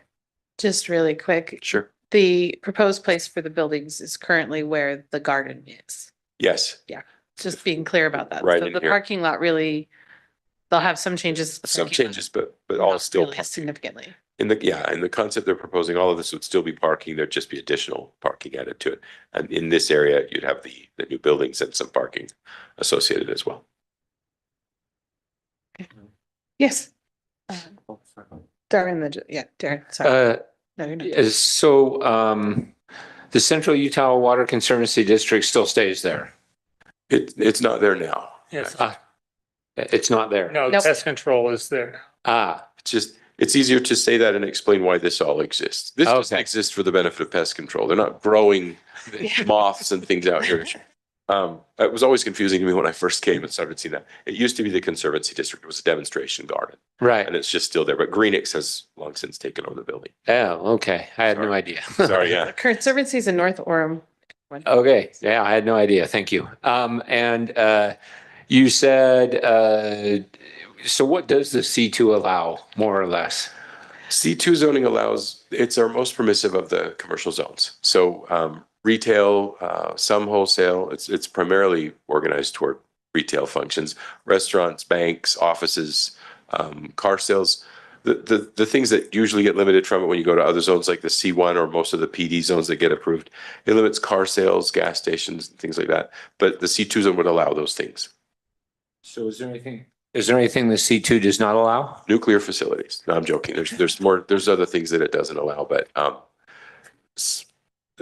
Speaker 3: Just really quick.
Speaker 1: Sure.
Speaker 3: The proposed place for the buildings is currently where the garden is.
Speaker 1: Yes.
Speaker 3: Yeah, just being clear about that.
Speaker 1: Right
Speaker 3: So
Speaker 1: in
Speaker 3: the
Speaker 1: here.
Speaker 3: parking lot really, they'll have some changes. to the
Speaker 1: Some
Speaker 3: parking lot,
Speaker 1: changes, but all
Speaker 3: not
Speaker 1: still
Speaker 3: really significantly.
Speaker 1: in the concept they're proposing, all of this would still be parking. There'd just be additional parking added to it. And in this area, you'd have the new buildings and some parking associated as well.
Speaker 3: Yes. Darren, sorry. No, you're not.
Speaker 10: So the Central Utah Water Conservancy District still stays there.
Speaker 1: It's not there now.
Speaker 2: Yes.
Speaker 10: It's not there.
Speaker 2: No,
Speaker 3: Nope.
Speaker 2: pest control is there.
Speaker 1: It's easier to say that and explain why this all exists. This doesn't
Speaker 10: Okay.
Speaker 1: exist for the benefit of pest control. They're not growing moths and things out here. It was always confusing to me when I first came and started seeing that. It used to be the Conservancy District. It was a demonstration garden,
Speaker 10: Right.
Speaker 1: and it's just still there. But Greenix has long since taken over the building.
Speaker 10: Oh, okay. I had no idea.
Speaker 1: Sorry, yeah.
Speaker 3: The Conservancy is in North Orem.
Speaker 10: Okay. Yeah, I had no idea. Thank you. And you said, so what does the C2 allow, more or less?
Speaker 1: C2 zoning allows, it's our most permissive of the commercial zones. So retail, some wholesale, it's primarily organized toward retail functions, restaurants, banks, offices, car sales. The things that usually get limited from it when you go to other zones like the C1 or most of the PD zones that get approved, it limits car sales, gas stations, and things like that. But the C2 zone would allow those things.
Speaker 10: So is there anything the C2 does not allow?
Speaker 1: Nuclear facilities. No, I'm joking. There's other things that it doesn't allow, but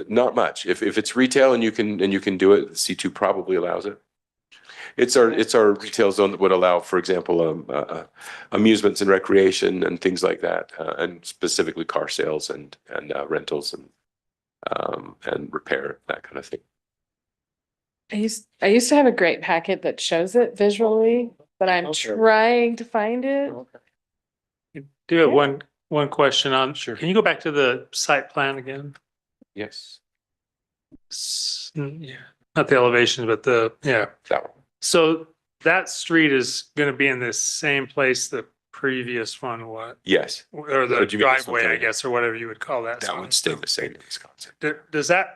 Speaker 1: not much. If it's retail and you can do it, C2 probably allows it. It's our retail zone that would allow, for example, amusements and recreation and things like that, and specifically car sales and rentals and repair, that kind of thing.
Speaker 3: I used to have a great packet that shows it visually, but I'm trying to find it.
Speaker 2: Do have one question on, can you go back to the site plan again?
Speaker 1: Yes.
Speaker 2: Yeah, not the elevations, but
Speaker 1: That one.
Speaker 2: So that street is gonna be in this same place the previous one,
Speaker 1: Yes.
Speaker 2: or the
Speaker 1: Or do you mean this one
Speaker 2: driveway, I
Speaker 1: coming in?
Speaker 2: guess, or whatever you would call that.
Speaker 1: That would stay the same in this concept.
Speaker 2: Does that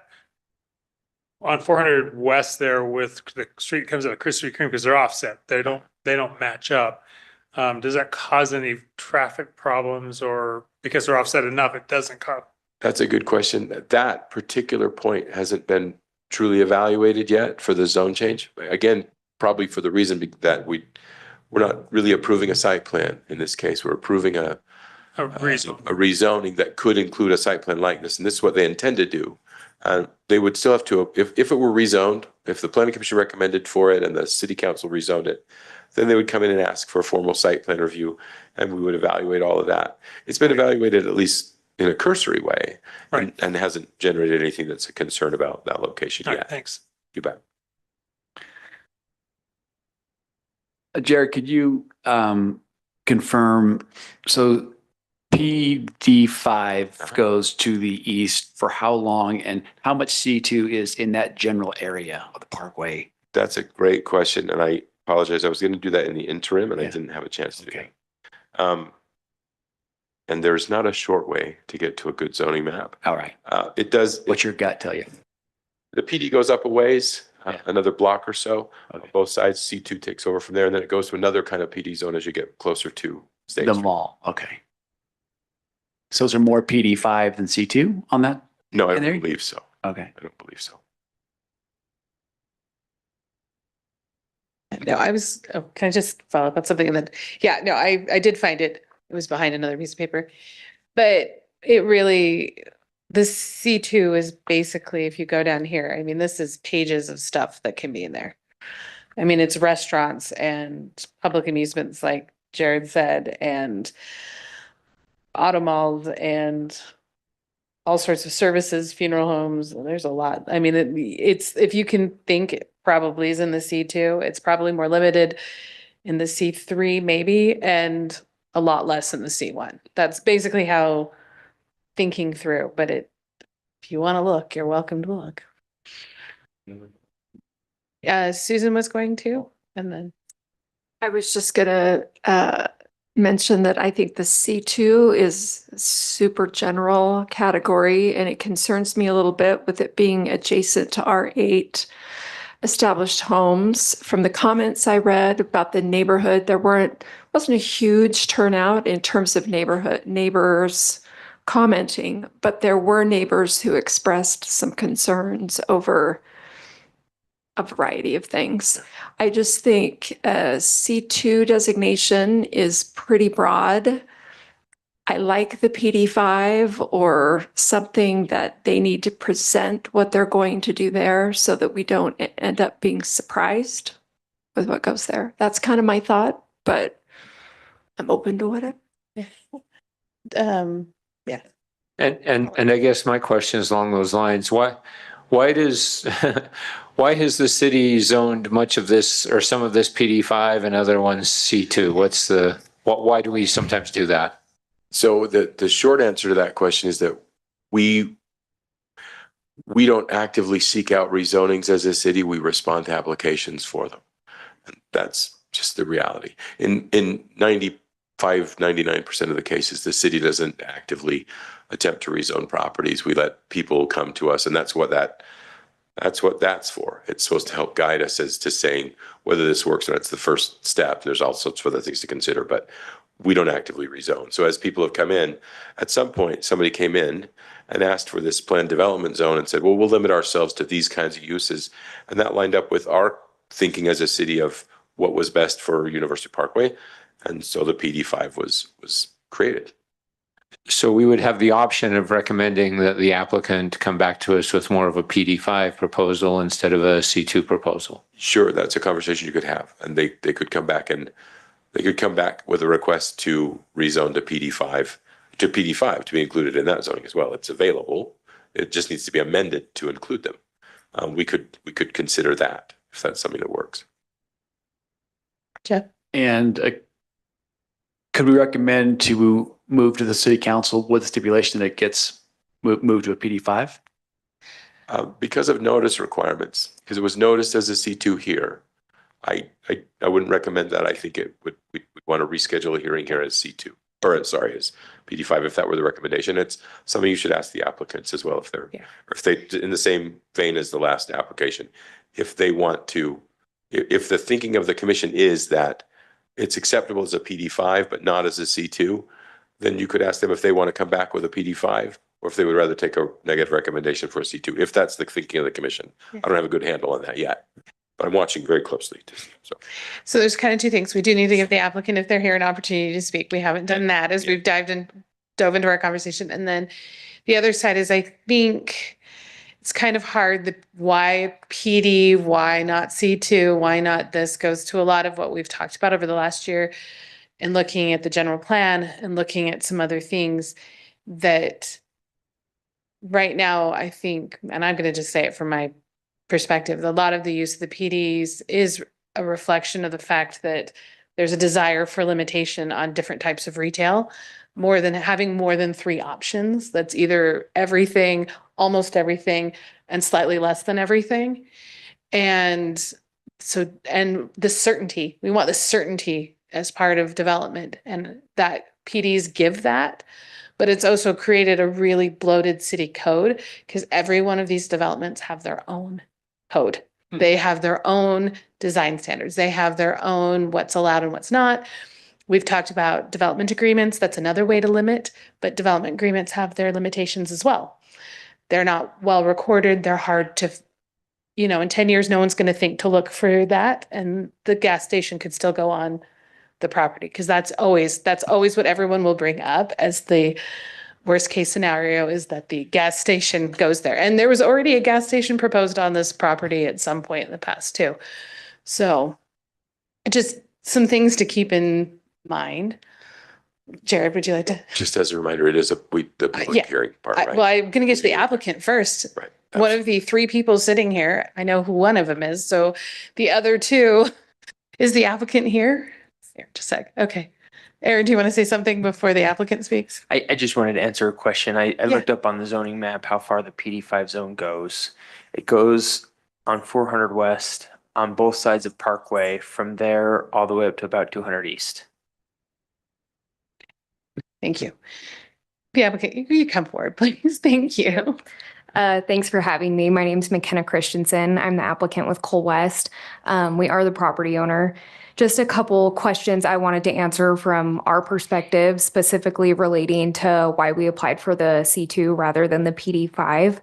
Speaker 2: on 400 West there with the street comes out of Krispy Kreme, because they're offset, they don't match up. Does that cause any traffic problems, or because they're offset enough, it doesn't cause?
Speaker 1: That's a good question. That particular point hasn't been truly evaluated yet for the zone change. Again, probably for the reason that we're not really approving a site plan in this case. We're approving a rezoning that could include a site plan like this, and this is what they intend to do. They would still have to, if it were rezoned, if the planning commission recommended for it and the city council rezoned it, then they would come in and ask for a formal site plan review, and we would evaluate all of that. It's been evaluated at least in a cursory way, and hasn't generated anything that's a concern about that location
Speaker 2: All
Speaker 1: yet.
Speaker 2: right, thanks.
Speaker 1: You bet.
Speaker 7: Jared, could you confirm, so PD5 goes to the east for how long, and how much C2 is in that general area of the parkway?
Speaker 1: That's a great question, and I apologize. I was going to do that in the interim, and I didn't have a chance to do that. And there's not a short way to get to a good zoning map.
Speaker 7: All right.
Speaker 1: It does.
Speaker 7: What's your gut tell you?
Speaker 1: The PD goes up a ways, another block or so. Both sides, C2 takes over from there, and then it goes to another kind of PD zone as you get closer to State
Speaker 7: The
Speaker 1: Street.
Speaker 7: mall, okay. So is there more PD5 than C2 on that?
Speaker 1: No, I
Speaker 7: in there?
Speaker 1: don't believe so.
Speaker 7: Okay.
Speaker 1: I don't believe so.
Speaker 3: No, can I just follow up on something and then, yeah, no, I did find it. It was behind another piece of paper. But it really, the C2 is basically, if you go down here, I mean, this is pages of stuff that can be in there. I mean, it's restaurants and public amusements, like Jared said, and auto malls and all sorts of services, funeral homes. There's a lot. I mean, it's, if you can think, it probably is in the C2. It's probably more limited in the C3 maybe, and a lot less in the C1. That's basically how thinking through, but if you want to look, you're welcome to look. Susan was going to, and then.
Speaker 9: I was just gonna mention that I think the C2 is a super general category, and it concerns me a little bit with it being adjacent to R8 established homes. From the comments I read about the neighborhood, wasn't a huge turnout in terms of neighbors commenting, but there were neighbors who expressed some concerns over a variety of things. I just think C2 designation is pretty broad. I like the PD5 or something that they need to present what they're going to do there so that we don't end up being surprised with what goes there. That's kind of my thought, but I'm open to whatever.
Speaker 3: Yeah.
Speaker 10: And I guess my question is along those lines. Why does why has the city zoned much of this or some of this PD5 and other ones C2? Why do we sometimes do that?
Speaker 1: So the short answer to that question is that we don't actively seek out rezonings as a city. We respond to applications for them. And that's just the reality. In 99% of the cases, the city doesn't actively attempt to rezone properties. We let people come to us, and that's what that's for. It's supposed to help guide us as to saying whether this works or not. It's the first step. There's all sorts of other things to consider, but we don't actively rezone. So as people have come in, at some point, somebody came in and asked for this planned development zone and said, well, we'll limit ourselves to these kinds of uses. And that lined up with our thinking as a city of what was best for University Parkway. And so the PD5 was created.
Speaker 10: So we would have the option of recommending that the applicant come back to us with more of a PD5 proposal instead of a C2 proposal.
Speaker 1: Sure, that's a conversation you could have. And they could come back with a request to rezone to PD5 to be included in that zoning as well. It's available. It just needs to be amended to include them. We could consider that if that's something that works.
Speaker 3: Jeff?
Speaker 7: And could we recommend to move to the city council with the stipulation that it gets moved to a PD5?
Speaker 1: Because of notice requirements, because it was noticed as a C2 here, I wouldn't recommend that. I think we'd want to reschedule a hearing here as C2, or sorry, as PD5 if that were the recommendation. It's something you should ask the applicants as well if they're, or if they, in the same vein as the last application, if they want to, if the thinking of the commission is that it's acceptable as a PD5 but not as a C2, then you could ask them if they want to come back with a PD5 or if they would rather take a negative recommendation for a C2, if that's the thinking of the commission. I don't have a good handle on that yet, but I'm watching very closely.
Speaker 3: So there's kind of two things. We do need to give the applicant, if they're here, an opportunity to speak. We haven't done that as we've dove into our conversation. And then the other side is, I think it's kind of hard, why PD, why not C2, why not this, goes to a lot of what we've talked about over the last year and looking at the general plan and looking at some other things that right now, I think, and I'm going to just say it from my perspective, a lot of the use of the PDs is a reflection of the fact that there's a desire for limitation on different types of retail, having more than 3 options. That's either everything, almost everything, and slightly less than everything. And the certainty, we want the certainty as part of development, and that PDs give that. But it's also created a really bloated city code because every one of these developments have their own code. They have their own design standards. They have their own what's allowed and what's not. We've talked about development agreements. That's another way to limit, but development agreements have their limitations as well. They're not well recorded. They're hard to you know, in 10 years, no one's going to think to look for that, and the gas station could still go on the property, because that's always what everyone will bring up as the worst case scenario, is that the gas station goes there. And there was already a gas station proposed on this property at some point in the past too. So just some things to keep in mind. Jared, would you like to?
Speaker 1: Just as a reminder, it is the
Speaker 3: yeah.
Speaker 1: public hearing part, right?
Speaker 3: Well, I'm gonna get to the applicant first.
Speaker 1: Right.
Speaker 3: One of the three people sitting here, I know who one of them is, so the other two, is the applicant here? Here, just a sec, okay. Aaron, do you want to say something before the applicant speaks?
Speaker 13: I just wanted to answer a question. I looked up on the zoning map how far the PD5 zone goes. It goes on 400 west on both sides of Parkway, from there all the way up to about 200 east.
Speaker 3: Thank you. The applicant, you come forward, please. Thank you.
Speaker 19: Thanks for having me. My name is McKenna Christensen. I'm the applicant with Cole West. We are the property owner. Just a couple questions I wanted to answer from our perspective, specifically relating to why we applied for the C2 rather than the PD5.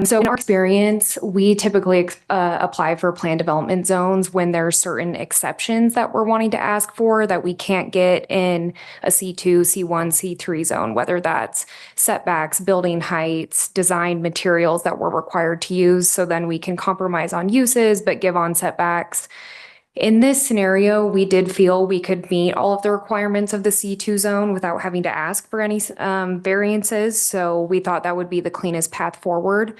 Speaker 19: So in our experience, we typically apply for plan development zones when there are certain exceptions that we're wanting to ask for that we can't get in a C2, C1, C3 zone, whether that's setbacks, building heights, design materials that we're required to use. So then we can compromise on uses, but give on setbacks. In this scenario, we did feel we could meet all of the requirements of the C2 zone without having to ask for any variances. So we thought that would be the cleanest path forward.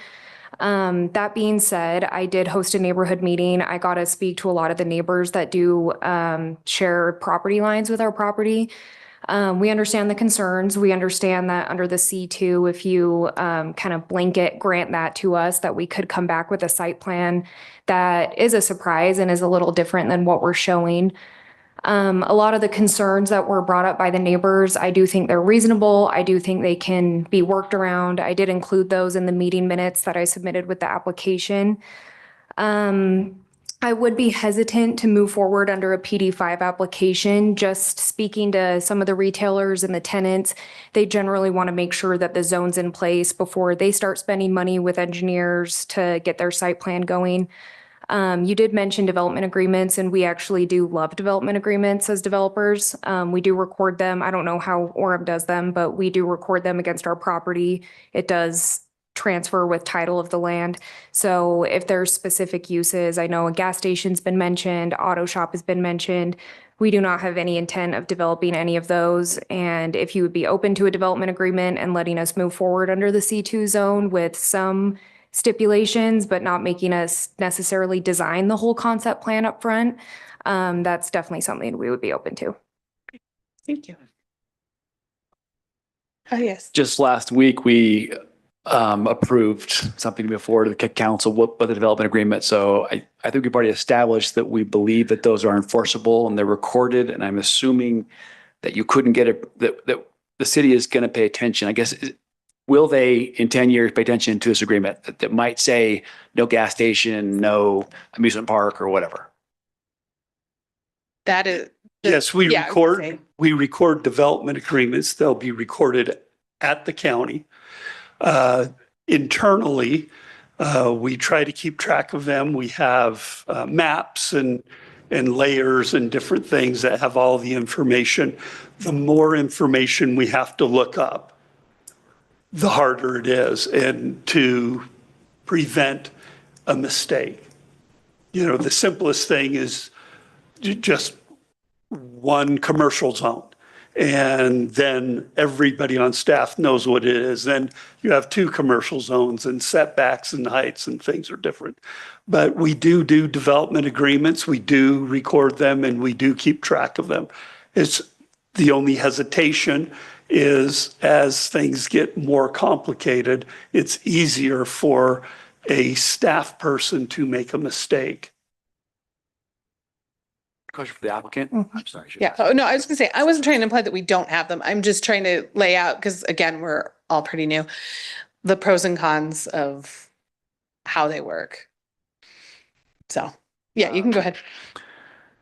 Speaker 19: That being said, I did host a neighborhood meeting. I got to speak to a lot of the neighbors that do share property lines with our property. We understand the concerns. We understand that under the C2, if you kind of blanket grant that to us, that we could come back with a site plan that is a surprise and is a little different than what we're showing. A lot of the concerns that were brought up by the neighbors, I do think they're reasonable. I do think they can be worked around. I did include those in the meeting minutes that I submitted with the application. I would be hesitant to move forward under a PD5 application. Just speaking to some of the retailers and the tenants, they generally want to make sure that the zone's in place before they start spending money with engineers to get their site plan going. You did mention development agreements, and we actually do love development agreements as developers. We do record them. I don't know how Orem does them, but we do record them against our property. It does transfer with title of the land. So if there's specific uses, I know a gas station's been mentioned, auto shop has been mentioned. We do not have any intent of developing any of those. And if you would be open to a development agreement and letting us move forward under the C2 zone with some stipulations, but not making us necessarily design the whole concept plan up front, that's definitely something we would be open to.
Speaker 3: Thank you. Oh, yes.
Speaker 20: Just last week, we approved something before the council with the development agreement. So I think we've already established that we believe that those are enforceable and they're recorded. And I'm assuming that you couldn't get it, that the city is going to pay attention. I guess, will they in 10 years pay attention to this agreement that might say no gas station, no amusement park or whatever?
Speaker 3: That is.
Speaker 4: Yes, we record development agreements. They'll be recorded at the county. Internally, we try to keep track of them. We have maps and layers and different things that have all the information. The more information we have to look up, the harder it is, and to prevent a mistake. You know, the simplest thing is just one commercial zone. And then everybody on staff knows what it is. Then you have two commercial zones, and setbacks and heights and things are different. But we do development agreements. We do record them, and we do keep track of them. It's the only hesitation is as things get more complicated, it's easier for a staff person to make a mistake.
Speaker 20: Question for the applicant. I'm sorry.
Speaker 3: Yeah. Oh, no, I was gonna say, I wasn't trying to imply that we don't have them. I'm just trying to lay out, because again, we're all pretty new, the pros and cons of how they work. So, yeah, you can go ahead.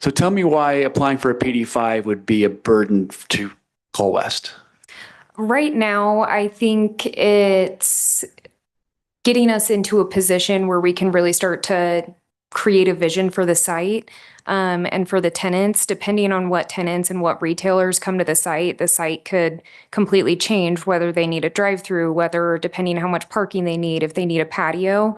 Speaker 20: So tell me why applying for a PD5 would be a burden to Cole West.
Speaker 19: Right now, I think it's getting us into a position where we can really start to create a vision for the site and for the tenants. Depending on what tenants and what retailers come to the site could completely change whether they need a drive-through, whether depending on how much parking they need, if they need a patio.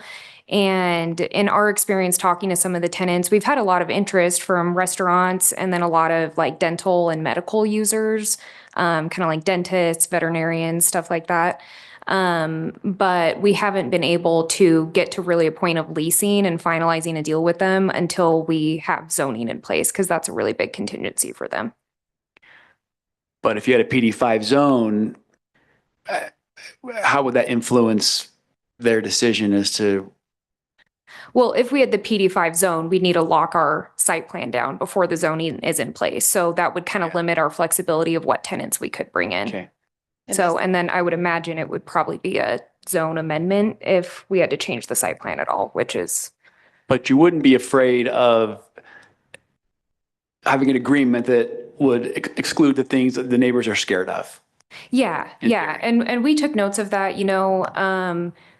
Speaker 19: And in our experience talking to some of the tenants, we've had a lot of interest from restaurants and then a lot of like dental and medical users, kind of like dentists, veterinarians, stuff like that. But we haven't been able to get to really a point of leasing and finalizing a deal with them until we have zoning in place, because that's a really big contingency for them.
Speaker 20: But if you had a PD5 zone, how would that influence their decision as to?
Speaker 19: Well, if we had the PD5 zone, we'd need to lock our site plan down before the zoning is in place. So that would kind of limit our flexibility of what tenants we could bring in.
Speaker 20: Okay.
Speaker 19: So, and then I would imagine it would probably be a zone amendment if we had to change the site plan at all, which is.
Speaker 20: But you wouldn't be afraid of having an agreement that would exclude the things that the neighbors are scared of.
Speaker 19: Yeah, yeah. And we took notes of that,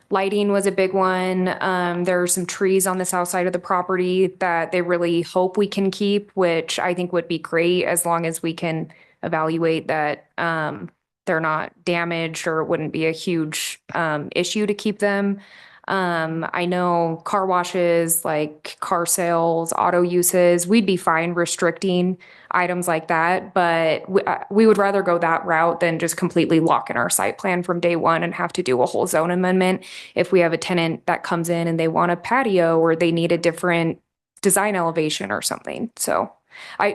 Speaker 19: lighting was a big one. There are some trees on the south side of the property that they really hope we can keep, which I think would be great as long as we can evaluate that they're not damaged or it wouldn't be a huge issue to keep them. I know car washes, like car sales, auto uses, we'd be fine restricting items like that, but we would rather go that route than just completely lock in our site plan from day one and have to do a whole zone amendment. If we have a tenant that comes in and they want a patio or they need a different design elevation or something. So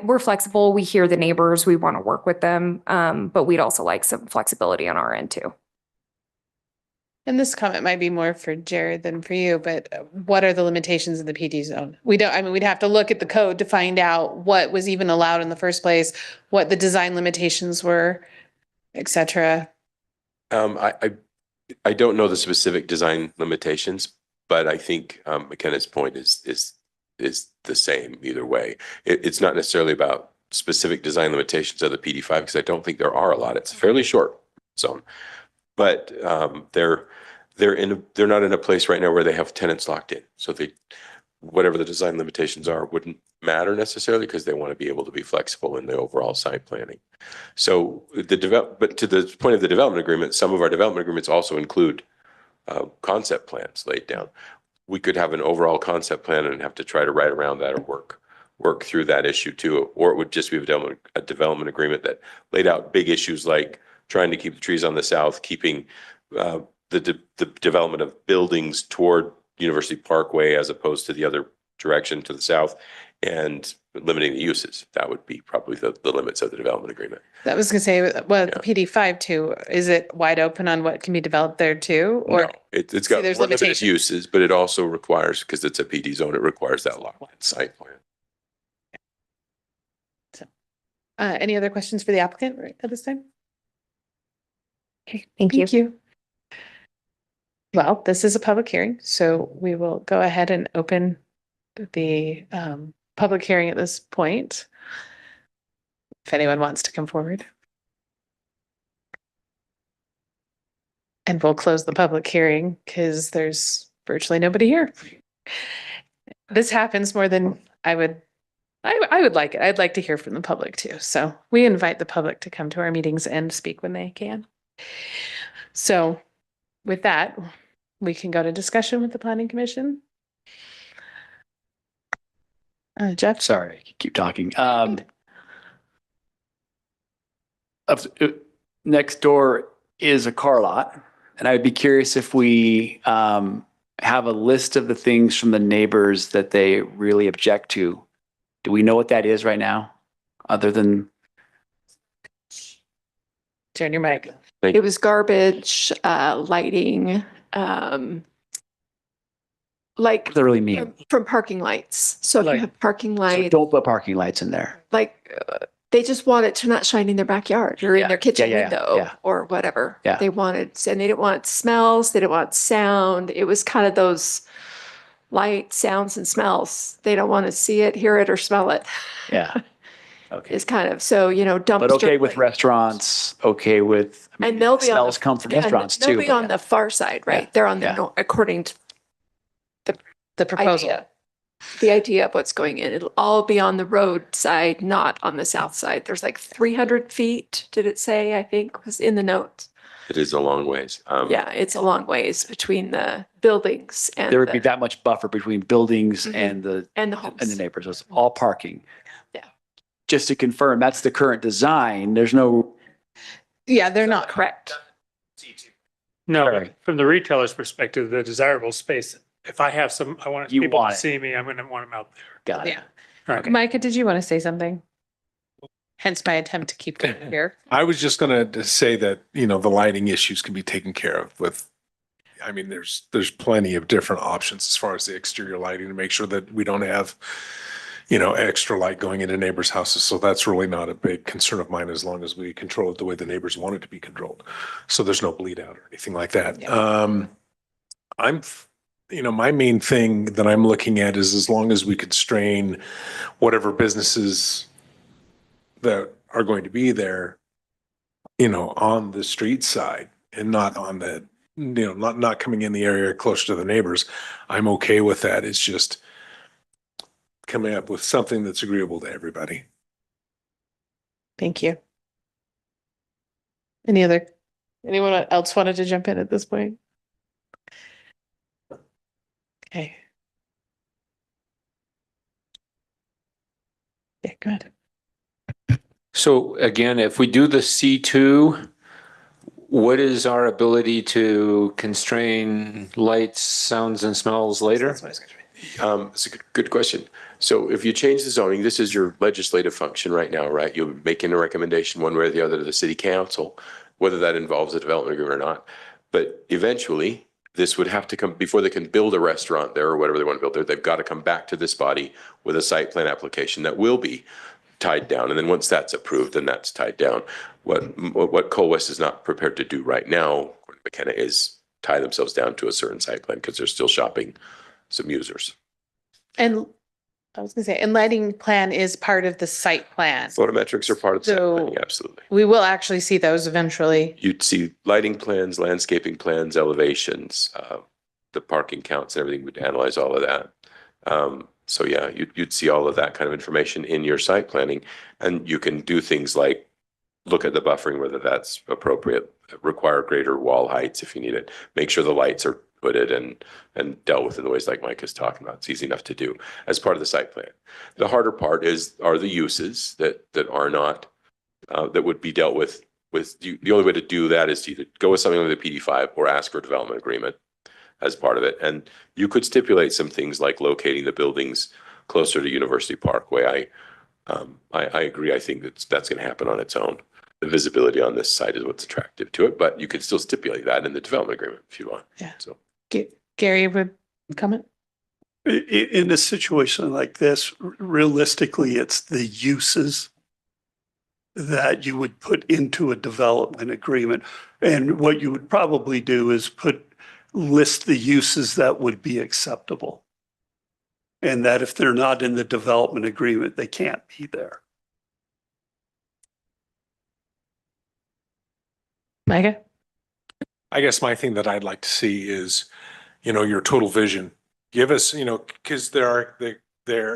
Speaker 19: we're flexible. We hear the neighbors, we want to work with them. But we'd also like some flexibility on our end too.
Speaker 3: And this comment might be more for Jared than for you, but what are the limitations of the PD zone? We'd have to look at the code to find out what was even allowed in the first place, what the design limitations were, et cetera.
Speaker 1: I don't know the specific design limitations, but I think McKenna's point is the same either way. It's not necessarily about specific design limitations of the PD5 because I don't think there are a lot. It's a fairly short zone, but they're not in a place right now where they have tenants locked in. So whatever the design limitations are wouldn't matter necessarily because they want to be able to be flexible in the overall site planning. So but to the point of the development agreement, some of our development agreements also include concept plans laid down. We could have an overall concept plan and have to try to write around that or work through that issue too, or it would just be a development agreement that laid out big issues like trying to keep the trees on the south, keeping the development of buildings toward University Parkway as opposed to the other direction to the south, and limiting the uses. That would be probably the limits of the development agreement.
Speaker 3: I was gonna say, well, the PD5 too, is it wide open on what can be developed there too? Or
Speaker 1: No, it's got
Speaker 3: there's
Speaker 1: more limited
Speaker 3: limitations.
Speaker 1: uses, but it also requires, because it's a PD zone, it requires that locked site plan.
Speaker 3: Any other questions for the applicant right at this time?
Speaker 19: Okay, thank you.
Speaker 3: Well, this is a public hearing, so we will go ahead and open the public hearing at this point. If anyone wants to come forward. And we'll close the public hearing because there's virtually nobody here. This happens more than I would like it. I'd like to hear from the public too. So we invite the public to come to our meetings and speak when they can. So with that, we can go to discussion with the Planning Commission. Jeff?
Speaker 20: Sorry, I keep talking. Next door is a car lot, and I would be curious if we have a list of the things from the neighbors that they really object to. Do we know what that is right now, other than?
Speaker 3: Turn your mic.
Speaker 9: It was garbage, lighting, like.
Speaker 20: What does that really mean?
Speaker 9: From parking lights. So if you have parking
Speaker 20: So
Speaker 9: lights,
Speaker 20: don't put parking lights in there.
Speaker 9: like, they just want it to not shine in their backyard or in their kitchen window or whatever.
Speaker 20: Yeah.
Speaker 9: They wanted, and they didn't want smells, they didn't want sound. It was kind of those light sounds and smells. They don't want to see it, hear it, or smell it.
Speaker 20: Yeah. Okay.
Speaker 9: is kind of, so, you know, dumpster.
Speaker 20: But okay with
Speaker 9: like-
Speaker 20: restaurants, okay with, I mean,
Speaker 9: And they'll be on
Speaker 20: smells
Speaker 9: the-
Speaker 20: come from
Speaker 9: yeah, and
Speaker 20: restaurants
Speaker 9: they'll
Speaker 20: too.
Speaker 9: be
Speaker 20: but
Speaker 9: on
Speaker 20: yeah.
Speaker 9: the far side, right?
Speaker 20: Yeah.
Speaker 9: They're on the,
Speaker 20: Yeah.
Speaker 9: according to
Speaker 3: The proposal.
Speaker 9: idea. The idea of what's going in, it'll all be on the road side, not on the south side. There's like 300 feet, did it say, I think, was in the notes.
Speaker 1: It is a long ways.
Speaker 9: Yeah, it's a long ways between the buildings and
Speaker 20: There would be
Speaker 9: the,
Speaker 20: that much buffer between buildings
Speaker 9: Mhm.
Speaker 20: and the
Speaker 9: and the
Speaker 20: and the
Speaker 9: homes.
Speaker 20: neighbors. It's all parking.
Speaker 9: Yeah.
Speaker 20: Just to confirm, that's the current design. There's no,
Speaker 3: Yeah, they're not.
Speaker 9: Correct.
Speaker 2: No,
Speaker 20: Sorry.
Speaker 2: from the retailer's perspective, the desirable space, if I have some, I want
Speaker 20: You
Speaker 2: people
Speaker 20: want
Speaker 2: to
Speaker 20: it.
Speaker 2: see me, I'm gonna want them out there.
Speaker 20: got it.
Speaker 3: Yeah.
Speaker 2: Right.
Speaker 3: Micah, did you want to say something? Hence my attempt to keep it here.
Speaker 8: I was just gonna say that, you know, the lighting issues can be taken care of with, I mean, there's plenty of different options as far as the exterior lighting to make sure that we don't have, you know, extra light going into neighbors' houses. So that's really not a big concern of mine as long as we control it the way the neighbors want it to be controlled. So there's no bleed out or anything like that. You know, my main thing that I'm looking at is as long as we constrain whatever businesses that are going to be there, you know, on the street side and not on the, you know, not coming in the area close to the neighbors. I'm okay with that. It's just coming up with something that's agreeable to everybody.
Speaker 3: Thank you. Anyone else wanted to jump in at this point? Okay. Yeah, go ahead.
Speaker 10: So again, if we do the C2, what is our ability to constrain lights, sounds and smells later?
Speaker 1: It's a good question. So if you change the zoning, this is your legislative function right now, right? You're making a recommendation one way or the other to the city council, whether that involves a development agreement or not. But eventually, this would have to come, before they can build a restaurant there or whatever they want to build there, they've got to come back to this body with a site plan application that will be tied down. And then once that's approved, then that's tied down. What Coal West is not prepared to do right now, according to McKenna, is tie themselves down to a certain site plan because they're still shopping some users.
Speaker 3: And I was gonna say, and lighting plan is part of the site plan.
Speaker 1: Photometrics are part of the site
Speaker 3: So-
Speaker 1: planning, absolutely.
Speaker 3: We will actually see those eventually.
Speaker 1: You'd see lighting plans, landscaping plans, elevations, the parking counts and everything. We'd analyze all of that. So yeah, you'd see all of that kind of information in your site planning, and you can do things like look at the buffering, whether that's appropriate, require greater wall heights if you need it, make sure the lights are hooded and dealt with in the ways like Mike is talking about. It's easy enough to do as part of the site plan. The harder part are the uses that are not, that would be dealt with. The only way to do that is to either go with something like the PD5 or ask for a development agreement as part of it. And you could stipulate some things like locating the buildings closer to University Parkway. I agree. I think that's going to happen on its own. The visibility on this site is what's attractive to it, but you could still stipulate that in the development agreement if you want.
Speaker 3: Yeah.
Speaker 1: So
Speaker 3: Gary would comment?
Speaker 4: In a situation like this, realistically, it's the uses that you would put into a development agreement. And what you would probably do is list the uses that would be acceptable. And that if they're not in the development agreement, they can't be there.
Speaker 3: Micah?
Speaker 8: I guess my thing that I'd like to see is, you know, your total vision. Give us, you know, because there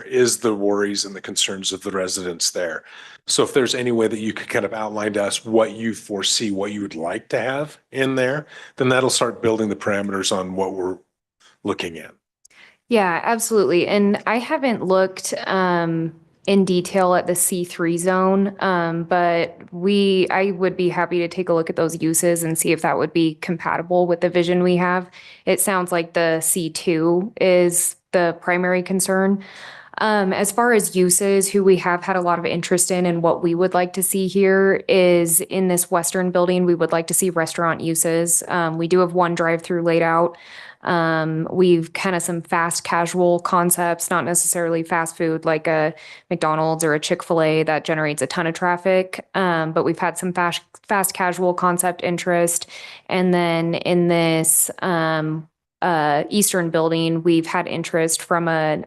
Speaker 8: is the worries and the concerns of the residents there. So if there's any way that you could kind of outline to us what you foresee, what you would like to have in there, then that'll start building the parameters on what we're looking at.
Speaker 19: Yeah, absolutely. And I haven't looked in detail at the C3 zone, but I would be happy to take a look at those uses and see if that would be compatible with the vision we have. It sounds like the C2 is the primary concern. As far as uses, who we have had a lot of interest in and what we would like to see here is in this western building, we would like to see restaurant uses. We do have one drive-through laid out. We've kind of some fast casual concepts, not necessarily fast food like a McDonald's or a Chick-fil-A that generates a ton of traffic. But we've had some fast casual concept interest. And then in this eastern building, we've had interest from an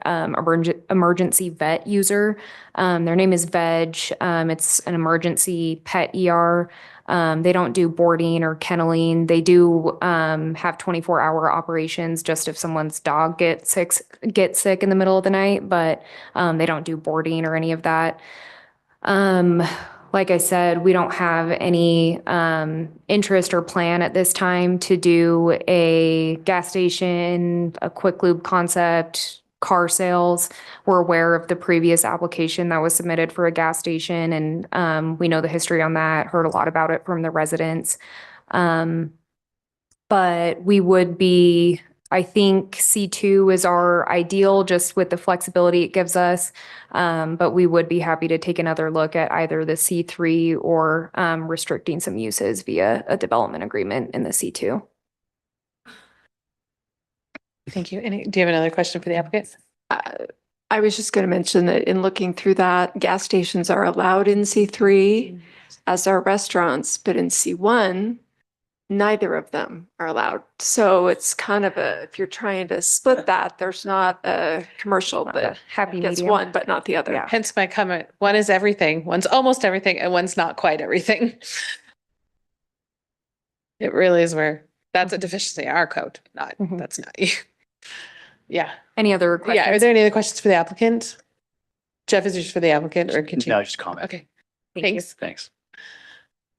Speaker 19: emergency vet user. Their name is Veg. It's an emergency pet ER. They don't do boarding or kenneling. They do have 24-hour operations just if someone's dog gets sick in the middle of the night, but they don't do boarding or any of that. Like I said, we don't have any interest or plan at this time to do a gas station, a quick lube concept, car sales. We're aware of the previous application that was submitted for a gas station, and we know the history on that, heard a lot about it from the residents. But we would be, I think C2 is our ideal, just with the flexibility it gives us. But we would be happy to take another look at either the C3 or restricting some uses via a development agreement in the C2.
Speaker 3: Thank you. Do you have another question for the applicant?
Speaker 9: I was just going to mention that in looking through that, gas stations are allowed in C3, as are restaurants, but in C1, neither of them are allowed. So it's kind of if you're trying to split that, there's not a commercial that
Speaker 19: happy
Speaker 9: gets
Speaker 19: medium.
Speaker 9: one, but not the other.
Speaker 3: Hence my comment. One is everything. One's almost everything and one's not quite everything. It really is where that's a deficiency in our code. That's not you. Yeah.
Speaker 19: Any other questions?
Speaker 3: Yeah. Are there any other questions for the applicant? Jeff, is yours for the applicant or continue?
Speaker 20: No, just comment.
Speaker 3: Okay. Thanks.
Speaker 20: Thanks.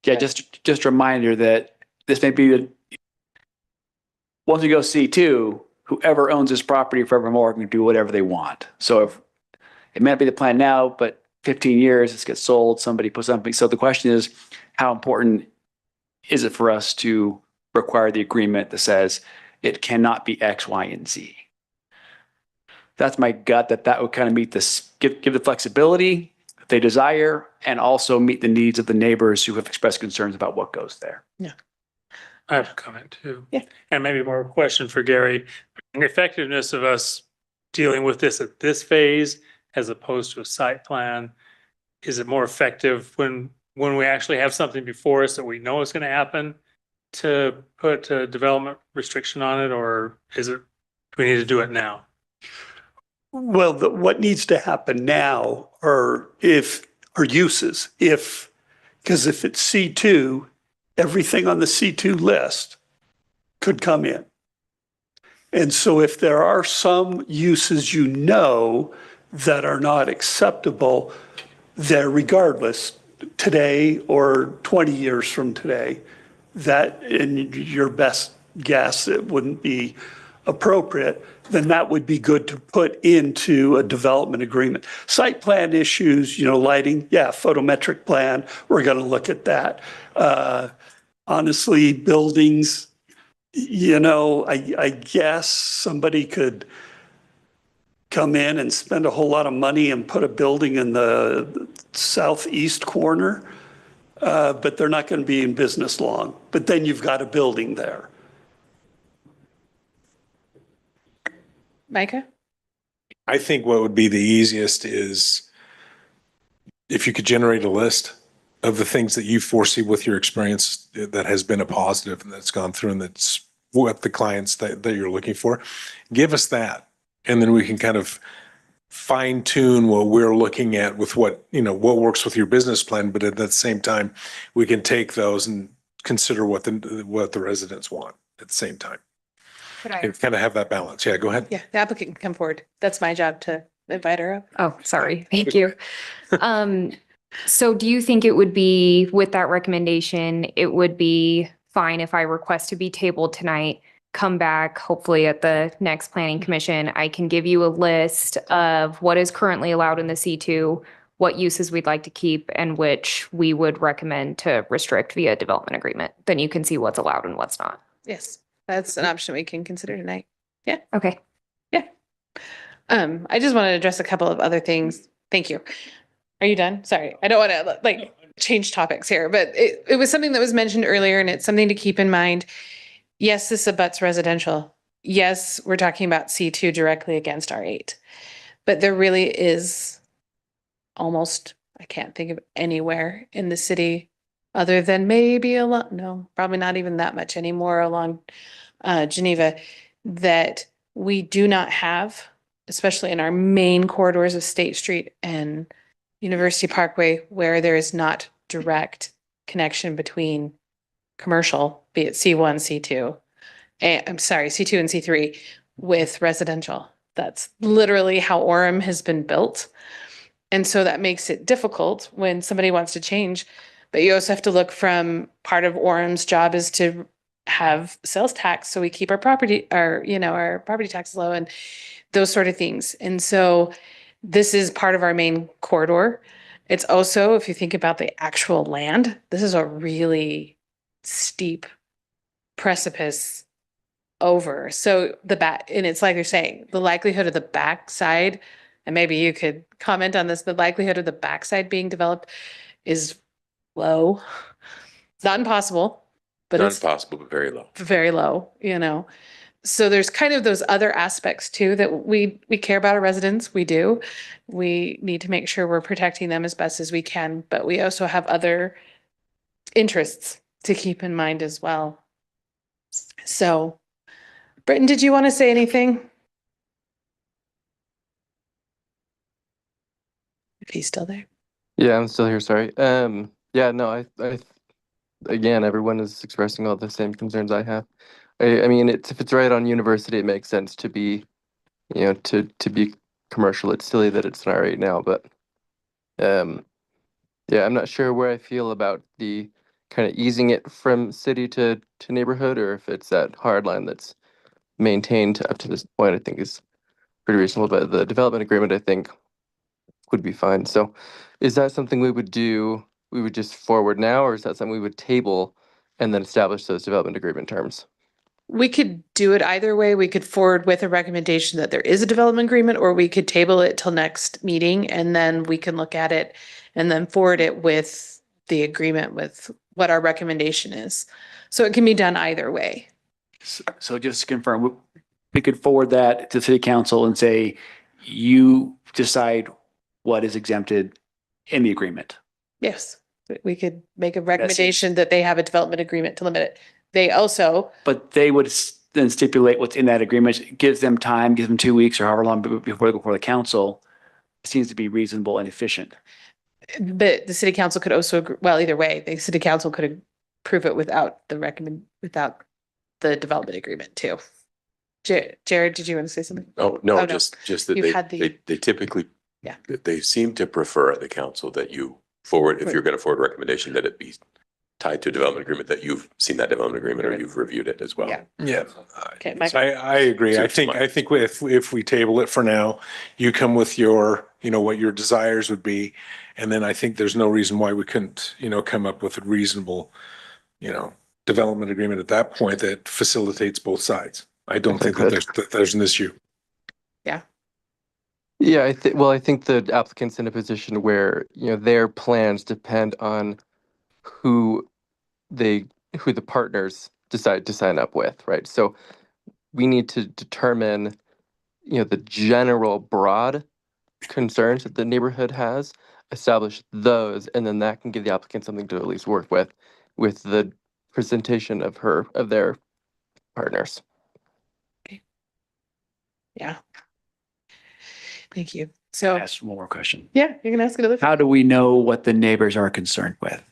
Speaker 20: Yeah, just a reminder that this may be once we go C2, whoever owns this property forevermore can do whatever they want. So if it may not be the plan now, but 15 years, this gets sold, somebody puts something. So the question is, how important is it for us to require the agreement that says it cannot be X, Y, and Z? That's my gut, that would kind of meet this, give the flexibility that they desire, and also meet the needs of the neighbors who have expressed concerns about what goes there.
Speaker 3: Yeah.
Speaker 2: I have a comment too.
Speaker 3: Yeah.
Speaker 2: And maybe more a question for Gary. The effectiveness of us dealing with this at this phase as opposed to a site plan, is it more effective when we actually have something before us that we know is going to happen to put a development restriction on it, or is it, do we need to do it now?
Speaker 4: Well, what needs to happen now are uses. Because if it's C2, everything on the C2 list could come in. And so if there are some uses that are not acceptable, there regardless, today or 20 years from today, that in your best guess, it wouldn't be appropriate, then that would be good to put into a development agreement. Site plan issues, lighting, photometric plan, we're going to look at that. Honestly, buildings, I guess somebody could come in and spend a whole lot of money and put a building in the southeast corner, but they're not going to be in business long. But then you've got a building there.
Speaker 3: Micah?
Speaker 8: I think what would be the easiest is if you could generate a list of the things that you foresee with your experience that has been a positive and that's gone through and that's what the clients that you're looking for. Give us that. And then we can kind of fine tune what we're looking at with what works with your business plan. But at the same time, we can take those and consider what the residents want at the same time. And kind of have that balance. Yeah, go ahead.
Speaker 3: Yeah, the applicant can come forward. That's my job to invite her up.
Speaker 19: Oh, sorry. Thank you. So do you think it would be, with that recommendation, it would be fine if I request to be tabled tonight, come back, hopefully at the next planning commission, I can give you a list of what is currently allowed in the C2, what uses we'd like to keep, and which we would recommend to restrict via development agreement. Then you can see what's allowed and what's not.
Speaker 3: Yes, that's an option we can consider tonight. Yeah.
Speaker 19: Okay.
Speaker 3: Yeah. I just want to address a couple of other things. Thank you. Are you done? Sorry. I don't want to change topics here, but it was something that was mentioned earlier and it's something to keep in mind. Yes, this abuts residential. Yes, we're talking about C2 directly against R8, but there really is almost, I can't think of anywhere in the city other than maybe probably not even that much anymore along Geneva, that we do not have, especially in our main corridors of State Street and University Parkway, where there is not direct connection between commercial, be it C1, C2, and I'm sorry, C2 and C3 with residential. That's literally how Orem has been built. And so that makes it difficult when somebody wants to change. But you also have to look from part of Orem's job is to have sales tax. So we keep our property, our property tax low and those sort of things. And so this is part of our main corridor. It's also, if you think about the actual land, this is a really steep precipice over. So the back, and it's like you're saying, the likelihood of the backside, and maybe you could comment on this, the likelihood of the backside being developed is low. It's not impossible, but
Speaker 1: Not
Speaker 3: it's
Speaker 1: impossible, but very low.
Speaker 3: very low, So there's kind of those other aspects too that we care about our residents. We do. We need to make sure we're protecting them as best as we can, but we also have other interests to keep in mind as well. So, Britton, did you want to say anything? If he's still there.
Speaker 11: Yeah, I'm still here. Sorry. Yeah, no, I again, everyone is expressing all the same concerns I have. I mean, if it's right on university, it makes sense to be, to be commercial. It's silly that it's not right now, but yeah, I'm not sure where I feel about the kind of easing it from city to neighborhood, or if it's that hard line that's maintained up to this point. I think is pretty reasonable, but the development agreement, I think, would be fine. So, is that something we would do? We would just forward now, or is that something we would table and then establish those development agreement terms?
Speaker 3: We could do it either way. We could forward with a recommendation that there is a development agreement, or we could table it till next meeting and then we can look at it and then forward it with the agreement with what our recommendation is. So it can be done either way.
Speaker 20: So just to confirm, we could forward that to city council and say, you decide what is exempted in the agreement.
Speaker 3: Yes, we could make a recommendation that they have a development agreement to limit it. They also,
Speaker 20: But they would then stipulate what's in that agreement, it gives them time, gives them 2 weeks or however long before they go before the council. It seems to be reasonable and efficient.
Speaker 3: but the city council could also, well, either way, the city council could approve it without without the development agreement too. Jared, did you want to say something?
Speaker 1: Oh, no,
Speaker 3: Oh, no.
Speaker 1: just that
Speaker 3: You had the-
Speaker 1: they typically,
Speaker 3: Yeah.
Speaker 1: they seem to prefer at the council that you forward, if you're going to forward a recommendation, that it be tied to a development agreement, that you've seen that development agreement or you've reviewed it as well.
Speaker 3: Yeah.
Speaker 8: Yeah.
Speaker 3: Okay,
Speaker 8: So
Speaker 3: Mike.
Speaker 8: I agree.
Speaker 1: So
Speaker 8: I
Speaker 1: it's
Speaker 8: think,
Speaker 1: fine.
Speaker 8: I think if we table it for now, you come with your, what your desires would be. And then I think there's no reason why we couldn't, come up with a reasonable, development agreement at that point that facilitates both sides. I don't think that there's an issue.
Speaker 11: Yeah, I think the applicant's in a position where, their plans depend on who the partners decide to sign up with, right? So we need to determine, the general broad concerns that the neighborhood has, establish those, and then that can give the applicant something to at least work with the presentation of their partners.
Speaker 3: Yeah. Thank you. So,
Speaker 20: Ask one more question.
Speaker 3: yeah, you can ask another.
Speaker 20: How do we know what the neighbors are concerned with?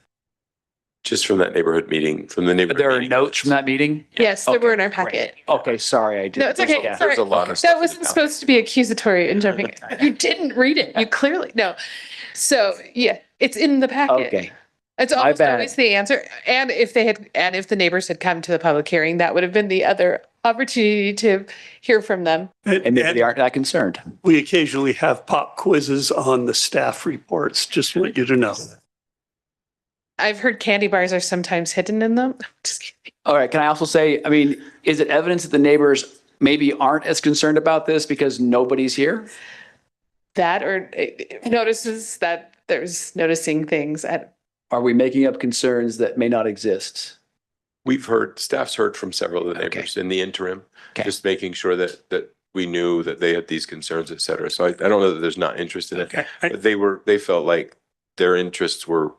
Speaker 1: Just from that neighborhood meeting, from the neighborhood.
Speaker 20: There are
Speaker 1: meeting
Speaker 20: notes from that meeting?
Speaker 3: Yes, they were in our
Speaker 20: Okay,
Speaker 3: packet.
Speaker 20: great. Okay, sorry, I did.
Speaker 3: No, it's okay.
Speaker 20: Yeah.
Speaker 3: Sorry.
Speaker 1: There's a lot of
Speaker 3: That
Speaker 1: stuff.
Speaker 3: wasn't supposed to be accusatory and jumping. You didn't read it. You clearly, no. So, yeah, it's in the packet.
Speaker 20: Okay,
Speaker 3: It's
Speaker 20: My
Speaker 3: almost
Speaker 20: bad.
Speaker 3: always the answer. And if the neighbors had come to the public hearing, that would have been the other opportunity to hear from them.
Speaker 20: and maybe they aren't that concerned.
Speaker 4: We occasionally have pop quizzes on the staff reports, just want you to know.
Speaker 3: I've heard candy bars are sometimes hidden in them. Just kidding.
Speaker 20: All right, can I also say, is it evidence that the neighbors maybe aren't as concerned about this because nobody's here?
Speaker 3: That or notices that there's noticing things at.
Speaker 20: Are we making up concerns that may not exist?
Speaker 1: Staff's heard from several of the neighbors in the interim,
Speaker 20: Okay.
Speaker 1: just making sure that we knew that they had these concerns, et cetera. So I don't know that there's not interest in it.
Speaker 4: Okay.
Speaker 1: But they felt like their interests were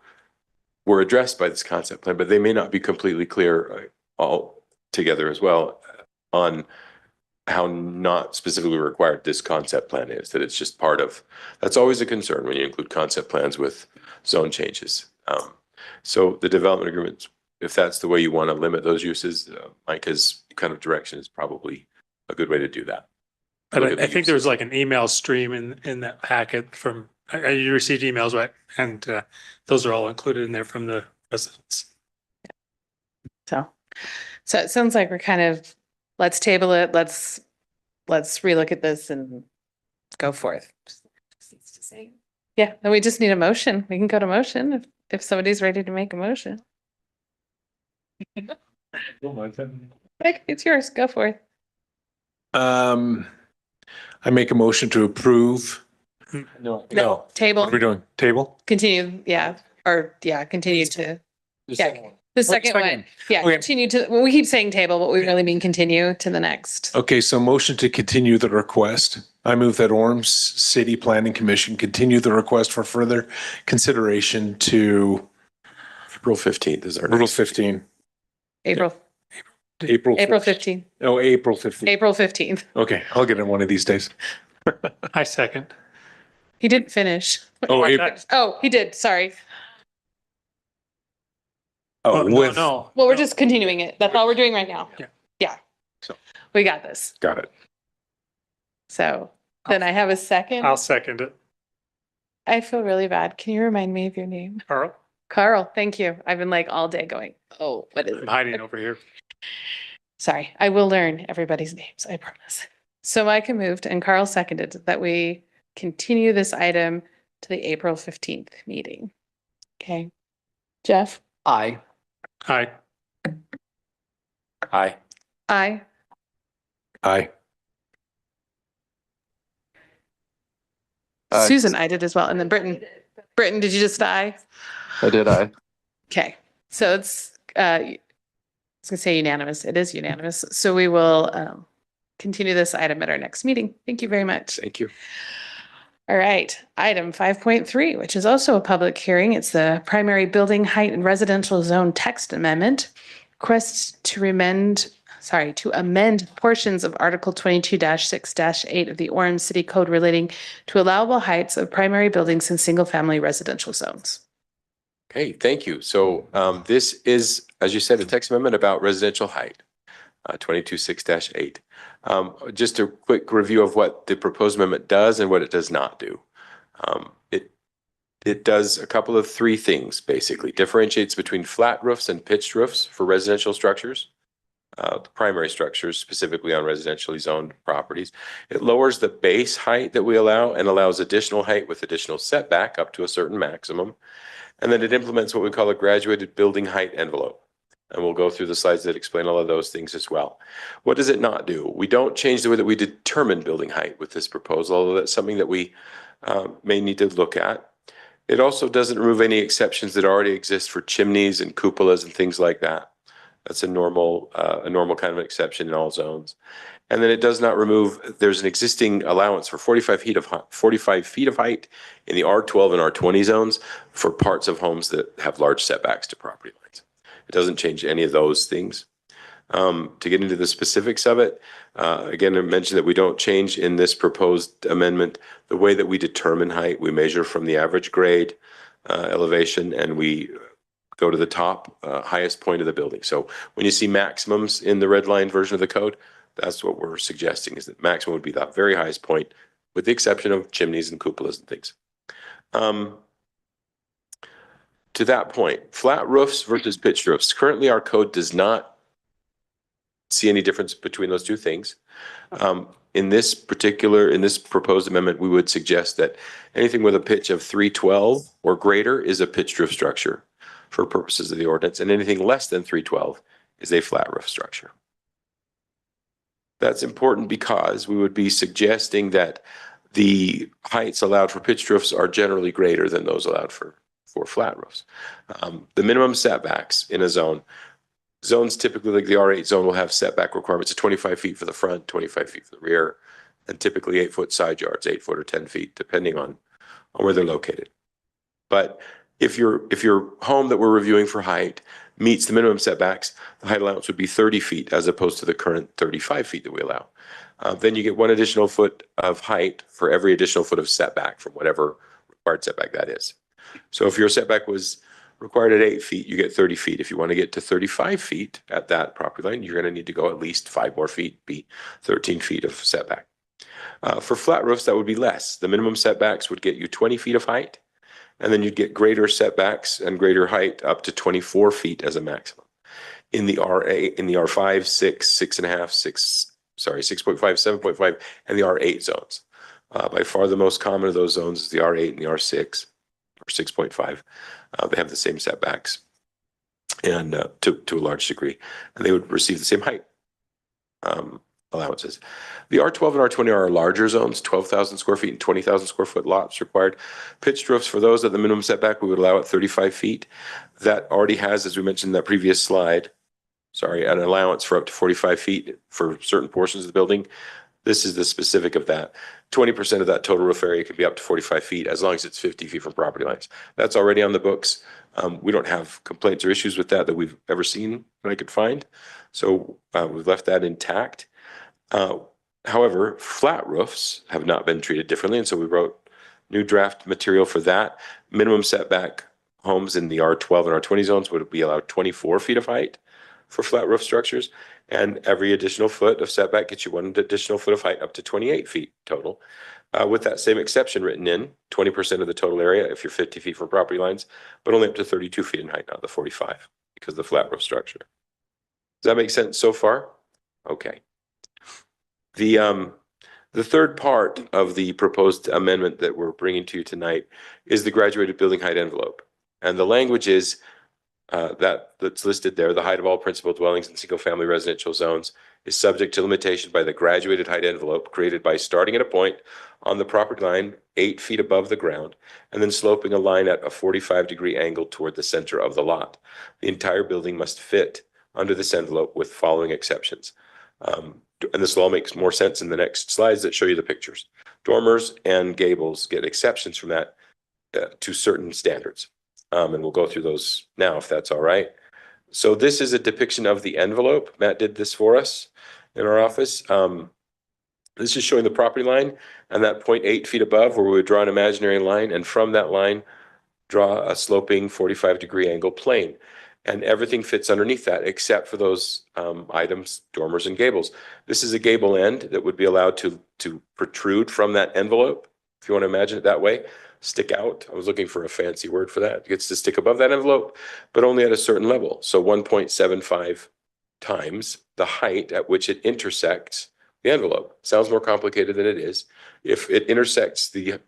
Speaker 1: addressed by this concept plan, but they may not be completely clear all together as well on how not specifically required this concept plan is, that it's just part of, that's always a concern when you include concept plans with zone changes. So the development agreements, if that's the way you want to limit those uses, Micah's kind of direction is probably a good way to do that.
Speaker 2: But
Speaker 1: Look at
Speaker 2: I
Speaker 1: the
Speaker 2: think there was
Speaker 1: uses.
Speaker 2: like an email stream in that packet from, you received emails, right? And those are all included in there from the residents.
Speaker 3: So it sounds like we're kind of, let's table it, let's relook at this and go forth. Yeah, then we just need a motion. We can go to motion if somebody's ready to make a motion. Like, it's yours, go for it.
Speaker 8: I make a motion to approve.
Speaker 2: No.
Speaker 3: No, table.
Speaker 8: What are we doing? Table?
Speaker 3: Continue, yeah, continue to, yeah, the second
Speaker 8: second.
Speaker 3: one. Yeah,
Speaker 8: Okay.
Speaker 3: continue to, well, we keep saying table, but we really mean continue to the next.
Speaker 8: Okay, so motion to continue the request. I move that Orem City Planning Commission continue the request for further consideration to
Speaker 1: April 15th is our
Speaker 8: April
Speaker 1: next.
Speaker 8: 15.
Speaker 3: April
Speaker 8: April
Speaker 3: 15th,
Speaker 8: Oh, April 15.
Speaker 3: April 15th.
Speaker 8: Okay, I'll get it one of these days.
Speaker 2: I second.
Speaker 3: He didn't finish.
Speaker 8: Oh,
Speaker 3: Oh, he did, sorry.
Speaker 8: Oh, with,
Speaker 2: No.
Speaker 3: Well, we're just continuing it. That's all we're doing right now.
Speaker 2: Yeah.
Speaker 3: Yeah.
Speaker 1: So.
Speaker 3: We got this.
Speaker 8: got it.
Speaker 3: So then I have a second.
Speaker 2: I'll second it.
Speaker 3: I feel really bad. Can you remind me of your name?
Speaker 2: Carl,
Speaker 3: Carl, thank you. I've been like all day going, oh, what is
Speaker 2: I'm
Speaker 3: it?
Speaker 2: hiding over here.
Speaker 3: Sorry, I will learn everybody's names, I promise. So Micah moved and Carl seconded that we continue this item to the April 15th meeting. Okay. Jeff?
Speaker 20: Aye.
Speaker 2: Hi.
Speaker 1: Aye.
Speaker 3: Aye.
Speaker 8: Aye.
Speaker 3: Susan, I did as well. And then Britton. Britton, did you just aye?
Speaker 11: I did.
Speaker 3: Okay, so it's, I was gonna say unanimous. It is unanimous. So we will continue this item at our next meeting. Thank you very much.
Speaker 1: Thank you.
Speaker 3: All right, item 5.3, which is also a public hearing. It's the primary building height and residential zone text amendment. Request to amend portions of Article 22-6-8 of the Orem City Code relating to allowable heights of primary buildings in single-family residential zones.
Speaker 1: Okay, thank you. So this is, as you said, a text amendment about residential height, 22-6-8. Just a quick review of what the proposed amendment does and what it does not do. It does a couple of three things, basically. Differentiates between flat roofs and pitched roofs for residential structures, the primary structures, specifically on residentially zoned properties. It lowers the base height that we allow and allows additional height with additional setback up to a certain maximum. And then it implements what we call a graduated building height envelope. And we'll go through the slides that explain all of those things as well. What does it not do? We don't change the way that we determine building height with this proposal, although that's something that we may need to look at. It also doesn't remove any exceptions that already exist for chimneys and cupolas and things like that. That's a normal kind of exception in all zones. And then it does not remove, there's an existing allowance for 45 feet of height in the R12 and R20 zones for parts of homes that have large setbacks to property lines. It doesn't change any of those things. To get into the specifics of it, again, I mentioned that we don't change in this proposed amendment the way that we determine height. We measure from the average grade elevation, and we go to the top highest point of the building. So when you see maximums in the red line version of the code, that's what we're suggesting, is that maximum would be that very highest point, with the exception of chimneys and cupolas and things. To that point, flat roofs versus pitched roofs. Currently, our code does not see any difference between those two things. In this proposed amendment, we would suggest that anything with a pitch of 312 or greater is a pitched roof structure for purposes of the ordinance, and anything less than 312 is a flat roof structure. That's important because we would be suggesting that the heights allowed for pitched roofs are generally greater than those allowed for flat roofs. The minimum setbacks in a zone, zones typically like the R8 zone will have setback requirements of 25 feet for the front, 25 feet for the rear, and typically 8-foot side yards, 8 foot or 10 feet, depending on where they're located. But if your home that we're reviewing for height meets the minimum setbacks, the height allowance would be 30 feet as opposed to the current 35 feet that we allow. Then you get 1 additional foot of height for every additional foot of setback from whatever required setback that is. So if your setback was required at 8 feet, you get 30 feet. If you want to get to 35 feet at that property line, you're going to need to go at least 5 more feet, be 13 feet of setback. For flat roofs, that would be less. The minimum setbacks would get you 20 feet of height, and then you'd get greater setbacks and greater height up to 24 feet as a maximum. In the R5, 6, 6.5, 6.5, 7.5, and the R8 zones. By far the most common of those zones is the R8 and the R6, or 6.5. They have the same setbacks, and to a large degree, and they would receive the same height allowances. The R12 and R20 are larger zones, 12,000 square feet and 20,000 square foot lots required. Pitched roofs, for those at the minimum setback, we would allow at 35 feet. That already has, as we mentioned in that previous slide, an allowance for up to 45 feet for certain portions of the building. This is the specific of that. 20% of that total roof area can be up to 45 feet as long as it's 50 feet from property lines. That's already on the books. We don't have complaints or issues with that we've ever seen that I could find. So we've left that intact. However, flat roofs have not been treated differently, and so we wrote new draft material for that. Minimum setback homes in the R12 and R20 zones would be allowed 24 feet of height for flat roof structures, and every additional foot of setback gets you 1 additional foot of height up to 28 feet total. With that same exception written in, 20% of the total area if you're 50 feet from property lines, but only up to 32 feet in height, not the 45, because of the flat roof structure. Does that make sense so far? Okay. The third part of the proposed amendment that we're bringing to you tonight is the graduated building height envelope. And the language is that's listed there. The height of all principal dwellings in single-family residential zones is subject to limitation by the graduated height envelope created by starting at a point on the property line 8 feet above the ground and then sloping a line at a 45-degree angle toward the center of the lot. The entire building must fit under this envelope with following exceptions. And this will all make more sense in the next slides that show you the pictures. Dormers and gables get exceptions from that to certain standards. And we'll go through those now, if that's all right. So this is a depiction of the envelope. Matt did this for us in our office. This is showing the property line and that point 8 feet above where we would draw an imaginary line, and from that line, draw a sloping 45-degree angle plane. And everything fits underneath that except for those items, dormers and gables. This is a gable end that would be allowed to protrude from that envelope, if you want to imagine it that way. Stick out. I was looking for a fancy word for that. It gets to stick above that envelope, but only at a certain level. So 1.75 times the height at which it intersects the envelope. Sounds more complicated than it is. If it intersects the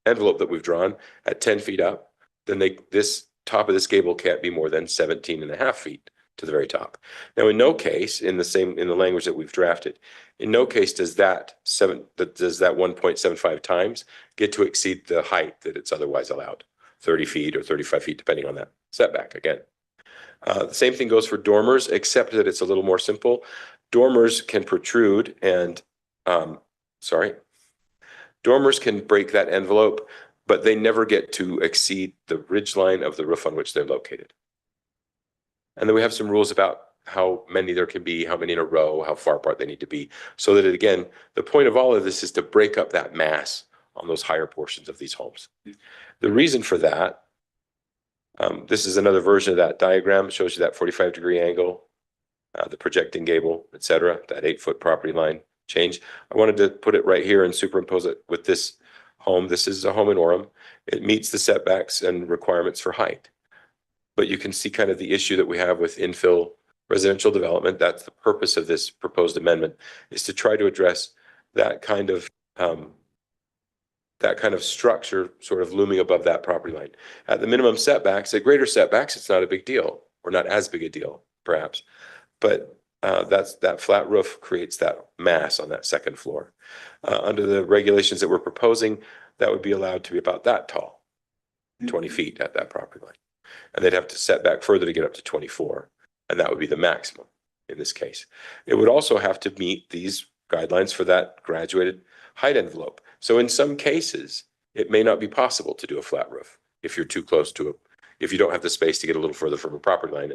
Speaker 1: envelope that we've drawn at 10 feet up, then this top of this gable can't be more than 17.5 feet to the very top. Now, in no case, in the language that we've drafted, in no case does that 1.75 times get to exceed the height that it's otherwise allowed, 30 feet or 35 feet, depending on that setback again. The same thing goes for dormers, except that it's a little more simple. Dormers can protrude and, dormers can break that envelope, but they never get to exceed the ridge line of the roof on which they're located. And then we have some rules about how many there can be, how many in a row, how far apart they need to be, so that, again, the point of all of this is to break up that mass on those higher portions of these homes. The reason for that, this is another version of that diagram. It shows you that 45-degree angle, the projecting gable, et cetera, that 8-foot property line change. I wanted to put it right here and superimpose it with this home. This is a home in Orem. It meets the setbacks and requirements for height. But you can see kind of the issue that we have with infill residential development. That's the purpose of this proposed amendment, is to try to address that kind of structure sort of looming above that property line. At the minimum setbacks, at greater setbacks, it's not a big deal, or not as big a deal, perhaps. But that flat roof creates that mass on that second floor. Under the regulations that we're proposing, that would be allowed to be about that tall, 20 feet at that property line. And they'd have to set back further to get up to 24. And that would be the maximum in this case. It would also have to meet these guidelines for that graduated height envelope. So in some cases, it may not be possible to do a flat roof if you're too close to it, if you don't have the space to get a little further from a property line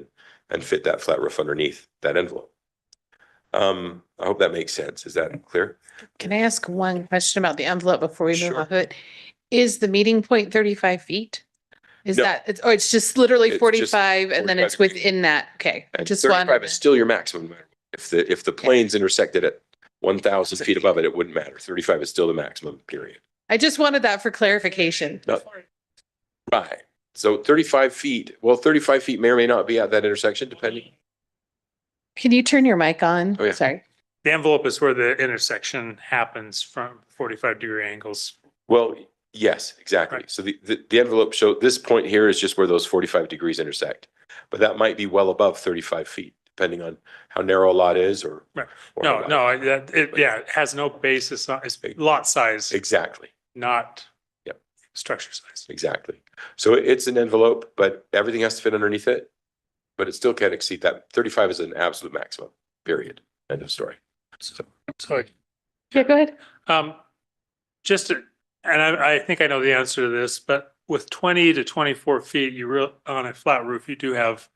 Speaker 1: and fit that flat roof underneath that envelope. I hope that makes sense. Is that clear?
Speaker 3: Can I ask one question about the envelope before we move
Speaker 1: Sure.
Speaker 3: off of it? Is the meeting point 35 feet? Is
Speaker 1: No.
Speaker 3: that, or it's just literally
Speaker 1: It's just
Speaker 3: 45 and then it's
Speaker 1: 45
Speaker 3: within that? Okay. I
Speaker 1: And
Speaker 3: just
Speaker 1: 35
Speaker 3: wanted
Speaker 1: is
Speaker 3: to-
Speaker 1: still your maximum. no matter what. If the planes intersected at 1,000 feet above it, it wouldn't matter. 35 is still the maximum, period.
Speaker 3: I just wanted that for clarification.
Speaker 1: No. Right. So 35 feet, well, 35 feet may or may not be at that intersection, depending.
Speaker 3: Can you turn your mic on?
Speaker 1: Oh, yeah.
Speaker 3: Sorry.
Speaker 2: The envelope is where the intersection happens from 45-degree angles.
Speaker 1: Well, yes, exactly.
Speaker 2: Right.
Speaker 1: So the envelope show, this point here is just where those 45 degrees intersect. But that might be well above 35 feet, depending on how narrow a lot is or.
Speaker 2: Right.
Speaker 1: or how
Speaker 2: No,
Speaker 1: wide.
Speaker 2: it has no basis on, it's lot size,
Speaker 1: Exactly.
Speaker 2: not
Speaker 1: Yep.
Speaker 2: structure size.
Speaker 1: Exactly. So it's an envelope, but everything has to fit underneath it. But it still can't exceed that. 35 is an absolute maximum, period. End of story. So,
Speaker 2: So
Speaker 3: Yeah, go ahead.
Speaker 2: just to, and I think I know the answer to this, but with 20 to 24 feet, on a flat roof, you do have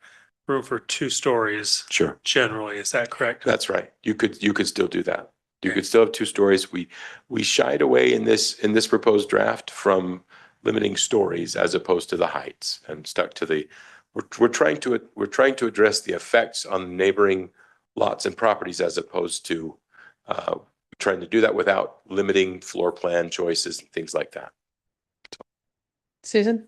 Speaker 2: room for 2 stories
Speaker 1: sure.
Speaker 2: generally. Is that correct?
Speaker 1: That's right. You could still do that. You could still have 2 stories. We shied away in this proposed draft from limiting stories as opposed to the heights and stuck to we're trying to address the effects on neighboring lots and properties as opposed to trying to do that without limiting floor plan choices and things like that.
Speaker 3: Susan?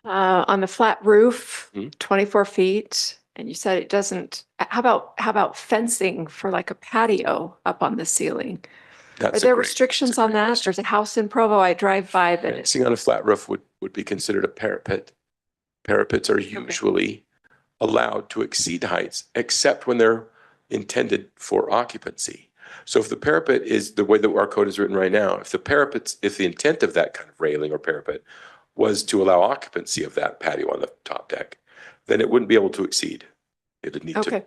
Speaker 9: On the flat roof,
Speaker 1: Mhm.
Speaker 9: 24 feet, and you said it doesn't, how about fencing for like a patio up on the ceiling? Are
Speaker 1: That's
Speaker 9: there restrictions on that? There's a house in Provo I drive by that is,
Speaker 1: Fencing on a flat roof would be considered a parapet. Parapets are usually allowed to exceed heights, except when they're intended for occupancy. So if the parapet is the way that our code is written right now, if the intent of that kind of railing or parapet was to allow occupancy of that patio on the top deck, then it wouldn't be able to exceed. It would need
Speaker 9: Okay.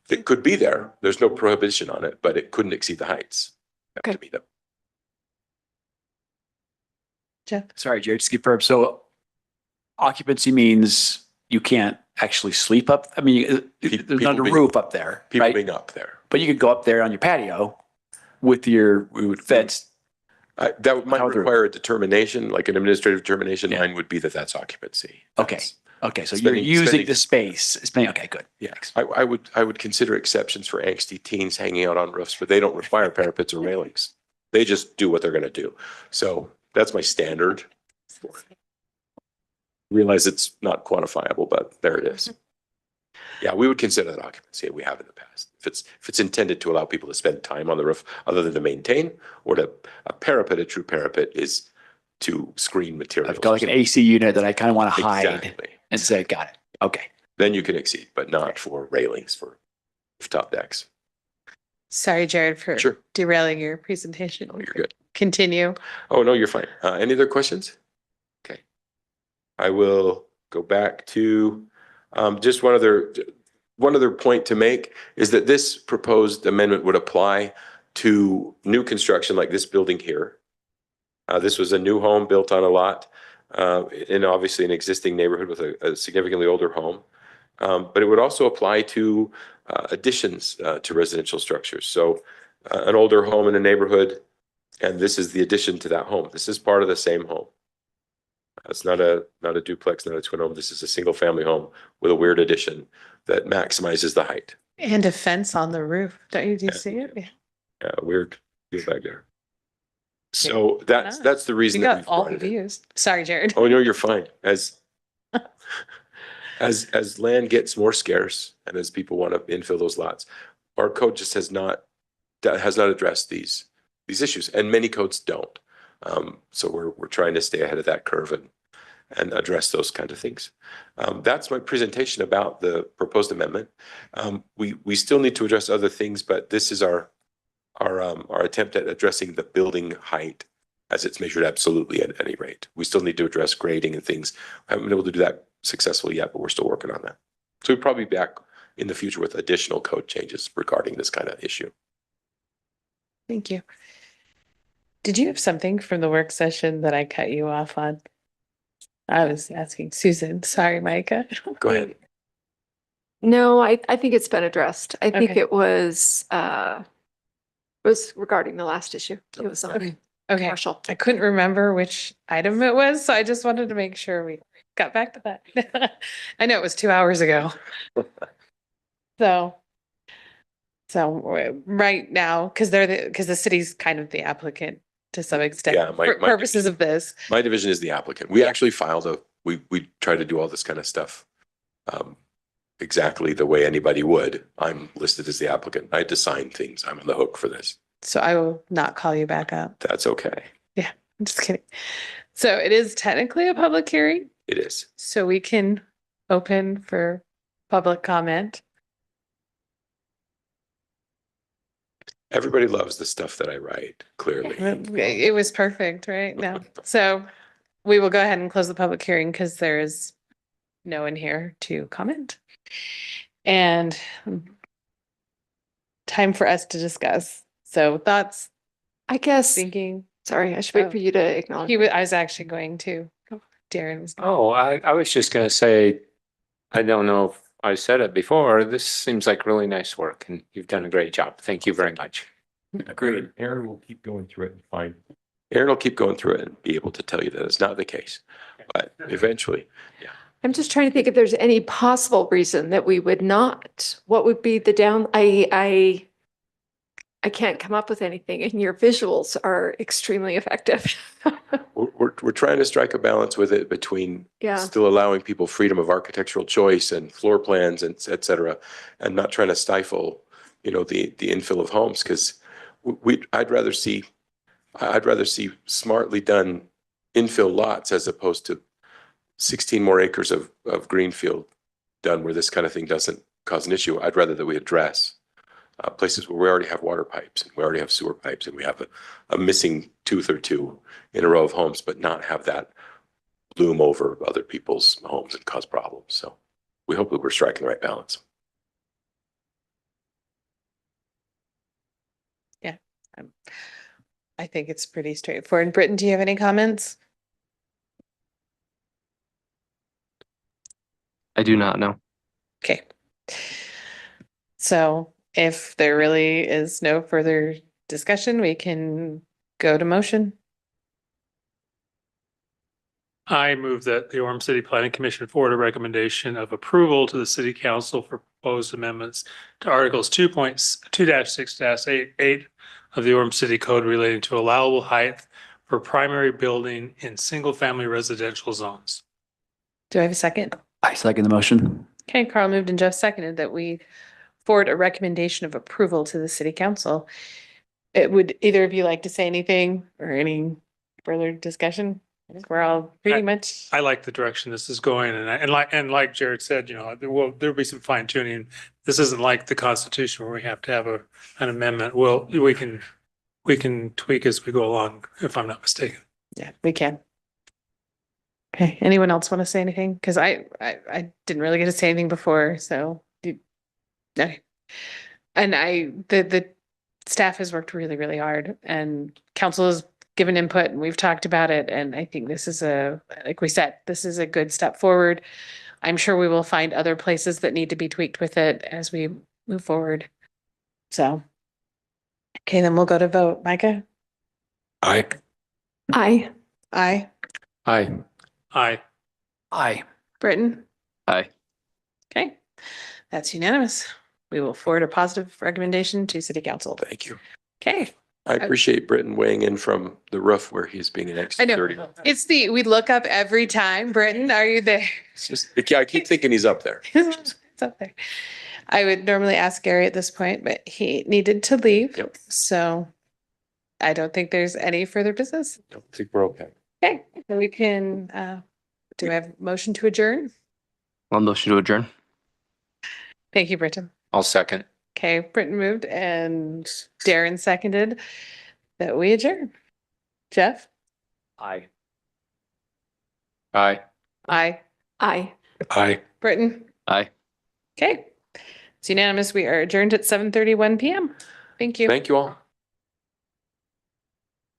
Speaker 1: it could be there. There's no prohibition on it, but it couldn't exceed the heights.
Speaker 9: Okay.
Speaker 1: To be them.
Speaker 3: Jeff?
Speaker 20: Sorry, Jared, just confirm. So occupancy means you can't actually sleep up. I mean, there's not a roof up there,
Speaker 1: People
Speaker 20: right?
Speaker 1: being up there.
Speaker 20: But you could go up there on your patio with your fence.
Speaker 1: That might
Speaker 20: How through?
Speaker 1: require a determination, like an administrative determination.
Speaker 20: Yeah.
Speaker 1: Mine would be that's occupancy.
Speaker 20: Okay.
Speaker 1: That's-
Speaker 20: Okay, so
Speaker 1: spending-
Speaker 20: you're using
Speaker 1: spending-
Speaker 20: the space. Okay, good.
Speaker 1: Yeah, I would consider exceptions for angsty teens hanging out on roofs, but they don't require parapets or railings. They just do what they're going to do. So that's my standard. Realize it's not quantifiable, but there it is. Yeah, we would consider that occupancy. We have in the past. If it's intended to allow people to spend time on the roof other than to maintain, or a true parapet is to screen materials.
Speaker 20: I've got like an AC unit that I kind of want to hide
Speaker 1: Exactly.
Speaker 20: and say, got it. Okay.
Speaker 1: Then you can exceed, but not for railings for rooftop decks.
Speaker 3: Sorry, Jared, for
Speaker 1: Sure.
Speaker 3: derailing your presentation.
Speaker 1: Oh, you're good.
Speaker 3: Continue.
Speaker 1: Oh, no, you're fine. Any other questions? Okay. I will go back to just one other point to make is that this proposed amendment would apply to new construction like this building here. This was a new home built on a lot in obviously an existing neighborhood with a significantly older home. But it would also apply to additions to residential structures. So an older home in a neighborhood, and this is the addition to that home. This is part of the same home. It's not a duplex, not a twin home. This is a single family home with a weird addition that maximizes the height.
Speaker 3: And a fence on the roof. Don't you, do you see it? Yeah.
Speaker 1: Weird view back there. So that's the
Speaker 3: You
Speaker 1: reason that
Speaker 3: got
Speaker 1: we've
Speaker 3: all
Speaker 1: brought
Speaker 3: the
Speaker 1: it in.
Speaker 3: views. Sorry, Jared.
Speaker 1: Oh, no, you're fine. As land gets more scarce and as people want to infill those lots, our code just has not addressed these issues, and many codes don't. So we're trying to stay ahead of that curve and address those kind of things. That's my presentation about the proposed amendment. We still need to address other things, but this is our attempt at addressing the building height as it's measured absolutely at any rate. We still need to address grading and things. I haven't been able to do that successfully yet, but we're still working on that. So we'll probably be back in the future with additional code changes regarding this kind of issue.
Speaker 3: Thank you. Did you have something from the work session that I cut you off on? I was asking Susan. Sorry, Micah.
Speaker 1: Go ahead.
Speaker 9: No, I think it's been addressed. I think
Speaker 3: Okay.
Speaker 9: it was regarding the last issue. It was on
Speaker 3: Okay.
Speaker 9: commercial.
Speaker 3: I couldn't remember which item it was, so I just wanted to make sure we got back to that. I know it was 2 hours ago. So. Right now, because the city's kind of the applicant to some extent.
Speaker 1: Yeah,
Speaker 3: For purposes of this.
Speaker 1: My division is the applicant. We actually filed we try to do all this kind of stuff exactly the way anybody would. I'm listed as the applicant. I had to sign things. I'm on the hook for this.
Speaker 3: So I will not call you back up.
Speaker 1: That's okay.
Speaker 3: Yeah, I'm just kidding. So it is technically a public hearing,
Speaker 1: It is.
Speaker 3: so we can open for public comment.
Speaker 1: Everybody loves the stuff that I write, clearly.
Speaker 3: It was perfect, right? No. So we will go ahead and close the public hearing because there is no one here to comment. And time for us to discuss. So thoughts,
Speaker 9: I guess,
Speaker 3: thinking.
Speaker 9: sorry, I should wait for you to acknowledge.
Speaker 3: I was actually going to. Darren was.
Speaker 10: Oh, I was just gonna say, I don't know if I said it before, this seems like really nice work and you've done a great job. Thank you very much.
Speaker 1: Great. Aaron will keep going through it and find. Aaron will keep going through it and be able to tell you that it's not the case. But eventually, yeah.
Speaker 9: I'm just trying to think if there's any possible reason that we would not. What would be the down? I can't come up with anything, and your visuals are extremely effective.
Speaker 1: We're trying to strike a balance with it between
Speaker 9: Yeah.
Speaker 1: still allowing people freedom of architectural choice and floor plans and et cetera, and not trying to stifle, the infill of homes, because I'd rather see smartly done infill lots as opposed to 16 more acres of greenfield done where this kind of thing doesn't cause an issue. I'd rather that we address places where we already have water pipes and we already have sewer pipes and we have a missing tooth or two in a row of homes, but not have that loom over other people's homes and cause problems. So we hope that we're striking the right balance.
Speaker 3: Yeah. I think it's pretty straightforward. Britton, do you have any comments?
Speaker 11: I do not know.
Speaker 3: Okay. So if there really is no further discussion, we can go to motion.
Speaker 2: I move that the Orem City Planning Commission forward a recommendation of approval to the city council for proposed amendments to Articles 2.2-6-8 of the Orem City Code relating to allowable height for primary building in single-family residential zones.
Speaker 3: Do I have a second?
Speaker 20: I second the motion.
Speaker 3: Okay, Carl moved and Jeff seconded that we forward a recommendation of approval to the city council. Would either of you like to say anything or any further discussion? I think we're all pretty much.
Speaker 2: I like the direction this is going, and like Jared said, there'll be some fine tuning. This isn't like the Constitution where we have to have an amendment. We can tweak as we go along, if I'm not mistaken.
Speaker 3: Yeah, we can. Okay, anyone else want to say anything? Because I didn't really get to say anything before, so. Okay. And the staff has worked really, really hard and council has given input and we've talked about it. And I think this is like we said, this is a good step forward. I'm sure we will find other places that need to be tweaked with it as we move forward. So. Okay, then we'll go to vote. Micah?
Speaker 1: Aye.
Speaker 9: Aye.
Speaker 3: Aye.
Speaker 10: Aye.
Speaker 2: Aye.
Speaker 20: Aye.
Speaker 3: Britton?
Speaker 11: Aye.
Speaker 3: Okay, that's unanimous. We will forward a positive recommendation to city council.
Speaker 1: Thank you.
Speaker 3: Okay.
Speaker 1: I appreciate Britton weighing in from the roof where he's being an
Speaker 3: I
Speaker 1: extra
Speaker 3: know.
Speaker 1: 30.
Speaker 3: We look up every time. Britton, are you there?
Speaker 1: It's just, I keep thinking he's up there.
Speaker 3: It's up there. I would normally ask Gary at this point, but he needed to leave.
Speaker 1: Yep.
Speaker 3: So I don't think there's any further business.
Speaker 1: I think we're okay.
Speaker 3: Okay, so we can, do we have a motion to adjourn?
Speaker 11: I'll motion to adjourn.
Speaker 3: Thank you, Britton.
Speaker 10: I'll second.
Speaker 3: Okay, Britton moved and Darren seconded that we adjourn. Jeff?
Speaker 10: Aye. Aye.
Speaker 3: Aye.
Speaker 9: Aye.
Speaker 1: Aye.
Speaker 3: Britton?
Speaker 11: Aye.
Speaker 3: Okay, it's unanimous. We are adjourned at 7:31 PM. Thank you.
Speaker 1: Thank you all.